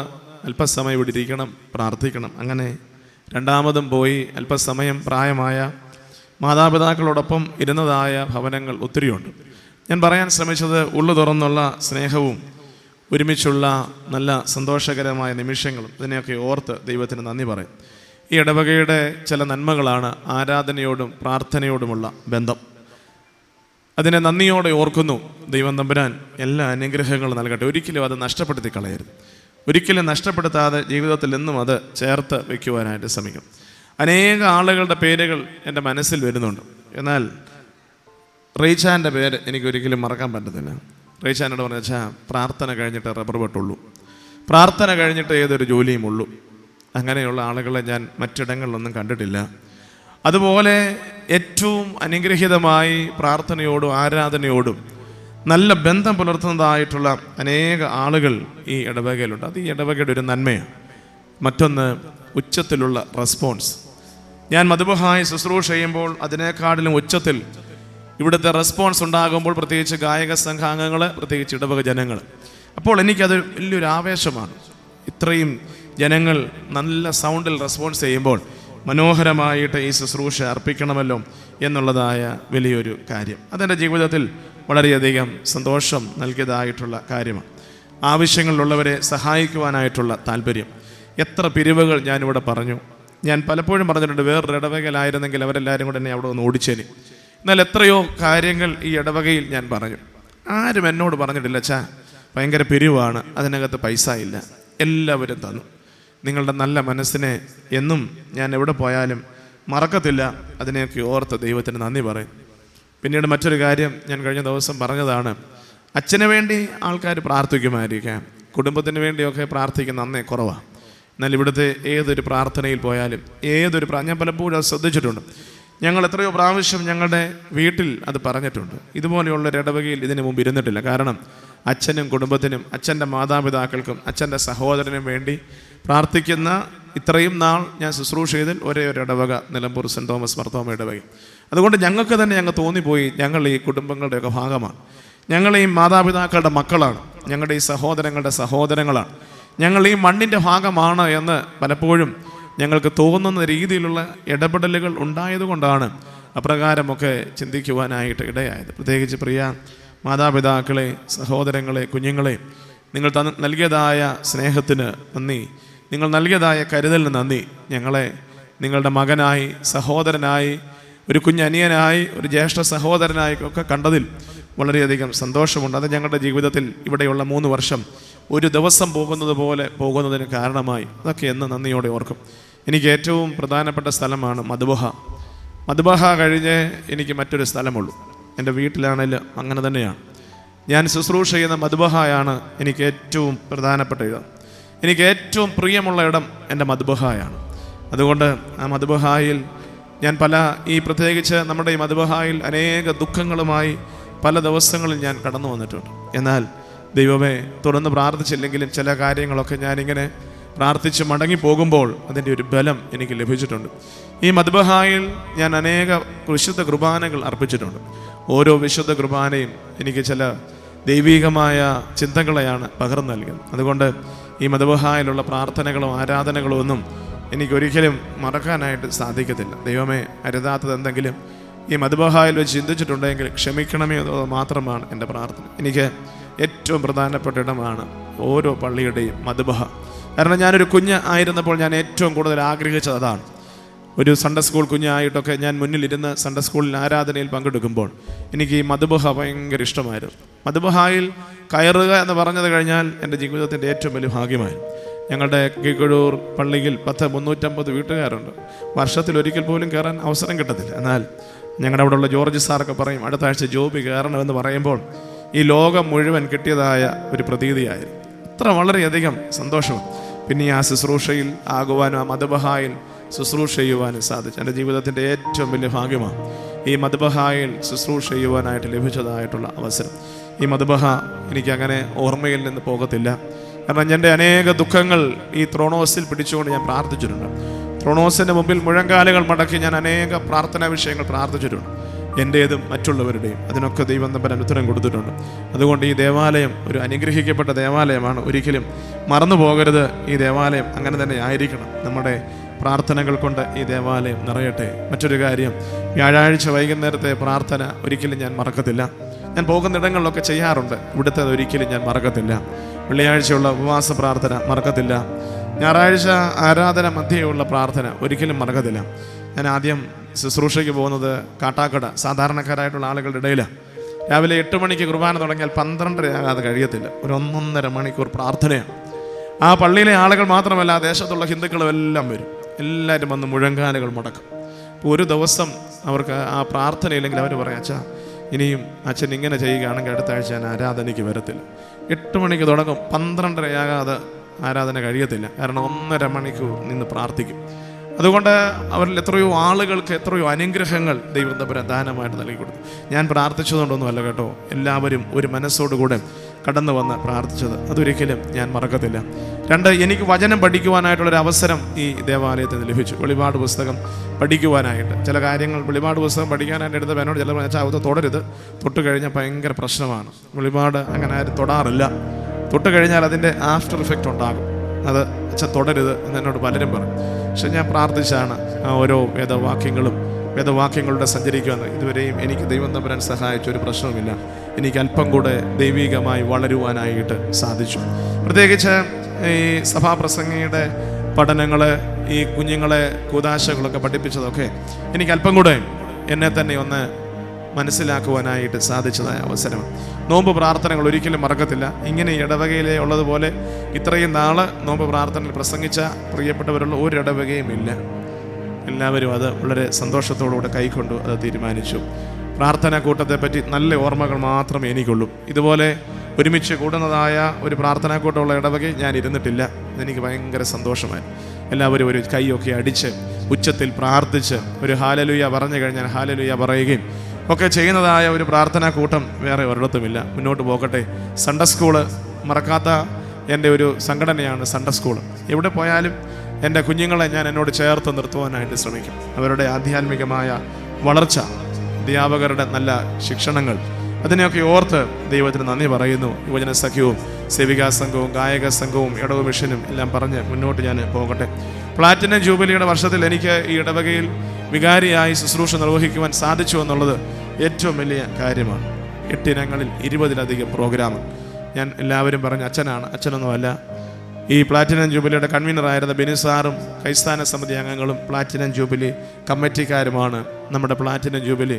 അല്പസമയം ഇവിടെ ഇരിക്കണം, പ്രാർത്ഥിക്കണം. അങ്ങനെ രണ്ടാമതും പോയി അല്പസമയം പ്രായമായ മാതാപിതാക്കളോടൊപ്പം ഇരുന്നതായ ഭവനങ്ങൾ ഒത്തിരിയുണ്ട്. ഞാൻ പറയാൻ ശ്രമിച്ചത് ഉള്ളു തുറന്നുള്ള സ്നേഹവും ഒരുമിച്ചുള്ള നല്ല സന്തോഷകരമായ നിമിഷങ്ങളും ഇതിനെയൊക്കെ ഓർത്ത് ദൈവത്തിന് നന്ദി പറയും. ഈ ഇടവകയുടെ ചില നന്മകളാണ് ആരാധനയോടും പ്രാർത്ഥനയോടുമുള്ള ബന്ധം. അതിനെ നന്ദിയോടെ ഓർക്കുന്നു. ദൈവം തമ്പുരാൻ എല്ലാ അനുഗ്രഹങ്ങളും നൽകട്ടെ. ഒരിക്കലും അത് നഷ്ടപ്പെടുത്തി കളയരുത്. ഒരിക്കലും നഷ്ടപ്പെടുത്താതെ ജീവിതത്തിൽ എന്നും അത് ചേർത്ത് വയ്ക്കുവാനായിട്ട് ശ്രമിക്കും. അനേക ആളുകളുടെ പേരുകൾ എൻ്റെ മനസ്സിൽ വരുന്നുണ്ട്. എന്നാൽ റീച്ചാൻ്റെ പേര് എനിക്കൊരിക്കലും മറക്കാൻ പറ്റത്തില്ല. റീച്ചാനോട് പറഞ്ഞ വെച്ചാൽ പ്രാർത്ഥന കഴിഞ്ഞിട്ട് റബ്ബർ വെട്ടുള്ളൂ, പ്രാർത്ഥന കഴിഞ്ഞിട്ട് ഏതൊരു ജോലിയും ഉള്ളൂ. അങ്ങനെയുള്ള ആളുകളെ ഞാൻ മറ്റിടങ്ങളിലൊന്നും കണ്ടിട്ടില്ല. അതുപോലെ ഏറ്റവും അനുഗ്രഹീതമായി പ്രാർത്ഥനയോടും ആരാധനയോടും നല്ല ബന്ധം പുലർത്തുന്നതായിട്ടുള്ള അനേക ആളുകൾ ഈ ഇടവകയിലുണ്ട്. അത് ഈ ഇടവകയുടെ ഒരു നന്മയാണ്. മറ്റൊന്ന് ഉച്ചത്തിലുള്ള റെസ്പോൺസ്. ഞാൻ മധുബഹായി ശുശ്രൂഷ ചെയ്യുമ്പോൾ അതിനേക്കാളിലും ഉച്ചത്തിൽ ഇവിടുത്തെ റെസ്പോൺസ് ഉണ്ടാകുമ്പോൾ, പ്രത്യേകിച്ച് ഗായക സംഘാംഗങ്ങൾ, പ്രത്യേകിച്ച് ഇടവക ജനങ്ങൾ, അപ്പോൾ എനിക്കത് വലിയൊരു ആവേശമാണ്. ഇത്രയും ജനങ്ങൾ നല്ല സൗണ്ടിൽ റെസ്പോൺസ് ചെയ്യുമ്പോൾ മനോഹരമായിട്ട് ഈ ശുശ്രൂഷ അർപ്പിക്കണമല്ലോ എന്നുള്ളതായ വലിയൊരു കാര്യം. അതെൻ്റെ ജീവിതത്തിൽ വളരെയധികം സന്തോഷം നൽകിയതായിട്ടുള്ള കാര്യമാണ്. ആവശ്യങ്ങളിലുള്ളവരെ സഹായിക്കുവാനായിട്ടുള്ള താല്പര്യം. എത്ര പിരിവുകൾ ഞാനിവിടെ പറഞ്ഞു. ഞാൻ പലപ്പോഴും പറഞ്ഞിട്ടുണ്ട്, വേറൊരു ഇടവകയിലായിരുന്നെങ്കിൽ അവരെല്ലാവരും കൂടെ എന്നെ അവിടെ ഒന്ന് ഓടിച്ചേനെ. എന്നാൽ എത്രയോ കാര്യങ്ങൾ ഈ ഇടവകയിൽ ഞാൻ പറഞ്ഞു. ആരും എന്നോട് പറഞ്ഞിട്ടില്ല, അച്ഛാ ഭയങ്കര പിരിവാണ്, അതിനകത്ത് പൈസ ഇല്ല. എല്ലാവരും തന്നു. നിങ്ങളുടെ നല്ല മനസ്സിനെ എന്നും ഞാൻ എവിടെ പോയാലും മറക്കത്തില്ല. അതിനെയൊക്കെ ഓർത്ത് ദൈവത്തിന് നന്ദി പറയും. പിന്നീട് മറ്റൊരു കാര്യം ഞാൻ കഴിഞ്ഞ ദിവസം പറഞ്ഞതാണ്. അച്ഛന് വേണ്ടി ആൾക്കാർ പ്രാർത്ഥിക്കുമായിരിക്കാം, കുടുംബത്തിന് വേണ്ടിയൊക്കെ പ്രാർത്ഥിക്കുന്ന അന്നേ കുറവാണ്. എന്നാൽ ഇവിടുത്തെ ഏതൊരു പ്രാർത്ഥനയിൽ പോയാലും ഞാൻ പലപ്പോഴും അത് ശ്രദ്ധിച്ചിട്ടുണ്ട്. ഞങ്ങൾ എത്രയോ പ്രാവശ്യം ഞങ്ങളുടെ വീട്ടിൽ അത് പറഞ്ഞിട്ടുണ്ട്. ഇതുപോലെയുള്ളൊരു ഇടവകയിൽ ഇതിനു മുമ്പ് ഇരുന്നിട്ടില്ല. കാരണം അച്ഛനും കുടുംബത്തിനും, അച്ഛൻ്റെ മാതാപിതാക്കൾക്കും, അച്ഛൻ്റെ സഹോദരനും വേണ്ടി പ്രാർത്ഥിക്കുന്ന ഇത്രയും നാൾ ഞാൻ ശുശ്രൂഷ ചെയ്തതിൽ ഒരേ ഒരു ഇടവക നിലമ്പൂർ സെൻറ് തോമസ് മർത്തോമ ഇടവക. അതുകൊണ്ട് ഞങ്ങൾക്ക് തന്നെ തോന്നിപ്പോയി, ഞങ്ങൾ ഈ കുടുംബങ്ങളുടെയൊക്കെ ഭാഗമാണ്, ഞങ്ങൾ ഈ മാതാപിതാക്കളുടെ മക്കളാണ്, ഞങ്ങളുടെ ഈ സഹോദരങ്ങളുടെ സഹോദരങ്ങളാണ്, ഞങ്ങൾ ഈ മണ്ണിൻ്റെ ഭാഗമാണ് എന്ന് പലപ്പോഴും ഞങ്ങൾക്ക് തോന്നുന്ന രീതിയിലുള്ള ഇടപെടലുകൾ ഉണ്ടായതുകൊണ്ടാണ് അപ്രകാരമൊക്കെ ചിന്തിക്കുവാനായിട്ട് ഇടയായത്. പ്രത്യേകിച്ച് പ്രിയ മാതാപിതാക്കളെ, സഹോദരങ്ങളെ, കുഞ്ഞുങ്ങളെ, നിങ്ങൾ നൽകിയതായ സ്നേഹത്തിന് നന്ദി, നിങ്ങൾ നൽകിയതായ കരുതലിന് നന്ദി. ഞങ്ങളെ നിങ്ങളുടെ മകനായി, സഹോദരനായി, ഒരു കുഞ്ഞനിയനായി, ഒരു ജ്യേഷ്ഠ സഹോദരനായി ഒക്കെ കണ്ടതിൽ വളരെയധികം സന്തോഷമുണ്ട്. അത് ഞങ്ങളുടെ ജീവിതത്തിൽ ഇവിടെയുള്ള 3 വർഷം ഒരു ദിവസം പോകുന്നത് പോലെ പോകുന്നതിന് കാരണമായി. അതൊക്കെ എന്ന് നന്ദിയോടെ ഓർക്കും. എനിക്ക് ഏറ്റവും പ്രധാനപ്പെട്ട സ്ഥലമാണ് മധുബഹ. മധുബഹ കഴിഞ്ഞ് എനിക്ക് മറ്റൊരു സ്ഥലമുള്ളൂ. എൻ്റെ വീട്ടിലാണെങ്കിലും അങ്ങനെ തന്നെയാണ്. ഞാൻ ശുശ്രൂഷ ചെയ്യുന്ന മധുബഹായാണ് എനിക്ക് ഏറ്റവും പ്രധാനപ്പെട്ട ഇടം. എനിക്ക് ഏറ്റവും പ്രിയമുള്ള ഇടം എൻ്റെ മധുബഹായാണ്. അതുകൊണ്ട് ആ മധുബഹായിൽ ഞാൻ പ്രത്യേകിച്ച് നമ്മുടെ ഈ മധുബഹായിൽ അനേക ദുഃഖങ്ങളുമായി പല ദിവസങ്ങളിൽ ഞാൻ കടന്നു വന്നിട്ടുണ്ട്. എന്നാൽ ദൈവമേ, തുടർന്ന് പ്രാർത്ഥിച്ചില്ലെങ്കിലും ചില കാര്യങ്ങളൊക്കെ ഞാനിങ്ങനെ പ്രാർത്ഥിച്ച് മടങ്ങി പോകുമ്പോൾ അതിൻ്റെ ഒരു ബലം എനിക്ക് ലഭിച്ചിട്ടുണ്ട്. ഈ മദ്ബഹായിൽ ഞാൻ അനേക വിശുദ്ധ കുർബാനകൾ അർപ്പിച്ചിട്ടുണ്ട്. ഓരോ വിശുദ്ധ കുർബാനയും എനിക്ക് ചില ദൈവീകമായ ചിന്തകളെയാണ് പകർന്നു നൽകുന്നത്. അതുകൊണ്ട് ഈ മദ്ബഹായിലുള്ള പ്രാർത്ഥനകളും ആരാധനകളും ഒന്നും എനിക്കൊരിക്കലും മറക്കാനായിട്ട് സാധിക്കത്തില്ല. ദൈവമേ, അരുതാത്തത് എന്തെങ്കിലും ഈ മദ്ബഹായിൽ വെച്ച് ചിന്തിച്ചിട്ടുണ്ടെങ്കിൽ ക്ഷമിക്കണമേ എന്നത് മാത്രമാണ് എൻ്റെ പ്രാർത്ഥന. എനിക്ക് ഏറ്റവും പ്രധാനപ്പെട്ട ഇടമാണ് ഓരോ പള്ളിയുടെയും മദ്ബഹ. കാരണം ഞാനൊരു കുഞ്ഞ് ആയിരുന്നപ്പോൾ ഞാൻ ഏറ്റവും കൂടുതൽ ആഗ്രഹിച്ചത് അതാണ്. ഒരു സൺഡേ സ്കൂൾ കുഞ്ഞായിട്ടൊക്കെ ഞാൻ മുന്നിലിരുന്ന് സൺഡേ സ്കൂളിൽ ആരാധനയിൽ പങ്കെടുക്കുമ്പോൾ എനിക്ക് ഈ മദ്ബഹ ഭയങ്കര ഇഷ്ടമായിരുന്നു. മദ്ബഹായിൽ കയറുക എന്ന് പറഞ്ഞത് കഴിഞ്ഞാൽ എൻ്റെ ജീവിതത്തിൻ്റെ ഏറ്റവും വലിയ ഭാഗ്യമായിരുന്നു. ഞങ്ങളുടെ കീഴ്ക്കൊഴൂർ പള്ളിയിൽ 350 വീട്ടുകാരുണ്ട്. വർഷത്തിലൊരിക്കൽ പോലും കയറാൻ അവസരം കിട്ടത്തില്ല. എന്നാൽ ഞങ്ങളുടെ അവിടെയുള്ള ജോർജ് സാറൊക്കെ പറയും, അടുത്ത ആഴ്ച ജോബി കയറണമെന്ന് പറയുമ്പോൾ ഈ ലോകം മുഴുവൻ കിട്ടിയതായ ഒരു പ്രതീതിയായിരുന്നു. അത്ര വളരെയധികം സന്തോഷവും. പിന്നെ ആ ശുശ്രൂഷയിൽ ആകുവാനും ആ മദ്ബഹായിൽ ശുശ്രൂഷ ചെയ്യുവാനും സാധിച്ചു. എൻ്റെ ജീവിതത്തിൻ്റെ ഏറ്റവും വലിയ ഭാഗ്യമാണ് ഈ മദ്ബഹായിൽ ശുശ്രൂഷ ചെയ്യുവാനായിട്ട് ലഭിച്ചതായിട്ടുള്ള അവസരം. ഈ മദ്ബഹ എനിക്കങ്ങനെ ഓർമ്മയിൽ നിന്ന് പോകത്തില്ല. കാരണം എൻ്റെ അനേക ദുഃഖങ്ങൾ ഈ ത്രോണോസിൽ പിടിച്ചുകൊണ്ട് ഞാൻ പ്രാർത്ഥിച്ചിട്ടുണ്ട്. ത്രോണോസിൻ്റെ മുമ്പിൽ മുഴങ്കാലുകൾ മടക്കി ഞാൻ അനേക പ്രാർത്ഥനാ വിഷയങ്ങൾ പ്രാർത്ഥിച്ചിട്ടുണ്ട്, എൻ്റേതും മറ്റുള്ളവരുടെയും. അതിനൊക്കെ ദൈവം തമ്പുരാൻ ഉത്തരം കൊടുത്തിട്ടുണ്ട്. അതുകൊണ്ട് ഈ ദേവാലയം ഒരു അനുഗ്രഹിക്കപ്പെട്ട ദേവാലയമാണ്. ഒരിക്കലും മറന്നു പോകരുത്. ഈ ദേവാലയം അങ്ങനെ തന്നെ ആയിരിക്കണം. നമ്മുടെ പ്രാർത്ഥനകൾ കൊണ്ട് ഈ ദേവാലയം നിറയട്ടെ. മറ്റൊരു കാര്യം, വ്യാഴാഴ്ച വൈകുന്നേരത്തെ പ്രാർത്ഥന ഒരിക്കലും ഞാൻ മറക്കത്തില്ല. ഞാൻ പോകുന്നിടങ്ങളിലൊക്കെ ചെയ്യാറുണ്ട്, ഇവിടുത്തെ ഒരിക്കലും ഞാൻ മറക്കത്തില്ല. വെള്ളിയാഴ്ചയുള്ള ഉപവാസ പ്രാർത്ഥന മറക്കത്തില്ല. ഞായറാഴ്ച ആരാധന മധ്യയുള്ള പ്രാർത്ഥന ഒരിക്കലും മറക്കത്തില്ല. ഞാൻ ആദ്യം ശുശ്രൂഷയ്ക്ക് പോകുന്നത് കാട്ടാക്കട സാധാരണക്കാരായിട്ടുള്ള ആളുകളുടെ ഇടയിലാണ്. രാവിലെ 8 മണിക്ക് കുർബാന തുടങ്ങിയാൽ 12:30 ആകാതെ കഴിയത്തില്ല. ഒരു 1.5 മണിക്കൂർ പ്രാർത്ഥനയാണ്. ആ പള്ളിയിലെ ആളുകൾ മാത്രമല്ല, ദേശത്തുള്ള ഹിന്ദുക്കളും എല്ലാം വരും. എല്ലാവരും വന്ന് മുഴങ്കാലുകൾ മുടക്കും. അപ്പോൾ ഒരു ദിവസം അവർക്ക് ആ പ്രാർത്ഥനയില്ലെങ്കിൽ അവർ പറയും, അച്ഛാ ഇനിയും അച്ഛൻ ഇങ്ങനെ ചെയ്യുകയാണെങ്കിൽ അടുത്ത ആഴ്ച ഞാൻ ആരാധനയ്ക്ക് വരത്തില്ല. 8 മണിക്ക് തുടങ്ങും, 12:30 ആകാതെ ആരാധന കഴിയത്തില്ല. കാരണം 1.5 മണിക്കൂർ നിന്ന് പ്രാർത്ഥിക്കും. അതുകൊണ്ട് അവരിൽ എത്രയോ ആളുകൾക്ക് എത്രയോ അനുഗ്രഹങ്ങൾ ദൈവം തമ്പുരാൻ ദാനമായിട്ട് നൽകി കൊടുത്തു. ഞാൻ പ്രാർത്ഥിച്ചതുകൊണ്ടൊന്നുമല്ല കേട്ടോ, എല്ലാവരും ഒരു മനസ്സോടുകൂടെ കടന്നു വന്ന് പ്രാർത്ഥിച്ചത് അതൊരിക്കലും ഞാൻ മറക്കത്തില്ല. 2, എനിക്ക് വചനം പഠിക്കുവാനായിട്ടുള്ളൊരു അവസരം ഈ ദേവാലയത്തിൽ നിന്ന് ലഭിച്ചു. വെളിപാട് പുസ്തകം പഠിക്കുവാനായിട്ട് ചില കാര്യങ്ങൾ വെളിപാട് പുസ്തകം പഠിക്കാനായിട്ട് എടുത്തപ്പോൾ എന്നോട് ചിലപ്പോൾ വെച്ചാൽ അത് തൊടരുത്, തൊട്ട് കഴിഞ്ഞാൽ ഭയങ്കര പ്രശ്നമാണ്. വെളിപാട് അങ്ങനെ ആരും തൊടാറില്ല. തൊട്ട് കഴിഞ്ഞാൽ അതിൻ്റെ ആഫ്റ്റർ ഇഫക്റ്റ് ഉണ്ടാകും. അത് വെച്ചാൽ തൊടരുത് എന്ന് എന്നോട് പലരും പറയും. പക്ഷെ ഞാൻ പ്രാർത്ഥിച്ചാണ് ആ ഓരോ വേദവാക്യങ്ങളുടെ സഞ്ചരിക്കുവാൻ. ഇതുവരെയും എനിക്ക് ദൈവം തമ്പുരാൻ സഹായിച്ച ഒരു പ്രശ്നവുമില്ല. എനിക്ക് അല്പം കൂടെ ദൈവികമായി വളരുവാനായിട്ട് സാധിച്ചു. പ്രത്യേകിച്ച് ഈ സഭാപ്രസംഗിയുടെ പഠനങ്ങൾ, ഈ കുഞ്ഞുങ്ങളെ കൂദാശകളൊക്കെ പഠിപ്പിച്ചതൊക്കെ എനിക്ക് അല്പം കൂടെ എന്നെ തന്നെ ഒന്ന് മനസ്സിലാക്കുവാനായിട്ട് സാധിച്ചതായ അവസരം. നോമ്പ് പ്രാർത്ഥനകൾ ഒരിക്കലും മറക്കത്തില്ല. ഇങ്ങനെ ഇടവകയിലെ ഉള്ളതുപോലെ ഇത്രയും നാള് നോമ്പ് പ്രാർത്ഥനയിൽ പ്രസംഗിച്ച പ്രിയപ്പെട്ടവരുള്ള ഒരു ഇടവകയും ഇല്ല. എല്ലാവരും അത് വളരെ സന്തോഷത്തോടുകൂടെ കൈക്കൊണ്ടു അത് തീരുമാനിച്ചു. പ്രാർത്ഥനാ കൂട്ടത്തെ പറ്റി നല്ല ഓർമ്മകൾ മാത്രമേ എനിക്കുള്ളൂ. ഇതുപോലെ ഒരുമിച്ച് കൂടുന്നതായ ഒരു പ്രാർത്ഥനാ കൂട്ടമുള്ള ഇടവകയിൽ ഞാൻ ഇരുന്നിട്ടില്ല. എനിക്ക് ഭയങ്കര സന്തോഷമായി. എല്ലാവരും ഒരു കൈയൊക്കെ അടിച്ച് ഉച്ചത്തിൽ പ്രാർത്ഥിച്ച് ഒരു ഹാലലുയ പറഞ്ഞു കഴിഞ്ഞാൽ ഹാലലുയ പറയുകയും ഒക്കെ ചെയ്യുന്നതായ ഒരു പ്രാർത്ഥനാ കൂട്ടം വേറെ ഒരിടത്തുമില്ല. മുന്നോട്ട് പോകട്ടെ. സൺഡേ സ്കൂള് മറക്കാത്ത എൻ്റെ ഒരു സംഘടനയാണ് സൺഡേ സ്കൂള്. എവിടെ പോയാലും എൻ്റെ കുഞ്ഞുങ്ങളെ ഞാൻ എന്നോട് ചേർത്ത് നിർത്തുവാനായിട്ട് ശ്രമിക്കും. അവരുടെ ആധ്യാത്മികമായ വളർച്ച, അധ്യാപകരുടെ നല്ല ശിക്ഷണങ്ങൾ, അതിനെയൊക്കെ ഓർത്ത് ദൈവത്തിന് നന്ദി പറയുന്നു. യുവജന സഖ്യവും സേവികാ സംഘവും ഗായക സംഘവും ഇടവ മിഷനും എല്ലാം പറഞ്ഞ് മുന്നോട്ട് ഞാൻ പോകട്ടെ. പ്ലാറ്റിനം ജൂബിലിയുടെ വർഷത്തിൽ എനിക്ക് ഈ ഇടവകയിൽ വികാരിയായി ശുശ്രൂഷ നിർവഹിക്കുവാൻ സാധിച്ചു എന്നുള്ളത് ഏറ്റവും വലിയ കാര്യമാണ്. 8 ഇനങ്ങളിൽ 20-ലധികം പ്രോഗ്രാം. ഞാൻ എല്ലാവരും പറഞ്ഞ അച്ഛനാണ്, അച്ഛനൊന്നുമല്ല. ഈ പ്ലാറ്റിനം ജൂബിലിയുടെ കൺവീനറായിരുന്ന ബെനിസാറും കൈസ്ഥാന സമിതി അംഗങ്ങളും പ്ലാറ്റിനം ജൂബിലി കമ്മിറ്റിക്കാരുമാണ് നമ്മുടെ പ്ലാറ്റിനം ജൂബിലി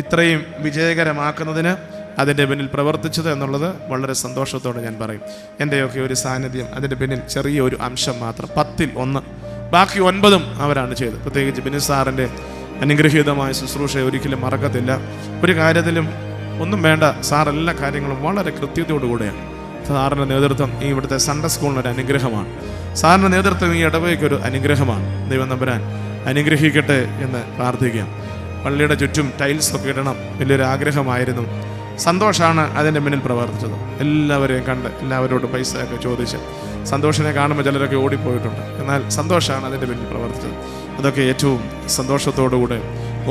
ഇത്രയും വിജയകരമാക്കുന്നതിന് അതിൻ്റെ പിന്നിൽ പ്രവർത്തിച്ചത് എന്നുള്ളത് വളരെ സന്തോഷത്തോടെ ഞാൻ പറയും. എൻ്റെയൊക്കെ ഒരു സാന്നിധ്യം അതിൻ്റെ പിന്നിൽ ചെറിയൊരു അംശം മാത്രം, 10-ൽ 1. ബാക്കി 9ഉം അവരാണ് ചെയ്തത്. പ്രത്യേകിച്ച് ബെനിസാറിൻ്റെ അനുഗ്രഹീതമായ ശുശ്രൂഷ ഒരിക്കലും മറക്കത്തില്ല. ഒരു കാര്യത്തിലും ഒന്നും വേണ്ട, സാർ എല്ലാ കാര്യങ്ങളും വളരെ കൃത്യതയോടുകൂടെയാണ്. സാറിൻ്റെ നേതൃത്വം ഈ ഇവിടുത്തെ സൺഡേ സ്കൂളിനൊരു അനുഗ്രഹമാണ്. സാറിൻ്റെ നേതൃത്വം ഈ ഇടവകയ്ക്കൊരു അനുഗ്രഹമാണ്. ദൈവം തമ്പുരാൻ അനുഗ്രഹിക്കട്ടെ എന്ന് പ്രാർത്ഥിക്കാം. പള്ളിയുടെ ചുറ്റും ടൈൽസൊക്കെ ഇടണം, വലിയൊരു ആഗ്രഹമായിരുന്നു. സന്തോഷമാണ് അതിൻ്റെ മുന്നിൽ പ്രവർത്തിച്ചത്. എല്ലാവരെയും കണ്ട് എല്ലാവരോടും പൈസയൊക്കെ ചോദിച്ച് സന്തോഷിനെ കാണുമ്പോൾ ചിലരൊക്കെ ഓടിപ്പോയിട്ടുണ്ട്. എന്നാൽ സന്തോഷമാണ് അതിൻ്റെ പിന്നിൽ പ്രവർത്തിച്ചത്. അതൊക്കെ ഏറ്റവും സന്തോഷത്തോടുകൂടെ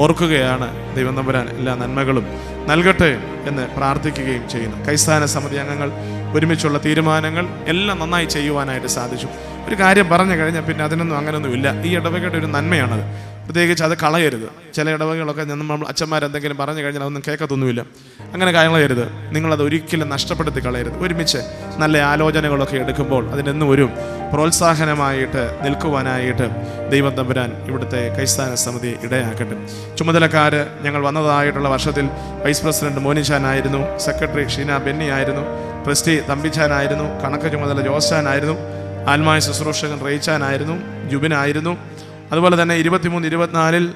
ഓർക്കുകയാണ്. ദൈവം തമ്പുരാൻ എല്ലാ നന്മകളും നൽകട്ടെ എന്ന് പ്രാർത്ഥിക്കുകയും ചെയ്യുന്നു. കൈസ്ഥാന സമിതി അംഗങ്ങൾ ഒരുമിച്ചുള്ള തീരുമാനങ്ങൾ എല്ലാം നന്നായി ചെയ്യുവാനായിട്ട് സാധിച്ചു. ഒരു കാര്യം പറഞ്ഞു കഴിഞ്ഞാൽ പിന്നെ അതിനൊന്നും അങ്ങനെയൊന്നും ഇല്ല. ഈ ഇടവകയുടെ ഒരു നന്മയാണത്. പ്രത്യേകിച്ച് അത് കളയരുത്. ചില ഇടവകകളൊക്കെ നമ്മൾ അച്ഛന്മാരെന്തെങ്കിലും പറഞ്ഞു കഴിഞ്ഞാൽ അതൊന്നും കേൾക്കത്തൊന്നുമില്ല. അങ്ങനെ കളയരുത്. നിങ്ങളത് ഒരിക്കലും നഷ്ടപ്പെടുത്തി കളയരുത്. ഒരുമിച്ച് നല്ല ആലോചനകളൊക്കെ എടുക്കുമ്പോൾ അതിനെന്നും ഒരു പ്രോത്സാഹനമായിട്ട് നിൽക്കുവാനായിട്ട് ദൈവം തമ്പുരാൻ ഇവിടുത്തെ ക്രൈസ്തവ സമിതി ഇടയാക്കട്ടെ. ചുമതലക്കാർ ഞങ്ങൾ വന്നതായിട്ടുള്ള വർഷത്തിൽ വൈസ് പ്രസിഡന്റ് മോനിച്ചാനായിരുന്നു, സെക്രട്ടറി ഷീന ബെന്നി ആയിരുന്നു, ട്രസ്റ്റി തമ്പിച്ചാനായിരുന്നു, കണക്ക് ചുമതല ജോസാനായിരുന്നു, ആത്മായ ശുശ്രൂഷകൻ റേച്ചാനായിരുന്നു, ജുബിനായിരുന്നു. അതുപോലെ തന്നെ 23-24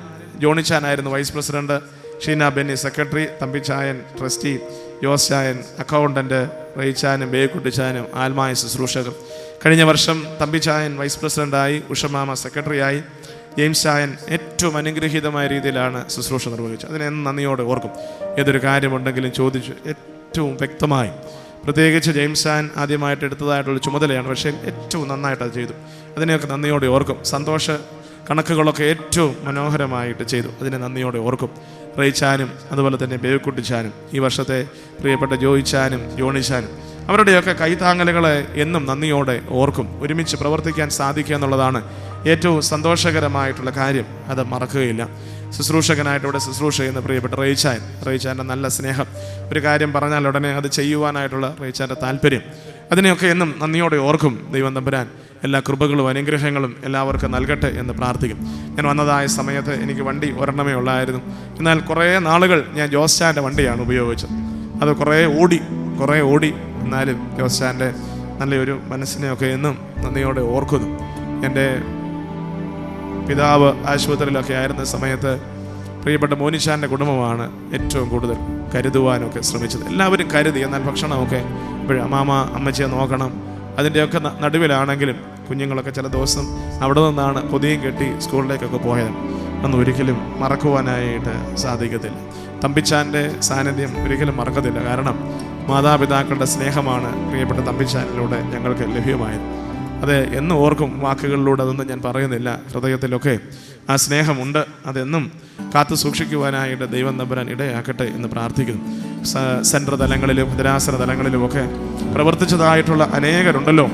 ജോണിച്ചാനായിരുന്നു vice president, Sheena Benny secretary, തമ്പിച്ചായൻ ട്രസ്റ്റി, ജോസ് ചായൻ അക്കൗണ്ടന്റ്, റേച്ചാനും ബേക്കുട്ടിച്ചാനും ആത്മായ ശുശ്രൂഷകർ. കഴിഞ്ഞ വർഷം തമ്പിച്ചായൻ വൈസ് പ്രസിഡന്റായി, ഉഷമാമ സെക്രട്ടറിയായി, ജെയിംസ് ചായൻ ഏറ്റവും അനുഗ്രഹീതമായ രീതിയിലാണ് ശുശ്രൂഷ നിർവഹിച്ചത്. അതിനെ നന്ദിയോടെ ഓർക്കും. ഏതൊരു കാര്യമുണ്ടെങ്കിലും ചോദിച്ചു ഏറ്റവും വ്യക്തമായി, പ്രത്യേകിച്ച് ജെയിംസ് ചായൻ ആദ്യമായിട്ട് എടുത്തതായിട്ടുള്ള ചുമതലയാണ്, പക്ഷേ ഏറ്റവും നന്നായിട്ട് അത് ചെയ്തു. അതിനെയൊക്കെ നന്ദിയോടെ ഓർക്കും. സന്തോഷ കണക്കുകളൊക്കെ ഏറ്റവും മനോഹരമായിട്ട് ചെയ്തു. അതിനെ നന്ദിയോടെ ഓർക്കും. റേച്ചാനും അതുപോലെ തന്നെ ബേക്കുട്ടിച്ചാനും ഈ വർഷത്തെ പ്രിയപ്പെട്ട ജോയിച്ചാനും ജോണിച്ചാനും അവരുടെയൊക്കെ കൈത്താങ്ങലുകളെ എന്നും നന്ദിയോടെ ഓർക്കും. ഒരുമിച്ച് പ്രവർത്തിക്കാൻ സാധിക്കുക എന്നുള്ളതാണ് ഏറ്റവും സന്തോഷകരമായിട്ടുള്ള കാര്യം. അത് മറക്കുകയില്ല. ശുശ്രൂഷകനായിട്ട് ഇവിടെ ശുശ്രൂഷ ചെയ്യുന്ന പ്രിയപ്പെട്ട റേച്ചാൻ്റെ നല്ല സ്നേഹം, ഒരു കാര്യം പറഞ്ഞാൽ ഉടനെ അത് ചെയ്യുവാനായിട്ടുള്ള റേച്ചാൻ്റെ താല്പര്യം, അതിനെയൊക്കെ എന്നും നന്ദിയോടെ ഓർക്കും. ദൈവം തമ്പുരാൻ എല്ലാ കൃപകളും അനുഗ്രഹങ്ങളും എല്ലാവർക്കും നൽകട്ടെ എന്ന് പ്രാർത്ഥിക്കും. ഞാൻ വന്നതായ സമയത്ത് എനിക്ക് വണ്ടി ഒരെണ്ണമേ ഉള്ളായിരുന്നു. എന്നാൽ കുറേ നാളുകൾ ഞാൻ ജോസ്റ്റാൻ്റെ വണ്ടിയാണ് ഉപയോഗിച്ചത്. അത് കുറേ ഓടി. എന്നാലും ജോസ്റ്റാൻ്റെ നല്ലൊരു മനസ്സിനെയൊക്കെ എന്നും നന്ദിയോടെ ഓർക്കുന്നു. എൻ്റെ പിതാവ് ആശുപത്രിയിലൊക്കെ ആയിരുന്ന സമയത്ത് പ്രിയപ്പെട്ട മോനിച്ചാൻ്റെ കുടുംബമാണ് ഏറ്റവും കൂടുതൽ കരുതുവാനൊക്കെ ശ്രമിച്ചത്. എല്ലാവരും കരുതി. എന്നാൽ ഭക്ഷണമൊക്കെ ഇപ്പോഴും അമ്മച്ചിയെ നോക്കണം. അതിൻ്റെയൊക്കെ നടുവിലാണെങ്കിലും കുഞ്ഞുങ്ങളൊക്കെ ചില ദിവസം അവിടെ നിന്നാണ് പൊതിയും കെട്ടി സ്കൂളിലേക്കൊക്കെ പോയത്. അന്ന് ഒരിക്കലും മറക്കുവാനായിട്ട് സാധിക്കത്തില്ല. തമ്പിച്ചാൻ്റെ സാന്നിധ്യം ഒരിക്കലും മറക്കത്തില്ല. കാരണം മാതാപിതാക്കളുടെ സ്നേഹമാണ് പ്രിയപ്പെട്ട തമ്പിച്ചാനിലൂടെ ഞങ്ങൾക്ക് ലഭ്യമായത്. അത് എന്ന് ഓർക്കും. വാക്കുകളിലൂടെ അതൊന്നും ഞാൻ പറയുന്നില്ല. ഹൃദയത്തിലൊക്കെ ആ സ്നേഹമുണ്ട്. അതെന്നും കാത്തു സൂക്ഷിക്കുവാനായിട്ട് ദൈവം തമ്പുരാൻ ഇടയാക്കട്ടെ എന്ന് പ്രാർത്ഥിക്കുന്നു. സെൻട്ര തലങ്ങളിലും ഭദ്രാസന തലങ്ങളിലുമൊക്കെ പ്രവർത്തിച്ചതായിട്ടുള്ള അനേകരുണ്ടല്ലോ.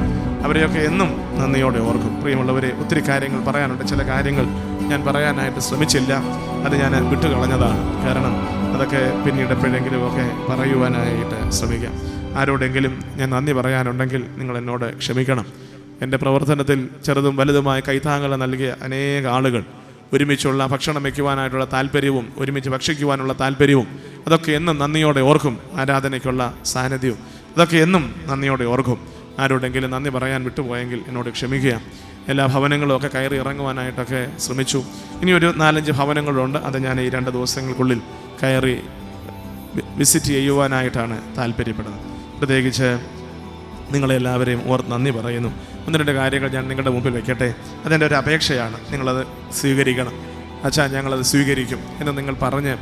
അവരെയൊക്കെ എന്നും നന്ദിയോടെ ഓർക്കും. പ്രിയമുള്ളവരെ, ഒത്തിരി കാര്യങ്ങൾ പറയാനുണ്ട്. ചില കാര്യങ്ങൾ ഞാൻ പറയാനായിട്ട് ശ്രമിച്ചില്ല. അത് ഞാൻ വിട്ടുകളഞ്ഞതാണ്. കാരണം അതൊക്കെ പിന്നീട് എപ്പോഴെങ്കിലുമൊക്കെ പറയുവാനായിട്ട് ശ്രമിക്കാം. ആരോടെങ്കിലും ഞാൻ നന്ദി പറയാനുണ്ടെങ്കിൽ നിങ്ങൾ എന്നോട് ക്ഷമിക്കണം. എൻ്റെ പ്രവർത്തനത്തിൽ ചെറുതും വലുതുമായ കൈത്താങ്ങൽ നൽകിയ അനേക ആളുകൾ, ഒരുമിച്ചുള്ള ഭക്ഷണം വയ്ക്കുവാനായിട്ടുള്ള താല്പര്യവും ഒരുമിച്ച് ഭക്ഷിക്കുവാനുള്ള താല്പര്യവും അതൊക്കെ എന്നും നന്ദിയോടെ ഓർക്കും. ആരാധനയ്ക്കുള്ള സാന്നിധ്യവും അതൊക്കെ എന്നും നന്ദിയോടെ ഓർക്കും. ആരോടെങ്കിലും നന്ദി പറയാൻ വിട്ടുപോയെങ്കിൽ എന്നോട് ക്ഷമിക്കുക. എല്ലാ ഭവനങ്ങളും ഒക്കെ കയറി ഇറങ്ങുവാനായിട്ടൊക്കെ ശ്രമിച്ചു. ഇനി ഒരു 4-5 ഭവനങ്ങളുണ്ട്. അത് ഞാൻ ഈ 2 ദിവസങ്ങൾക്കുള്ളിൽ കയറി വിസിറ്റ് ചെയ്യുവാനായിട്ടാണ് താല്പര്യപ്പെടുന്നത്. പ്രത്യേകിച്ച് നിങ്ങളെല്ലാവരെയും നന്ദി പറയുന്നു. 1-2 കാര്യങ്ങൾ ഞാൻ നിങ്ങളുടെ മുമ്പിൽ വയ്ക്കട്ടെ. അതെൻ്റെ ഒരു അപേക്ഷയാണ്. നിങ്ങളത് സ്വീകരിക്കണം. അച്ഛാ, ഞങ്ങളത് സ്വീകരിക്കും എന്ന് നിങ്ങൾ പറഞ്ഞ്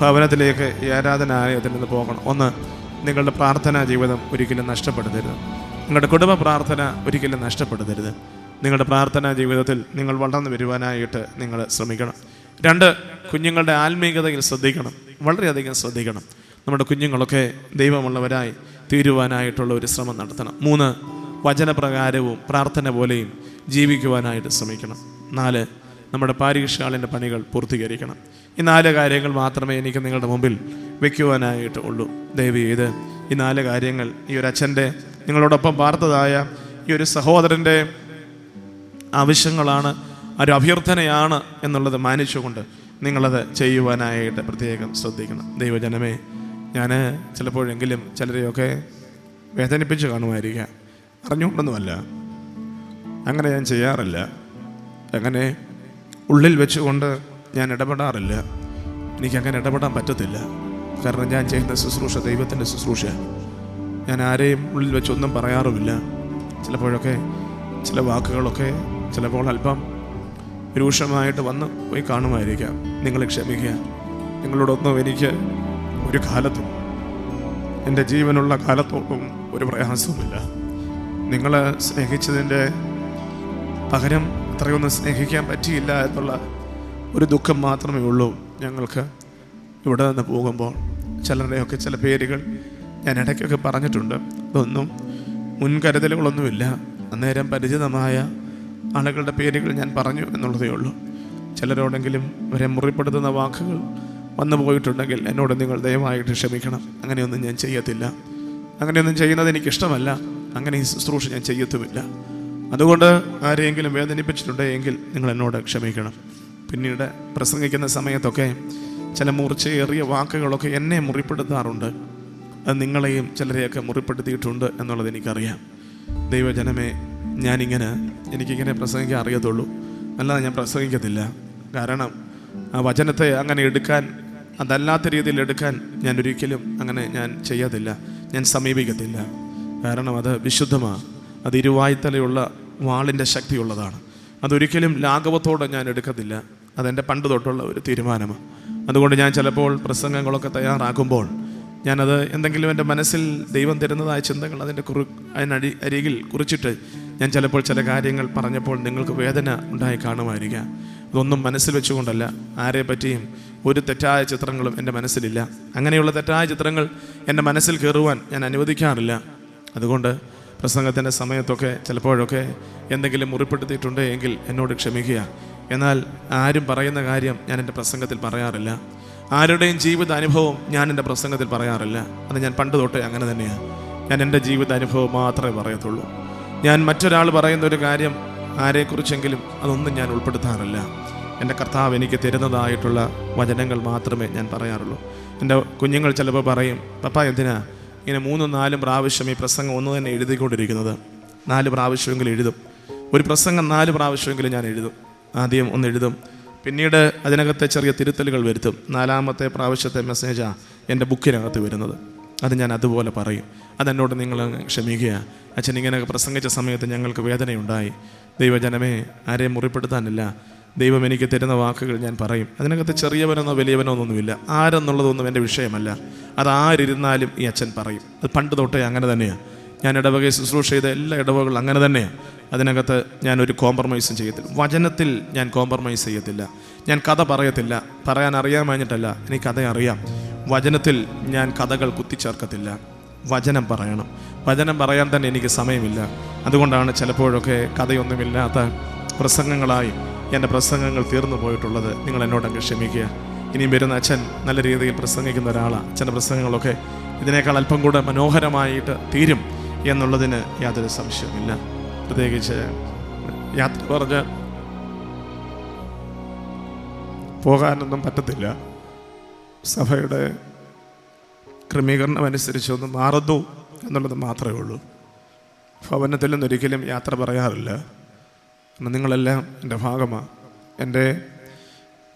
ഭവനത്തിലേക്ക് ഈ ആരാധനാലയത്തിൽ നിന്ന് പോകണം. 1, നിങ്ങളുടെ പ്രാർത്ഥനാ ജീവിതം ഒരിക്കലും നഷ്ടപ്പെടുത്തരുത്. നിങ്ങളുടെ കുടുംബ പ്രാർത്ഥന ഒരിക്കലും നഷ്ടപ്പെടുത്തരുത്. നിങ്ങളുടെ പ്രാർത്ഥനാ ജീവിതത്തിൽ നിങ്ങൾ വളർന്നു വരുവാനായിട്ട് നിങ്ങൾ ശ്രമിക്കണം. 2, കുഞ്ഞുങ്ങളുടെ ആത്മീയതയിൽ ശ്രദ്ധിക്കണം. വളരെയധികം ശ്രദ്ധിക്കണം. നമ്മുടെ കുഞ്ഞുങ്ങളൊക്കെ ദൈവമുള്ളവരായി തീരുവാനായിട്ടുള്ള ഒരു ശ്രമം നടത്തണം. 3, വചനപ്രകാരവും പ്രാർത്ഥന പോലെയും ജീവിക്കുവാനായിട്ട് ശ്രമിക്കണം. 4, നമ്മുടെ പാരീഷ് ഹാളിൻ്റെ പണികൾ പൂർത്തീകരിക്കണം. ഈ 4 കാര്യങ്ങൾ മാത്രമേ എനിക്ക് നിങ്ങളുടെ മുമ്പിൽ വയ്ക്കുവാനായിട്ട് ഉള്ളൂ. ദയവ് ചെയ്ത് ഈ 4 കാര്യങ്ങൾ ഈ ഒരു അച്ഛൻ്റെ, നിങ്ങളോടൊപ്പം പാർത്തതായ ഈ ഒരു സഹോദരൻ്റെ ആവശ്യങ്ങളാണ്, ഒരു അഭ്യർത്ഥനയാണ് എന്നുള്ളത് മാനിച്ചുകൊണ്ട് നിങ്ങളത് ചെയ്യുവാനായിട്ട് പ്രത്യേകം ശ്രദ്ധിക്കണം. ദൈവജനമേ, ഞാൻ ചിലപ്പോഴെങ്കിലും ചിലരെയൊക്കെ വേദനിപ്പിച്ച് കാണുമായിരിക്കാം. അറിഞ്ഞുകൊണ്ടൊന്നുമല്ല, അങ്ങനെ ഞാൻ ചെയ്യാറില്ല. അങ്ങനെ ഉള്ളിൽ വെച്ചുകൊണ്ട് ഞാൻ ഇടപെടാറില്ല. എനിക്കങ്ങനെ ഇടപെടാൻ പറ്റത്തില്ല. കാരണം ഞാൻ ചെയ്യുന്ന ശുശ്രൂഷ ദൈവത്തിൻ്റെ ശുശ്രൂഷ. ഞാൻ ആരെയും ഉള്ളിൽ വെച്ചൊന്നും പറയാറുമില്ല. ചിലപ്പോഴൊക്കെ ചില വാക്കുകളൊക്കെ ചിലപ്പോൾ അല്പം രൂക്ഷമായിട്ട് വന്ന് പോയി കാണുമായിരിക്കാം. നിങ്ങൾ ക്ഷമിക്കുക. നിങ്ങളോടൊന്നും എനിക്ക് ഒരു കാലത്തും, എൻ്റെ ജീവനുള്ള കാലത്തോട്ടും ഒരു പ്രയാസവുമില്ല. നിങ്ങൾ സ്നേഹിച്ചതിൻ്റെ പകരം അത്രയൊന്നും സ്നേഹിക്കാൻ പറ്റിയില്ല എന്നുള്ള ഒരു ദുഃഖം മാത്രമേ ഉള്ളൂ ഞങ്ങൾക്ക്. ഇവിടെ നിന്ന് പോകുമ്പോൾ ചിലരുടെയൊക്കെ ചില പേരുകൾ ഞാൻ ഇടയ്ക്കൊക്കെ പറഞ്ഞിട്ടുണ്ട്. അതൊന്നും മുൻകരുതലുകളൊന്നുമില്ല. അന്നേരം പരിചിതമായ ആളുകളുടെ പേരുകൾ ഞാൻ പറഞ്ഞു എന്നുള്ളതേ ഉള്ളൂ. ചിലരോടെങ്കിലും അവരെ മുറിപ്പെടുത്തുന്ന വാക്കുകൾ വന്നു പോയിട്ടുണ്ടെങ്കിൽ എന്നോട് നിങ്ങൾ ദയവായിട്ട് ക്ഷമിക്കണം. അങ്ങനെയൊന്നും ഞാൻ ചെയ്യത്തില്ല. അങ്ങനെയൊന്നും ചെയ്യുന്നത് എനിക്കിഷ്ടമല്ല. അങ്ങനെ ഈ ശുശ്രൂഷ ഞാൻ ചെയ്യത്തുമില്ല. അതുകൊണ്ട് ആരെയെങ്കിലും വേദനിപ്പിച്ചിട്ടുണ്ടെങ്കിൽ നിങ്ങൾ എന്നോട് ക്ഷമിക്കണം. പിന്നീട് പ്രസംഗിക്കുന്ന സമയത്തൊക്കെ ചില മൂർച്ചയേറിയ വാക്കുകളൊക്കെ എന്നെ മുറിപ്പെടുത്താറുണ്ട്. അത് നിങ്ങളെയും ചിലരെയൊക്കെ മുറിപ്പെടുത്തിയിട്ടുണ്ട് എന്നുള്ളത് എനിക്കറിയാം. ദൈവജനമേ, എനിക്കിങ്ങനെ പ്രസംഗിക്കാൻ അറിയത്തുള്ളൂ, അല്ലാതെ ഞാൻ പ്രസംഗിക്കത്തില്ല. കാരണം ആ വചനത്തെ അങ്ങനെ എടുക്കാൻ, അതല്ലാത്ത രീതിയിൽ എടുക്കാൻ ഞാൻ ഒരിക്കലും ഞാൻ ചെയ്യത്തില്ല, ഞാൻ സമീപിക്കത്തില്ല. കാരണം അത് വിശുദ്ധമാണ്. അത് ഇരുവായ്ത്തലയുള്ള വാളിൻ്റെ ശക്തിയുള്ളതാണ്. അതൊരിക്കലും ലാഘവത്തോടെ ഞാൻ എടുക്കത്തില്ല. അതെൻ്റെ പണ്ട് തൊട്ടുള്ള ഒരു തീരുമാനമാണ്. അതുകൊണ്ട് ഞാൻ ചിലപ്പോൾ പ്രസംഗങ്ങളൊക്കെ തയ്യാറാക്കുമ്പോൾ ഞാനത് എന്തെങ്കിലും എൻ്റെ മനസ്സിൽ ദൈവം തരുന്നതായ ചിന്തകൾ അരികിൽ കുറിച്ചിട്ട് ഞാൻ ചിലപ്പോൾ ചില കാര്യങ്ങൾ പറഞ്ഞപ്പോൾ നിങ്ങൾക്ക് വേദന ഉണ്ടായി കാണുമായിരിക്കാം. അതൊന്നും മനസ്സിൽ വെച്ചുകൊണ്ടല്ല. ആരെ പറ്റിയും ഒരു തെറ്റായ ചിത്രങ്ങളും എൻ്റെ മനസ്സിലില്ല. അങ്ങനെയുള്ള തെറ്റായ ചിത്രങ്ങൾ എൻ്റെ മനസ്സിൽ കയറുവാൻ ഞാൻ അനുവദിക്കാറില്ല. അതുകൊണ്ട് പ്രസംഗത്തിൻ്റെ സമയത്തൊക്കെ ചിലപ്പോഴൊക്കെ എന്തെങ്കിലും മുറിപ്പെടുത്തിയിട്ടുണ്ട് എങ്കിൽ എന്നോട് ക്ഷമിക്കുക. എന്നാൽ ആരും പറയുന്ന കാര്യം ഞാൻ എൻ്റെ പ്രസംഗത്തിൽ പറയാറില്ല. ആരുടെയും ജീവിത അനുഭവം ഞാൻ എൻ്റെ പ്രസംഗത്തിൽ പറയാറില്ല. അത് ഞാൻ പണ്ട് തൊട്ടേ അങ്ങനെ തന്നെയാണ്. ഞാൻ എൻ്റെ ജീവിത അനുഭവം മാത്രമേ പറയത്തുള്ളൂ. ഞാൻ മറ്റൊരാൾ പറയുന്ന ഒരു കാര്യം ആരെക്കുറിച്ചെങ്കിലും അതൊന്നും ഞാൻ ഉൾപ്പെടുത്താറില്ല. എൻ്റെ കർത്താവ് എനിക്ക് തരുന്നതായിട്ടുള്ള വചനങ്ങൾ മാത്രമേ ഞാൻ പറയാറുള്ളൂ. എൻ്റെ കുഞ്ഞുങ്ങൾ ചിലപ്പോൾ പറയും, പപ്പ എന്തിനാ ഇങ്ങനെ 3-4 പ്രാവശ്യം ഈ പ്രസംഗം ഒന്ന് തന്നെ എഴുതിക്കൊണ്ടിരിക്കുന്നത്? 4 പ്രാവശ്യമെങ്കിലും എഴുതും. ഒരു പ്രസംഗം 4 പ്രാവശ്യമെങ്കിലും ഞാൻ എഴുതും. ആദ്യം ഒന്ന് എഴുതും, പിന്നീട് അതിനകത്തെ ചെറിയ തിരുത്തലുകൾ വരുത്തും. 4-മത്തെ പ്രാവശ്യത്തെ മെസ്സേജാണ് എൻ്റെ ബുക്കിനകത്ത് വരുന്നത്. അത് ഞാൻ അതുപോലെ പറയും. അതെന്നോട് നിങ്ങൾ ക്ഷമിക്കുക. അച്ഛൻ ഇങ്ങനെയൊക്കെ പ്രസംഗിച്ച സമയത്ത് ഞങ്ങൾക്ക് വേദനയുണ്ടായി. ദൈവജനമേ, ആരെയും മുറിപ്പെടുത്താനില്ല. ദൈവം എനിക്ക് തരുന്ന വാക്കുകൾ ഞാൻ പറയും. അതിനകത്ത് ചെറിയവനെന്നോ വലിയവനോ ഒന്നുമില്ല. ആരെന്നുള്ളതൊന്നും എൻ്റെ വിഷയമല്ല. അതാരിരുന്നാലും ഈ അച്ഛൻ പറയും. അത് പണ്ട് തൊട്ടേ അങ്ങനെ തന്നെയാണ്. ഞാൻ ഇടവകയിൽ ശുശ്രൂഷ ചെയ്ത എല്ലാ ഇടവകളും അങ്ങനെ തന്നെയാണ്. അതിനകത്ത് ഞാനൊരു കോംപ്രമൈസും ചെയ്യത്തില്ല. വചനത്തിൽ ഞാൻ കോംപ്രമൈസ് ചെയ്യത്തില്ല. ഞാൻ കഥ പറയത്തില്ല. പറയാൻ അറിയാമാഞ്ഞിട്ടല്ല, എനിക്ക് കഥ അറിയാം. വചനത്തിൽ ഞാൻ കഥകൾ കുത്തിച്ചേർക്കത്തില്ല. വചനം പറയണം. വചനം പറയാൻ തന്നെ എനിക്ക് സമയമില്ല. അതുകൊണ്ടാണ് ചിലപ്പോഴൊക്കെ കഥയൊന്നുമില്ലാത്ത പ്രസംഗങ്ങളായി എൻ്റെ പ്രസംഗങ്ങൾ തീർന്നു പോയിട്ടുള്ളത്. നിങ്ങൾ എന്നോടങ്ങ് ക്ഷമിക്കുക. ഇനിയും വരുന്ന അച്ഛൻ നല്ല രീതിയിൽ പ്രസംഗിക്കുന്ന ഒരാളാണ്. അച്ഛൻ്റെ പ്രസംഗങ്ങളൊക്കെ ഇതിനേക്കാൾ അല്പം കൂടെ മനോഹരമായിട്ട് തീരും എന്നുള്ളതിന് യാതൊരു സംശയമില്ല. പ്രത്യേകിച്ച് യാത്ര പറഞ്ഞ് പോകാനൊന്നും പറ്റത്തില്ല. സഭയുടെ ക്രമീകരണം അനുസരിച്ചൊന്നും മാറുന്നു എന്നുള്ളത് മാത്രമേ ഉള്ളൂ. ഭവനത്തിൽ നിന്നൊരിക്കലും യാത്ര പറയാറില്ല. കാരണം നിങ്ങളെല്ലാം എൻ്റെ ഭാഗമാണ്. എൻ്റെ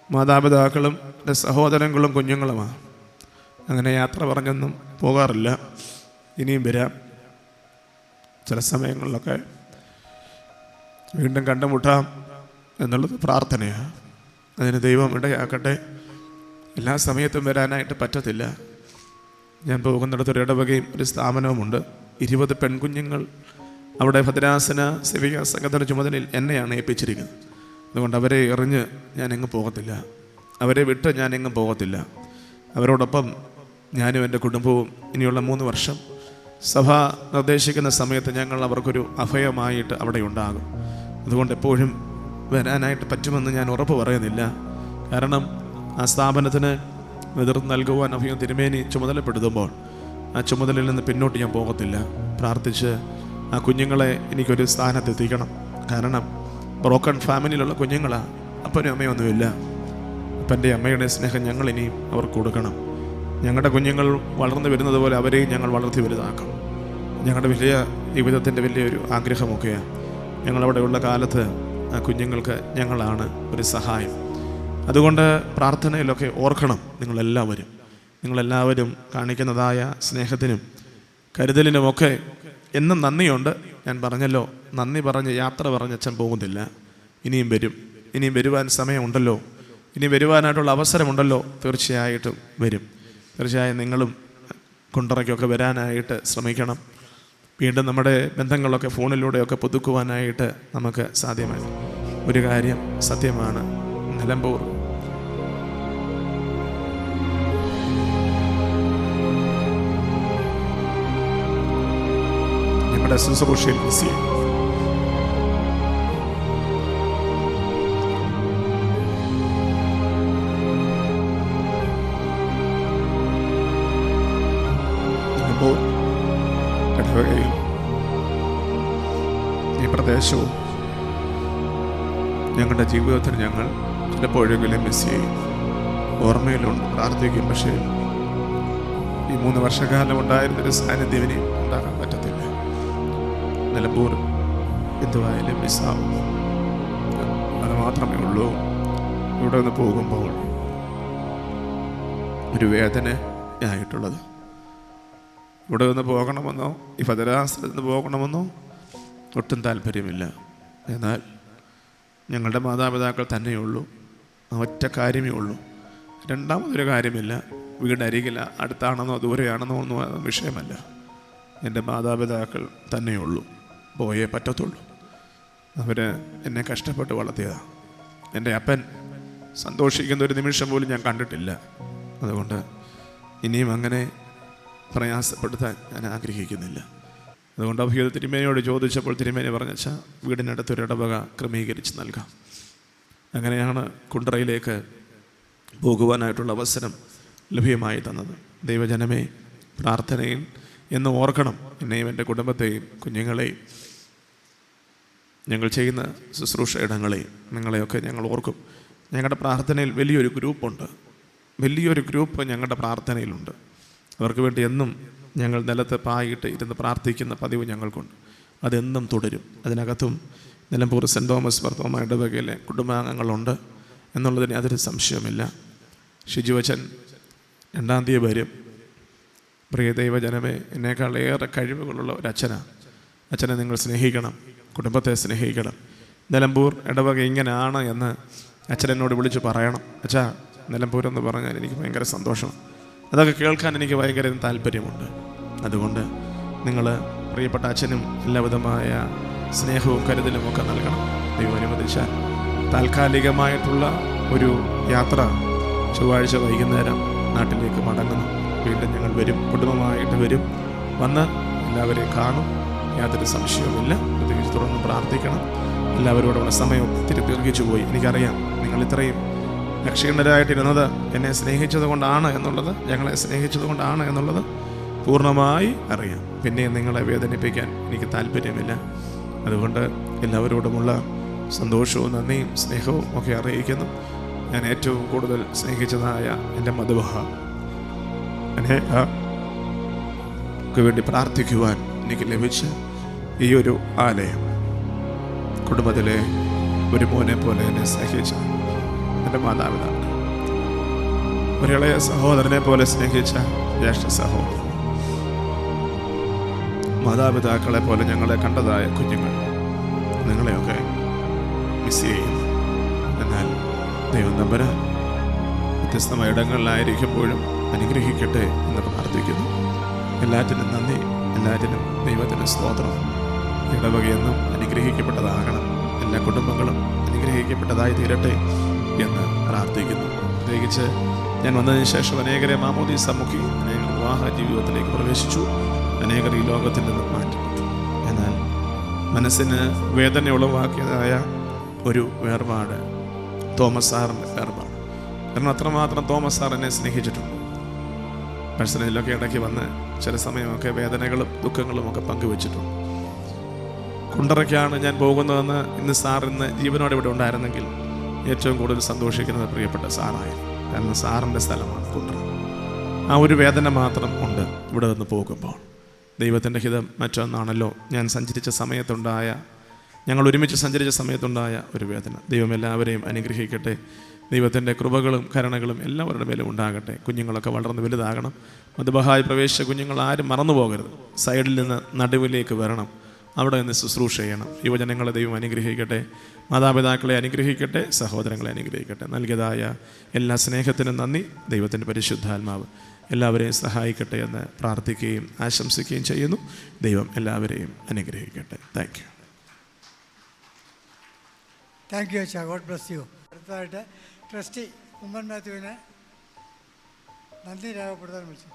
മാതാപിതാക്കളും എൻ്റെ സഹോദരങ്ങളും കുഞ്ഞുങ്ങളുമാണ്. അങ്ങനെ യാത്ര പറഞ്ഞൊന്നും പോകാറില്ല. ഇനിയും വരാം. ചില സമയങ്ങളിലൊക്കെ വീണ്ടും കണ്ടുമുട്ടാം എന്നുള്ളത് പ്രാർത്ഥനയാണ്. അതിന് ദൈവം ഇടയാക്കട്ടെ. എല്ലാ സമയത്തും വരാനായിട്ട് പറ്റത്തില്ല. ഞാൻ പോകുന്നിടത്തൊരു ഇടവകയും ഒരു സ്ഥാപനവുമുണ്ട്. 20 പെൺകുഞ്ഞുങ്ങൾ അവിടെ ഭദ്രാസന സേവിക സംഘത്തിൻ്റെ ചുമതലയിൽ എന്നെയാണ് ഏൽപ്പിച്ചിരിക്കുന്നത്. അതുകൊണ്ട് അവരെ എറിഞ്ഞ് ഞാൻ എങ്ങും പോകത്തില്ല. അവരെ വിട്ട് ഞാൻ എങ്ങും പോകത്തില്ല. അവരോടൊപ്പം ഞാനും എൻ്റെ കുടുംബവും ഇനിയുള്ള 3 വർഷം സഭ നിർദ്ദേശിക്കുന്ന സമയത്ത് ഞങ്ങൾ അവർക്കൊരു അഭയമായിട്ട് അവിടെ ഉണ്ടാകും. അതുകൊണ്ട് എപ്പോഴും വരാനായിട്ട് പറ്റുമെന്ന് ഞാൻ ഉറപ്പ് പറയുന്നില്ല. കാരണം ആ സ്ഥാപനത്തിന് നേതൃത്വം നൽകുവാൻ അഭയം തിരുമേനി ചുമതലപ്പെടുത്തുമ്പോൾ ആ ചുമതലയിൽ നിന്ന് പിന്നോട്ട് ഞാൻ പോകത്തില്ല. പ്രാർത്ഥിച്ച് ആ കുഞ്ഞുങ്ങളെ എനിക്കൊരു സ്ഥാനത്തെത്തിക്കണം. കാരണം ബ്രോക്കൺ ഫാമിലിയിലുള്ള കുഞ്ഞുങ്ങളാണ്. അപ്പനും അമ്മയൊന്നുമില്ല. അപ്പൻ്റെ അമ്മയുടെ സ്നേഹം ഞങ്ങൾ ഇനിയും അവർക്ക് കൊടുക്കണം. ഞങ്ങളുടെ കുഞ്ഞുങ്ങൾ വളർന്നു വരുന്നത് പോലെ അവരെയും ഞങ്ങൾ വളർത്തി വലുതാക്കും. ഞങ്ങളുടെ വലിയ ജീവിതത്തിൻ്റെ വലിയൊരു ആഗ്രഹമൊക്കെയാണ്. ഞങ്ങളവിടെയുള്ള കാലത്ത് ആ കുഞ്ഞുങ്ങൾക്ക് ഞങ്ങളാണ് ഒരു സഹായം. അതുകൊണ്ട് പ്രാർത്ഥനയിലൊക്കെ ഓർക്കണം നിങ്ങളെല്ലാവരും കാണിക്കുന്നതായ സ്നേഹത്തിനും കരുതലിനുമൊക്കെ എന്നും നന്ദിയുണ്ട്. ഞാൻ പറഞ്ഞല്ലോ, നന്ദി പറഞ്ഞ് യാത്ര പറഞ്ഞ് അച്ഛൻ പോകുന്നില്ല. ഇനിയും വരുവാൻ സമയമുണ്ടല്ലോ, ഇനി വരുവാനായിട്ടുള്ള അവസരമുണ്ടല്ലോ. തീർച്ചയായിട്ടും വരും. തീർച്ചയായും നിങ്ങളും കുണ്ടറയ്ക്കൊക്കെ വരാനായിട്ട് ശ്രമിക്കണം. വീണ്ടും നമ്മുടെ ബന്ധങ്ങളൊക്കെ ഫോണിലൂടെയൊക്കെ പുതുക്കുവാനായിട്ട് നമുക്ക് സാധ്യമായി. ഒരു കാര്യം സത്യമാണ്, നിലമ്പൂർ ഞങ്ങളുടെ ശുശ്രൂഷയിൽ മിസ് ചെയ്യും. ഇടവകയിൽ ഈ പ്രദേശവും ഞങ്ങളുടെ ജീവിതത്തിൽ ഞങ്ങൾ ചിലപ്പോഴെങ്കിലും മിസ് ചെയ്യും. ഓർമ്മയിലുണ്ട്, പ്രാർത്ഥിക്കും. പക്ഷേ ഈ 3 വർഷക്കാലം ഉണ്ടായിരുന്നൊരു സാന്നിധ്യം ഇനി ഉണ്ടാകാൻ പറ്റത്തില്ല. നിലമ്പൂർ എന്തുവായാലും മിസ്സാവും. അത് മാത്രമേ ഉള്ളൂ. ഇവിടെ നിന്ന് പോകുമ്പോൾ ഒരു വേദനയായിട്ടുള്ളത്. ഇവിടെ നിന്ന് പോകണമെന്നോ ഈ ഭദ്രാസനത്തിൽ നിന്ന് പോകണമെന്നോ ഒട്ടും താല്പര്യമില്ല. എന്നാൽ ഞങ്ങളുടെ മാതാപിതാക്കൾ തന്നെയുള്ളൂ. ഒറ്റ കാര്യമേ ഉള്ളൂ. രണ്ടാമതൊരു കാര്യമില്ല. വീടരികില്ല, അടുത്താണെന്നോ ദൂരെയാണെന്നോ ഒന്നും വിഷയമല്ല. എൻ്റെ മാതാപിതാക്കൾ തന്നെയുള്ളൂ. പോയേ പറ്റത്തുള്ളൂ. അവർ എന്നെ കഷ്ടപ്പെട്ട് വളർത്തിയതാണ്. എൻ്റെ അപ്പൻ സന്തോഷിക്കുന്ന ഒരു നിമിഷം പോലും ഞാൻ കണ്ടിട്ടില്ല. അതുകൊണ്ട് ഇനിയും അങ്ങനെ പ്രയാസപ്പെടുത്താൻ ഞാൻ ആഗ്രഹിക്കുന്നില്ല. അതുകൊണ്ട് അഭിയുദ്ധ തിരുമേനിയോട് ചോദിച്ചപ്പോൾ തിരുമേനി പറഞ്ഞാൽ വീടിനടുത്തൊരു ഇടവക ക്രമീകരിച്ച് നൽകാം. അങ്ങനെയാണ് കുണ്ടറയിലേക്ക് പോകുവാനായിട്ടുള്ള അവസരം ലഭ്യമായി തന്നത്. ദൈവജനമേ, പ്രാർത്ഥനയിൽ എന്ന് ഓർക്കണം എന്നെയും എൻ്റെ കുടുംബത്തെയും കുഞ്ഞുങ്ങളെയും ഞങ്ങൾ ചെയ്യുന്ന ശുശ്രൂഷ ഇടങ്ങളെയും നിങ്ങളെയൊക്കെ ഞങ്ങൾ ഓർക്കും. ഞങ്ങളുടെ പ്രാർത്ഥനയിൽ വലിയൊരു ഗ്രൂപ്പുണ്ട്. വലിയൊരു ഗ്രൂപ്പ് ഞങ്ങളുടെ പ്രാർത്ഥനയിലുണ്ട്. അവർക്ക് വേണ്ടി എന്നും ഞങ്ങൾ നിലത്ത് പായിട്ട് ഇരുന്ന് പ്രാർത്ഥിക്കുന്ന പതിവ് ഞങ്ങൾക്കുണ്ട്. അതെന്നും തുടരും. അതിനകത്തും നിലമ്പൂർ സെൻറ് തോമസ് വർത്തമാന ഇടവകയിലെ കുടുംബാംഗങ്ങളുണ്ട് എന്നുള്ളതിന് യാതൊരു സംശയമില്ല. ഷിജുവച്ചൻ 2-ാം തീയതി വരും. പ്രിയ ദൈവജനമേ, എന്നേക്കാൾ ഏറെ കഴിവുകളുള്ള ഒരു അച്ഛനാണ്. അച്ഛനെ നിങ്ങൾ സ്നേഹിക്കണം, കുടുംബത്തെ സ്നേഹിക്കണം. നിലമ്പൂർ ഇടവക ഇങ്ങനെയാണ് എന്ന് അച്ഛനോട് വിളിച്ച് പറയണം. അച്ഛാ, നിലമ്പൂരെന്ന് പറഞ്ഞാൽ എനിക്ക് ഭയങ്കര സന്തോഷമാണ്. അതൊക്കെ കേൾക്കാൻ എനിക്ക് ഭയങ്കര താല്പര്യമുണ്ട്. അതുകൊണ്ട് നിങ്ങൾ പ്രിയപ്പെട്ട അച്ഛനും എല്ലാവിധമായ സ്നേഹവും കരുതലും ഒക്കെ നൽകണം. ദൈവം അനുവദിച്ചാൽ താൽക്കാലികമായിട്ടുള്ള ഒരു യാത്ര ചൊവ്വാഴ്ച വൈകുന്നേരം നാട്ടിലേക്ക് മടങ്ങുന്നു. വീണ്ടും ഞങ്ങൾ വരും, കുടുംബമായിട്ട് വരും. വന്ന് എല്ലാവരെയും കാണും, യാതൊരു സംശയവുമില്ല. പ്രത്യേകിച്ച് തുടർന്ന് പ്രാർത്ഥിക്കണം. എല്ലാവരോടുള്ള സമയം ഒത്തിരി ദീർഘിച്ചു പോയി. എനിക്കറിയാം നിങ്ങൾ ഇത്രയും അക്ഷീണരായിട്ടിരുന്നത് എന്നെ സ്നേഹിച്ചത് കൊണ്ടാണ് എന്നുള്ളത്, ഞങ്ങളെ സ്നേഹിച്ചത് കൊണ്ടാണ് എന്നുള്ളത് പൂർണ്ണമായി അറിയാം. പിന്നെ നിങ്ങളെ വേദനിപ്പിക്കാൻ എനിക്ക് താല്പര്യമില്ല. അതുകൊണ്ട് എല്ലാവരോടുമുള്ള സന്തോഷവും നന്ദിയും സ്നേഹവും ഒക്കെ അറിയിക്കുന്നു. ഞാൻ ഏറ്റവും കൂടുതൽ സ്നേഹിച്ചതായ എൻ്റെ മധുബഹ അനേകർക്ക് വേണ്ടി പ്രാർത്ഥിക്കുവാൻ എനിക്ക് ലഭിച്ച ഈ ഒരു ആലയം, കുടുംബത്തിലെ ഒരു മോനെ പോലെ എന്നെ സ്നേഹിച്ച എൻ്റെ മാതാപിതാക്കൾ, ഒരിളയ സഹോദരനെ പോലെ സ്നേഹിച്ച ജ്യേഷ്ഠ സഹോദരൻ, മാതാപിതാക്കളെ പോലെ ഞങ്ങളെ കണ്ടതായ കുഞ്ഞുങ്ങൾ, നിങ്ങളെയൊക്കെ മിസ് ചെയ്യും. എന്നാൽ ദൈവം തമ്പുരാൻ വ്യത്യസ്തമായ ഇടങ്ങളിലായിരിക്കുമ്പോഴും അനുഗ്രഹിക്കട്ടെ എന്ന് പ്രാർത്ഥിക്കുന്നു. എല്ലാറ്റിനും നന്ദി, എല്ലാറ്റിനും ദൈവത്തിന് സ്തോത്രം. ഇടവകയെന്നും അനുഗ്രഹിക്കപ്പെട്ടതാകണം. എല്ലാ കുടുംബങ്ങളും അനുഗ്രഹിക്കപ്പെട്ടതായി തീരട്ടെ എന്ന് പ്രാർത്ഥിക്കുന്നു. പ്രത്യേകിച്ച് ഞാൻ വന്നതിന് ശേഷം അനേകരെ മാമോദീസ മുഖി, അനേകർ വിവാഹ ജീവിതത്തിലേക്ക് പ്രവേശിച്ചു, അനേകർ ഈ ലോകത്തിൽ നിന്ന് മാറ്റപ്പെട്ടു. എന്നാൽ മനസ്സിന് വേദന ഉളവാക്കിയതായ ഒരു വേർപാട് തോമസ് സാറിൻ്റെ വേർപാട്. കാരണം അത്രമാത്രം തോമസ് സാർ എന്നെ സ്നേഹിച്ചിട്ടുണ്ട്. മത്സരത്തിലൊക്കെ ഇടയ്ക്ക് വന്ന് ചില സമയമൊക്കെ വേദനകളും ദുഃഖങ്ങളും ഒക്കെ പങ്കുവെച്ചിട്ടുണ്ട്. കുണ്ടറയ്ക്കാണ് ഞാൻ പോകുന്നതെന്ന് ഇന്ന് ജീവനോടെ ഇവിടെ ഉണ്ടായിരുന്നെങ്കിൽ ഏറ്റവും കൂടുതൽ സന്തോഷിക്കുന്നത് പ്രിയപ്പെട്ട സാറായിരുന്നു. കാരണം സാറിൻ്റെ സ്ഥലമാണ് കുണ്ടറ. ആ ഒരു വേദന മാത്രം ഉണ്ട് ഇവിടെ നിന്ന് പോകുമ്പോൾ. ദൈവത്തിൻ്റെ ഹിതം മറ്റൊന്നാണല്ലോ. ഞങ്ങൾ ഒരുമിച്ച് സഞ്ചരിച്ച സമയത്തുണ്ടായ ഒരു വേദന. ദൈവം എല്ലാവരെയും അനുഗ്രഹിക്കട്ടെ. ദൈവത്തിൻ്റെ കൃപകളും കരുണകളും എല്ലാവരുടെ മേലും ഉണ്ടാകട്ടെ. കുഞ്ഞുങ്ങളൊക്കെ വളർന്ന് വലുതാകണം. മധുബഹായി പ്രവേശിച്ച കുഞ്ഞുങ്ങൾ ആരും മറന്നു പോകരുത്. സൈഡിൽ നിന്ന് നടുവിലേക്ക് വരണം, അവിടെ നിന്ന് ശുശ്രൂഷ ചെയ്യണം. യുവജനങ്ങളെ ദൈവം അനുഗ്രഹിക്കട്ടെ, മാതാപിതാക്കളെ അനുഗ്രഹിക്കട്ടെ, സഹോദരങ്ങളെ അനുഗ്രഹിക്കട്ടെ. നൽകിയതായ എല്ലാ സ്നേഹത്തിനും നന്ദി. ദൈവത്തിൻ്റെ പരിശുദ്ധാത്മാവ് എല്ലാവരെയും സഹായിക്കട്ടെ എന്ന് പ്രാർത്ഥിക്കുകയും ആശംസിക്കുകയും ചെയ്യുന്നു. ദൈവം എല്ലാവരെയും അനുഗ്രഹിക്കട്ടെ. Thank you. താങ്ക് യു അച്ഛാ. God bless you. അടുത്തതായിട്ട് ട്രസ്റ്റി ഉമ്മൻ മാത്യുവിനെ നന്ദി രേഖപ്പെടുത്താൻ വിളിച്ചു.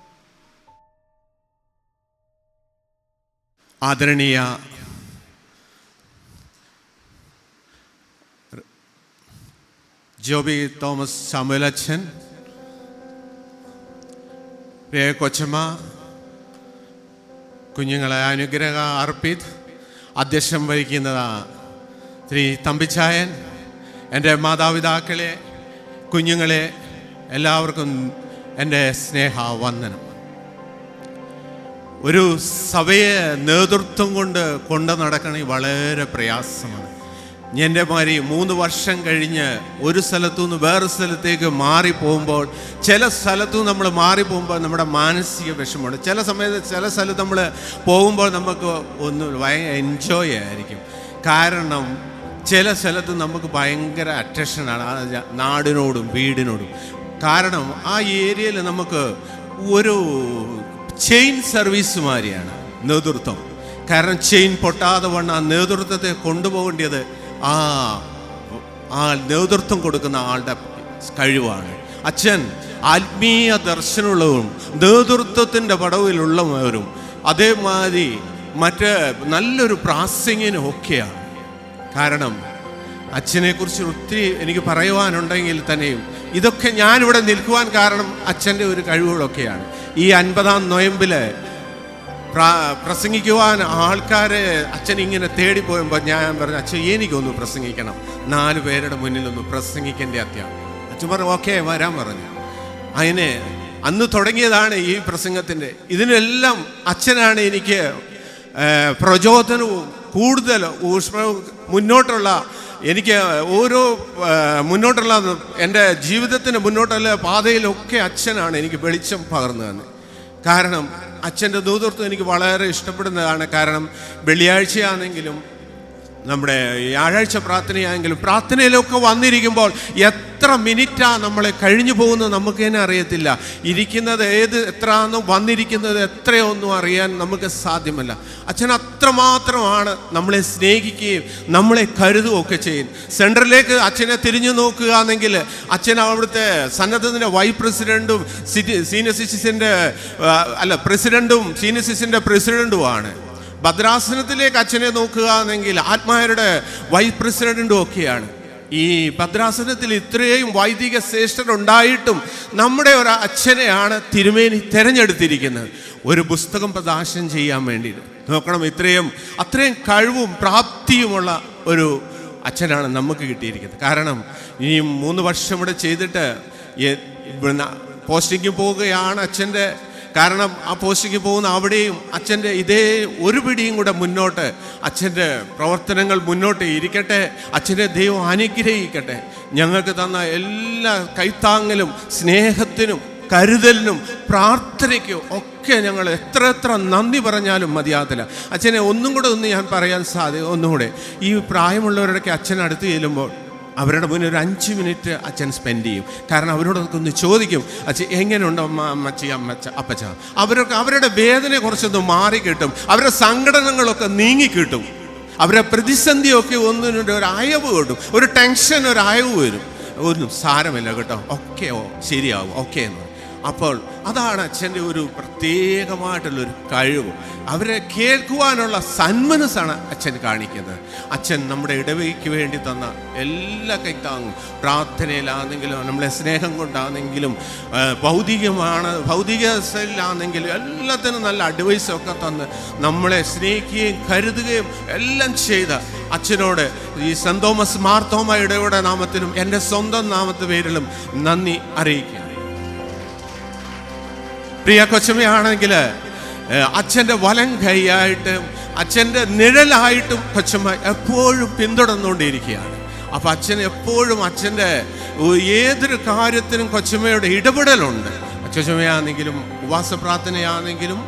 ആദരണീയ ജോബി തോമസ് സാമുവൽ അച്ഛൻ, പ്രിയ കൊച്ചമ്മ, കുഞ്ഞുങ്ങളെ അനുഗ്രഹ അർപ്പിത്, അധ്യക്ഷം വഹിക്കുന്ന ശ്രീ തമ്പിച്ചായൻ, എൻ്റെ മാതാപിതാക്കളെ, കുഞ്ഞുങ്ങളെ, എല്ലാവർക്കും എൻ്റെ സ്നേഹവന്ദനം. ഒരു സഭയെ നേതൃത്വം കൊണ്ട് നടക്കണമെങ്കിൽ വളരെ പ്രയാസമാണ്. എൻ്റെ മാതിരി 3 വർഷം കഴിഞ്ഞ് ഒരു സ്ഥലത്തു നിന്ന് വേറെ സ്ഥലത്തേക്ക് മാറിപ്പോകുമ്പോൾ, ചില സ്ഥലത്തു നമ്മൾ മാറിപ്പോകുമ്പോൾ നമ്മുടെ മാനസിക വിഷമമുണ്ട്. ചില സമയത്ത് ചില സ്ഥലത്ത് നമ്മൾ പോകുമ്പോൾ നമുക്ക് ഭയങ്കര എൻജോയ് ആയിരിക്കും. കാരണം ചില സ്ഥലത്ത് നമുക്ക് ഭയങ്കര അട്രാക്ഷനാണ് ആ നാടിനോടും വീടിനോടും. കാരണം ആ ഏരിയയിൽ നമുക്ക് ഒരു ചെയിൻ സർവീസ് മാതിരിയാണ് നേതൃത്വം. കാരണം ചെയിൻ പൊട്ടാതെ വണ്ണം ആ നേതൃത്വത്തെ കൊണ്ടുപോകേണ്ടത് ആ നേതൃത്വം കൊടുക്കുന്ന ആളുടെ കഴിവാണ്. അച്ഛൻ ആത്മീയ ദർശനമുള്ളവരും നേതൃത്വത്തിൻ്റെ പടവിലുള്ളവരും അതേമാതിരി മറ്റ് നല്ലൊരു പ്രാസംഗിനും ഒക്കെയാണ്. കാരണം അച്ഛനെക്കുറിച്ച് ഒത്തിരി എനിക്ക് പറയുവാനുണ്ടെങ്കിൽ തന്നെയും ഇതൊക്കെ ഞാനിവിടെ നിൽക്കുവാൻ കാരണം അച്ഛൻ്റെ ഒരു കഴിവുകളൊക്കെയാണ്. ഈ 50-ാം നൊയമ്പിൽ പ്രസംഗിക്കുവാൻ ആൾക്കാരെ അച്ഛൻ ഇങ്ങനെ തേടിപ്പോയുമ്പോൾ ഞാൻ പറഞ്ഞു, അച്ഛൻ എനിക്കൊന്ന് പ്രസംഗിക്കണം, 4 പേരുടെ മുന്നിലൊന്ന് പ്രസംഗിക്കേണ്ട അത്യാവശ്യം. അച്ഛൻ പറഞ്ഞു ഓക്കെ വരാൻ പറഞ്ഞു. അതിന് അന്ന് തുടങ്ങിയതാണ് ഈ പ്രസംഗത്തിൻ്റെ. ഇതിനെല്ലാം അച്ഛനാണ് എനിക്ക് പ്രചോദനവും കൂടുതൽ ഊഷ്മവും മുന്നോട്ടുള്ള എനിക്ക് ഓരോ മുന്നോട്ടുള്ള എൻ്റെ ജീവിതത്തിന് മുന്നോട്ടുള്ള പാതയിലൊക്കെ അച്ഛനാണ് എനിക്ക് വെളിച്ചം പകർന്നു തന്നത്. കാരണം അച്ഛൻ്റെ നേതൃത്വം എനിക്ക് വളരെ ഇഷ്ടപ്പെടുന്നതാണ്. കാരണം വെള്ളിയാഴ്ചയാണെങ്കിലും നമ്മുടെ വ്യാഴാഴ്ച പ്രാർത്ഥനയാണെങ്കിലും പ്രാർത്ഥനയിലൊക്കെ വന്നിരിക്കുമ്പോൾ എത്ര മിനിറ്റാണ് നമ്മളെ കഴിഞ്ഞു പോകുന്നത് നമുക്ക് തന്നെ അറിയത്തില്ല. ഇരിക്കുന്നത് എത്രയാണെന്നും വന്നിരിക്കുന്നത് എത്രയൊന്നും അറിയാൻ നമുക്ക് സാധ്യമല്ല. അച്ഛൻ അത്രമാത്രമാണ് നമ്മളെ സ്നേഹിക്കുകയും നമ്മളെ കരുതുകയൊക്കെ ചെയ്യും. സെൻട്രലിലേക്ക് അച്ഛനെ തിരിഞ്ഞു നോക്കുകയാണെങ്കിൽ അച്ഛൻ അവിടുത്തെ സന്നദ്ധത്തിൻ്റെ വൈസ് പ്രസിഡൻറ്റും സീനിയർ സിറ്റിസൻ്റെ പ്രസിഡൻറ്റും സീനിയർ സിറ്റിസൻ്റെ പ്രസിഡൻറ്റുമാണ്. ഭദ്രാസനത്തിലേക്ക് അച്ഛനെ നോക്കുകയാണെങ്കിൽ ആത്മാരുടെ വൈസ് പ്രസിഡൻറ്റും ഒക്കെയാണ്. ഈ ഭദ്രാസനത്തിൽ ഇത്രയും വൈദിക ശ്രേഷ്ഠരുണ്ടായിട്ടും നമ്മുടെ ഒരു അച്ഛനെയാണ് തിരുമേനി തിരഞ്ഞെടുത്തിരിക്കുന്നത് ഒരു പുസ്തകം പ്രകാശനം ചെയ്യാൻ വേണ്ടിയിട്ട്. നോക്കണം, അത്രയും കഴിവും പ്രാപ്തിയുമുള്ള ഒരു അച്ഛനാണ് നമുക്ക് കിട്ടിയിരിക്കുന്നത്. കാരണം ഈ 3 വർഷം ഇവിടെ ചെയ്തിട്ട് പോസ്റ്റിംഗ് പോവുകയാണ് അച്ഛൻ്റെ. കാരണം ആ പോസ്റ്റിംഗ് പോകുന്ന അവിടെയും അച്ഛൻ്റെ ഇതേ ഒരു പിടിയും കൂടെ മുന്നോട്ട് അച്ഛൻ്റെ പ്രവർത്തനങ്ങൾ മുന്നോട്ട് ഇരിക്കട്ടെ. അച്ഛനെ ദൈവം അനുഗ്രഹിക്കട്ടെ. ഞങ്ങൾക്ക് തന്ന എല്ലാ കൈത്താങ്ങലും സ്നേഹത്തിനും കരുതലിനും പ്രാർത്ഥനയ്ക്കും ഒക്കെ ഞങ്ങൾ എത്ര നന്ദി പറഞ്ഞാലും മതിയാകത്തില്ല. അച്ഛനെ ഒന്നും കൂടെ ഞാൻ പറയാൻ ഒന്നുകൂടെ ഈ പ്രായമുള്ളവരുടെയൊക്കെ അച്ഛൻ അടുത്ത് ചെല്ലുമ്പോൾ അവരുടെ മുന്നിൽ ഒരു 5 മിനിറ്റ് അച്ഛൻ സ്പെൻഡ് ചെയ്യും. കാരണം അവരോടൊക്കെ ഒന്ന് ചോദിക്കും, അച്ഛൻ എങ്ങനെയുണ്ടോ അമ്മച്ചി അപ്പച്ച. അവരുടെ വേദന കുറച്ചൊന്ന് മാറിക്കിട്ടും, അവരുടെ സംഘടനകളൊക്കെ നീങ്ങിക്കിട്ടും, അവരുടെ പ്രതിസന്ധിയൊക്കെ ഒന്നിനൊരു അയവ് കിട്ടും, ഒരു ടെൻഷൻ ഒരു അയവ് വരും. ഒന്നും സാരമില്ല കേട്ടോ, ഒക്കെ ശരിയാവും, ഓക്കെ എന്ന്. അപ്പോൾ അതാണ് അച്ഛൻ്റെ ഒരു പ്രത്യേകമായിട്ടുള്ളൊരു കഴിവ്. അവരെ കേൾക്കുവാനുള്ള സന്മനസ്സാണ് അച്ഛൻ കാണിക്കുന്നത്. അച്ഛൻ നമ്മുടെ ഇടവകയ്ക്ക് വേണ്ടി തന്ന എല്ലാ കൈത്താങ്ങും പ്രാർത്ഥനയിലാണെങ്കിലും നമ്മളെ സ്നേഹം കൊണ്ടാണെങ്കിലും ഭൗതികയിലാണെങ്കിലും എല്ലാത്തിനും നല്ല അഡ്വൈസൊക്കെ തന്ന് നമ്മളെ സ്നേഹിക്കുകയും കരുതുകയും എല്ലാം ചെയ്ത അച്ഛനോട് ഈ സെന്റ് തോമസ് മാർത്തോമ ഇടവകയുടെ നാമത്തിലും എൻ്റെ സ്വന്തം പേരിലും നന്ദി അറിയിക്കുക. പ്രിയ കൊച്ചമ്മയാണെങ്കിൽ അച്ഛൻ്റെ വലം കൈയായിട്ടും അച്ഛൻ്റെ നിഴലായിട്ടും കൊച്ചമ്മ എപ്പോഴും പിന്തുടർന്നുകൊണ്ടിരിക്കുകയാണ്. അപ്പം അച്ഛൻ എപ്പോഴും അച്ഛൻ്റെ ഏതൊരു കാര്യത്തിനും കൊച്ചമ്മയുടെ ഇടപെടലുണ്ട്. കൊച്ചമ്മയാണെങ്കിലും ഉപവാസ പ്രാർത്ഥനയാണെങ്കിലും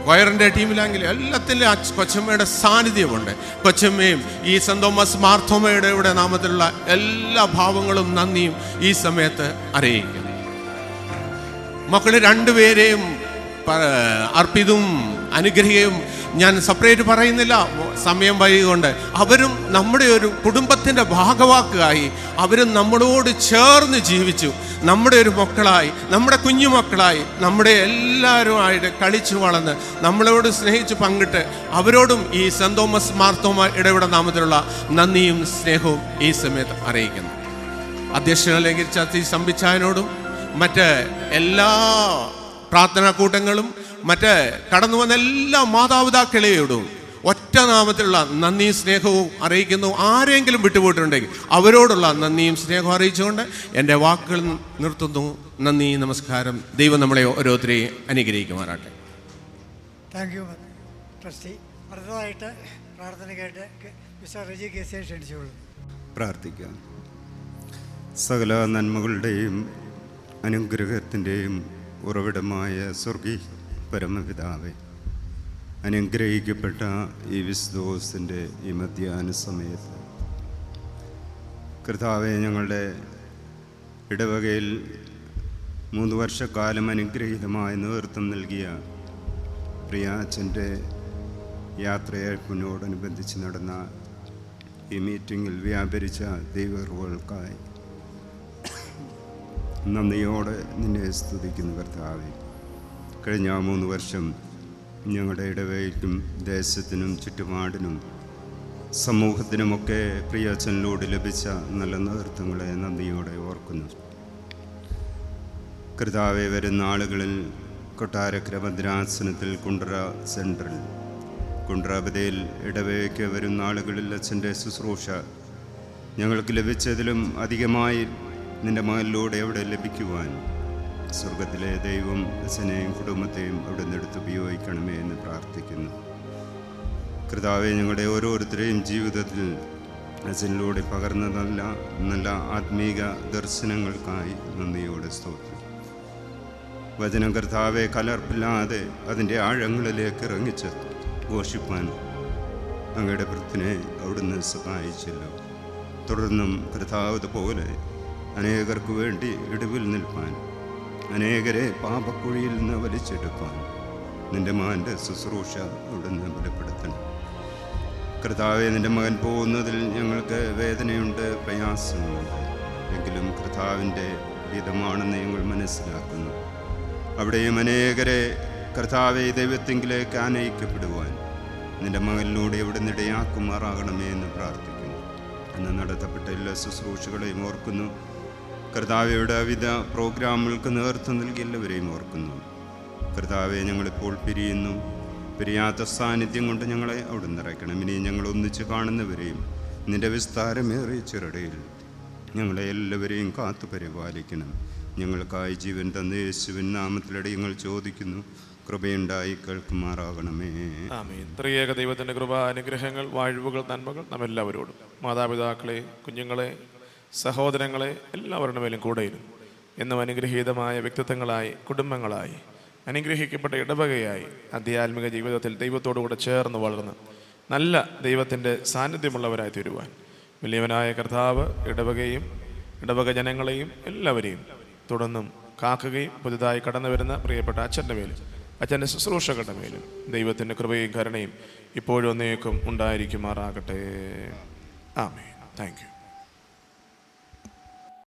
കൊയറിൻ്റെ ടീമിലാണെങ്കിലും എല്ലാത്തിലും കൊച്ചമ്മയുടെ സാന്നിധ്യമുണ്ട്. കൊച്ചമ്മയും ഈ സെന്റ് തോമസ് മാർത്തോമയുടെ നാമത്തിലുള്ള എല്ലാ ഭാവങ്ങളും നന്ദിയും ഈ സമയത്ത് അറിയിക്കുന്നു. മക്കളെ 2 പേരെയും അർപ്പിതും അനുഗ്രഹിക്കുകയും ഞാൻ സെപ്പറേറ്റ് പറയുന്നില്ല, സമയം വൈകിക്കൊണ്ട്. അവരും നമ്മുടെ ഒരു കുടുംബത്തിൻ്റെ ഭാഗവാക്കായി, അവരും നമ്മളോട് ചേർന്ന് ജീവിച്ചു. നമ്മുടെ ഒരു മക്കളായി, നമ്മുടെ കുഞ്ഞുമക്കളായി, നമ്മുടെ എല്ലാവരുമായിട്ട് കളിച്ചു വളർന്ന് നമ്മളോട് സ്നേഹിച്ച് പങ്കിട്ട് അവരോടും ഈ സെന്റ് തോമസ് മാർത്തോമ ഇടവിട നാമത്തിലുള്ള നന്ദിയും സ്നേഹവും ഈ സമയത്ത് അറിയിക്കുന്നു. അധ്യക്ഷനെ ലംഘിച്ച സംവിധാനോടും മറ്റ് എല്ലാ പ്രാർത്ഥനാ കൂട്ടങ്ങളും മറ്റ് കടന്നു വന്ന എല്ലാ മാതാപിതാക്കളെയോടും ഒറ്റ നാമത്തിലുള്ള നന്ദിയും സ്നേഹവും അറിയിക്കുന്നു. ആരെങ്കിലും വിട്ടുപോയിട്ടുണ്ടെങ്കിൽ അവരോടുള്ള നന്ദിയും സ്നേഹവും അറിയിച്ചുകൊണ്ട് എൻ്റെ വാക്കുകൾ നിർത്തുന്നു. നന്ദി, നമസ്കാരം. ദൈവം നമ്മളെ ഓരോരുത്തരെയും അനുഗ്രഹിക്കുമാറാട്ടെ. Thank you trustee. അടുത്തതായിട്ട് പ്രാർത്ഥനയ്ക്കായിട്ട് മിസ്റ്റർ റെജി കേസിയെ ക്ഷണിച്ചോളൂ. പ്രാർത്ഥിക്കാം. സകല നന്മകളുടെയും അനുഗ്രഹത്തിൻ്റെയും ഉറവിടമായ സ്വർഗീയ പരമപിതാവേ, അനുഗ്രഹിക്കപ്പെട്ട ഈ വിസ്തോസിൻ്റെ ഈ മധ്യാഹ്ന സമയത്ത് കർത്താവെ, ഞങ്ങളുടെ ഇടവകയിൽ 3 വർഷക്കാലം അനുഗ്രഹീതമായ നേതൃത്വം നൽകിയ പ്രിയാച്ചൻ്റെ യാത്രയയപ്പിനോടനുബന്ധിച്ച് നടന്ന ഈ മീറ്റിങ്ങിൽ വ്യാപരിച്ച ദൈവകൃപകൾക്കായി നന്ദിയോടെ നിന്നെ സ്തുതിക്കുന്നു കർത്താവേ. കഴിഞ്ഞ 3 വർഷം ഞങ്ങളുടെ ഇടവകയ്ക്കും ദേശത്തിനും ചുറ്റുപാടിനും സമൂഹത്തിനുമൊക്കെ പ്രിയച്ചനിലൂടെ ലഭിച്ച നല്ല നേതൃത്വങ്ങളെ നന്ദിയോടെ ഓർക്കുന്നു കർത്താവെ. വരുന്ന ആളുകളിൽ കൊട്ടാരക്കര ഭദ്രാസനത്തിൽ കുണ്ട്ര സെൻട്രൽ കുണ്ട്രാപതയിൽ ഇടവകയ്ക്ക് വരുന്ന ആളുകളിൽ അച്ഛൻ്റെ ശുശ്രൂഷ ഞങ്ങൾക്ക് ലഭിച്ചതിലും അധികമായി നിൻ്റെ മകനിലൂടെ അവിടെ ലഭിക്കുവാൻ സ്വർഗത്തിലെ ദൈവം അച്ഛനെയും കുടുംബത്തെയും അവിടെ നിന്നെടുത്ത് ഉപയോഗിക്കണമേ എന്ന് പ്രാർത്ഥിക്കുന്നു കർത്താവെ. ഞങ്ങളുടെ ഓരോരുത്തരെയും ജീവിതത്തിൽ അച്ഛനിലൂടെ പകർന്ന നല്ല ആത്മീക ദർശനങ്ങൾക്കായി നന്ദിയോടെ സ്തോത്രം. വചനം കർത്താവെ കലർപ്പില്ലാതെ അതിൻ്റെ ആഴങ്ങളിലേക്ക് ഇറങ്ങിച്ച് ഘോഷിപ്പാൻ അങ്ങയുടെ വൃത്തിനെ അവിടുന്ന് സഹായിച്ചല്ലോ. തുടർന്നും കർത്താവ് പോലെ അനേകർക്ക് വേണ്ടി ഇടിവിൽ നിൽപ്പാൻ, അനേകരെ പാപക്കുഴിയിൽ നിന്ന് വലിച്ചെടുപ്പാൻ നിൻ്റെ മകൻ്റെ ശുശ്രൂഷ അവിടുന്ന് ബലപ്പെടുത്തണം കർത്താവെ. നിൻ്റെ മകൻ പോകുന്നതിൽ ഞങ്ങൾക്ക് വേദനയുണ്ട്, പ്രയാസങ്ങളുണ്ട്. എങ്കിലും കർത്താവിൻ്റെ ഹിതമാണെന്ന് ഞങ്ങൾ മനസ്സിലാക്കുന്നു. അവിടെയും അനേകരെ കർത്താവെ ദൈവത്തെങ്കിലേക്ക് ആനയിക്കപ്പെടുവാൻ നിൻ്റെ മകനിലൂടെ അവിടുന്ന് ഇടയാക്കുമാറാകണമേ എന്ന് പ്രാർത്ഥിക്കുന്നു. അന്ന് നടത്തപ്പെട്ട എല്ലാ ശുശ്രൂഷകളെയും ഓർക്കുന്നു കർത്താവയുടെ വിവിധ പ്രോഗ്രാമുകൾക്ക് നേതൃത്വം നൽകി എല്ലാവരെയും ഓർക്കുന്നു കർത്താവെ. ഞങ്ങളിപ്പോൾ പിരിയുന്നു. പിരിയാത്ത സാന്നിധ്യം കൊണ്ട് ഞങ്ങളെ അവിടെ നിറയ്ക്കണം. ഇനി ഞങ്ങൾ ഒന്നിച്ച് കാണുന്നവരെയും നിൻ്റെ വിസ്താരമേറിയ ചിറടയിൽ ഞങ്ങളെ എല്ലാവരെയും കാത്തു പരിപാലിക്കണം. ഞങ്ങൾക്കായി ജീവൻ തന്ന യേശുവിൻ നാമത്തിലൂടെ ഞങ്ങൾ ചോദിക്കുന്നു, കൃപയുണ്ടായി കേൾക്കുമാറാകണമേ. ആമേൻ. ത്രിയേക ദൈവത്തിൻ്റെ കൃപ, അനുഗ്രഹങ്ങൾ, വാഴ്വുകൾ, നന്മകൾ നമ്മെല്ലാവരോടും, മാതാപിതാക്കളെ, കുഞ്ഞുങ്ങളെ, സഹോദരങ്ങളെ എല്ലാവരുടെ മേലും കൂടെയിരുന്നു എന്നും അനുഗ്രഹീതമായ വ്യക്തിത്വങ്ങളായി, കുടുംബങ്ങളായി, അനുഗ്രഹിക്കപ്പെട്ട ഇടവകയായി ആധ്യാത്മിക ജീവിതത്തിൽ ദൈവത്തോടുകൂടെ ചേർന്ന് വളർന്ന് നല്ല ദൈവത്തിൻ്റെ സാന്നിധ്യമുള്ളവരായി തീരുവാൻ വലിയവനായ കർത്താവ് ഇടവകയും ഇടവക ജനങ്ങളെയും എല്ലാവരെയും തുടർന്നും കാക്കുകയും പുതുതായി കടന്നു വരുന്ന പ്രിയപ്പെട്ട അച്ഛൻ്റെ മേലും അച്ഛൻ്റെ ശുശ്രൂഷകളുടെ മേലും ദൈവത്തിൻ്റെ കൃപയും കരുണയും ഇപ്പോഴും ഒന്നേക്കും ഉണ്ടായിരിക്കുമാറാകട്ടെ. ആമേൻ. Thank you.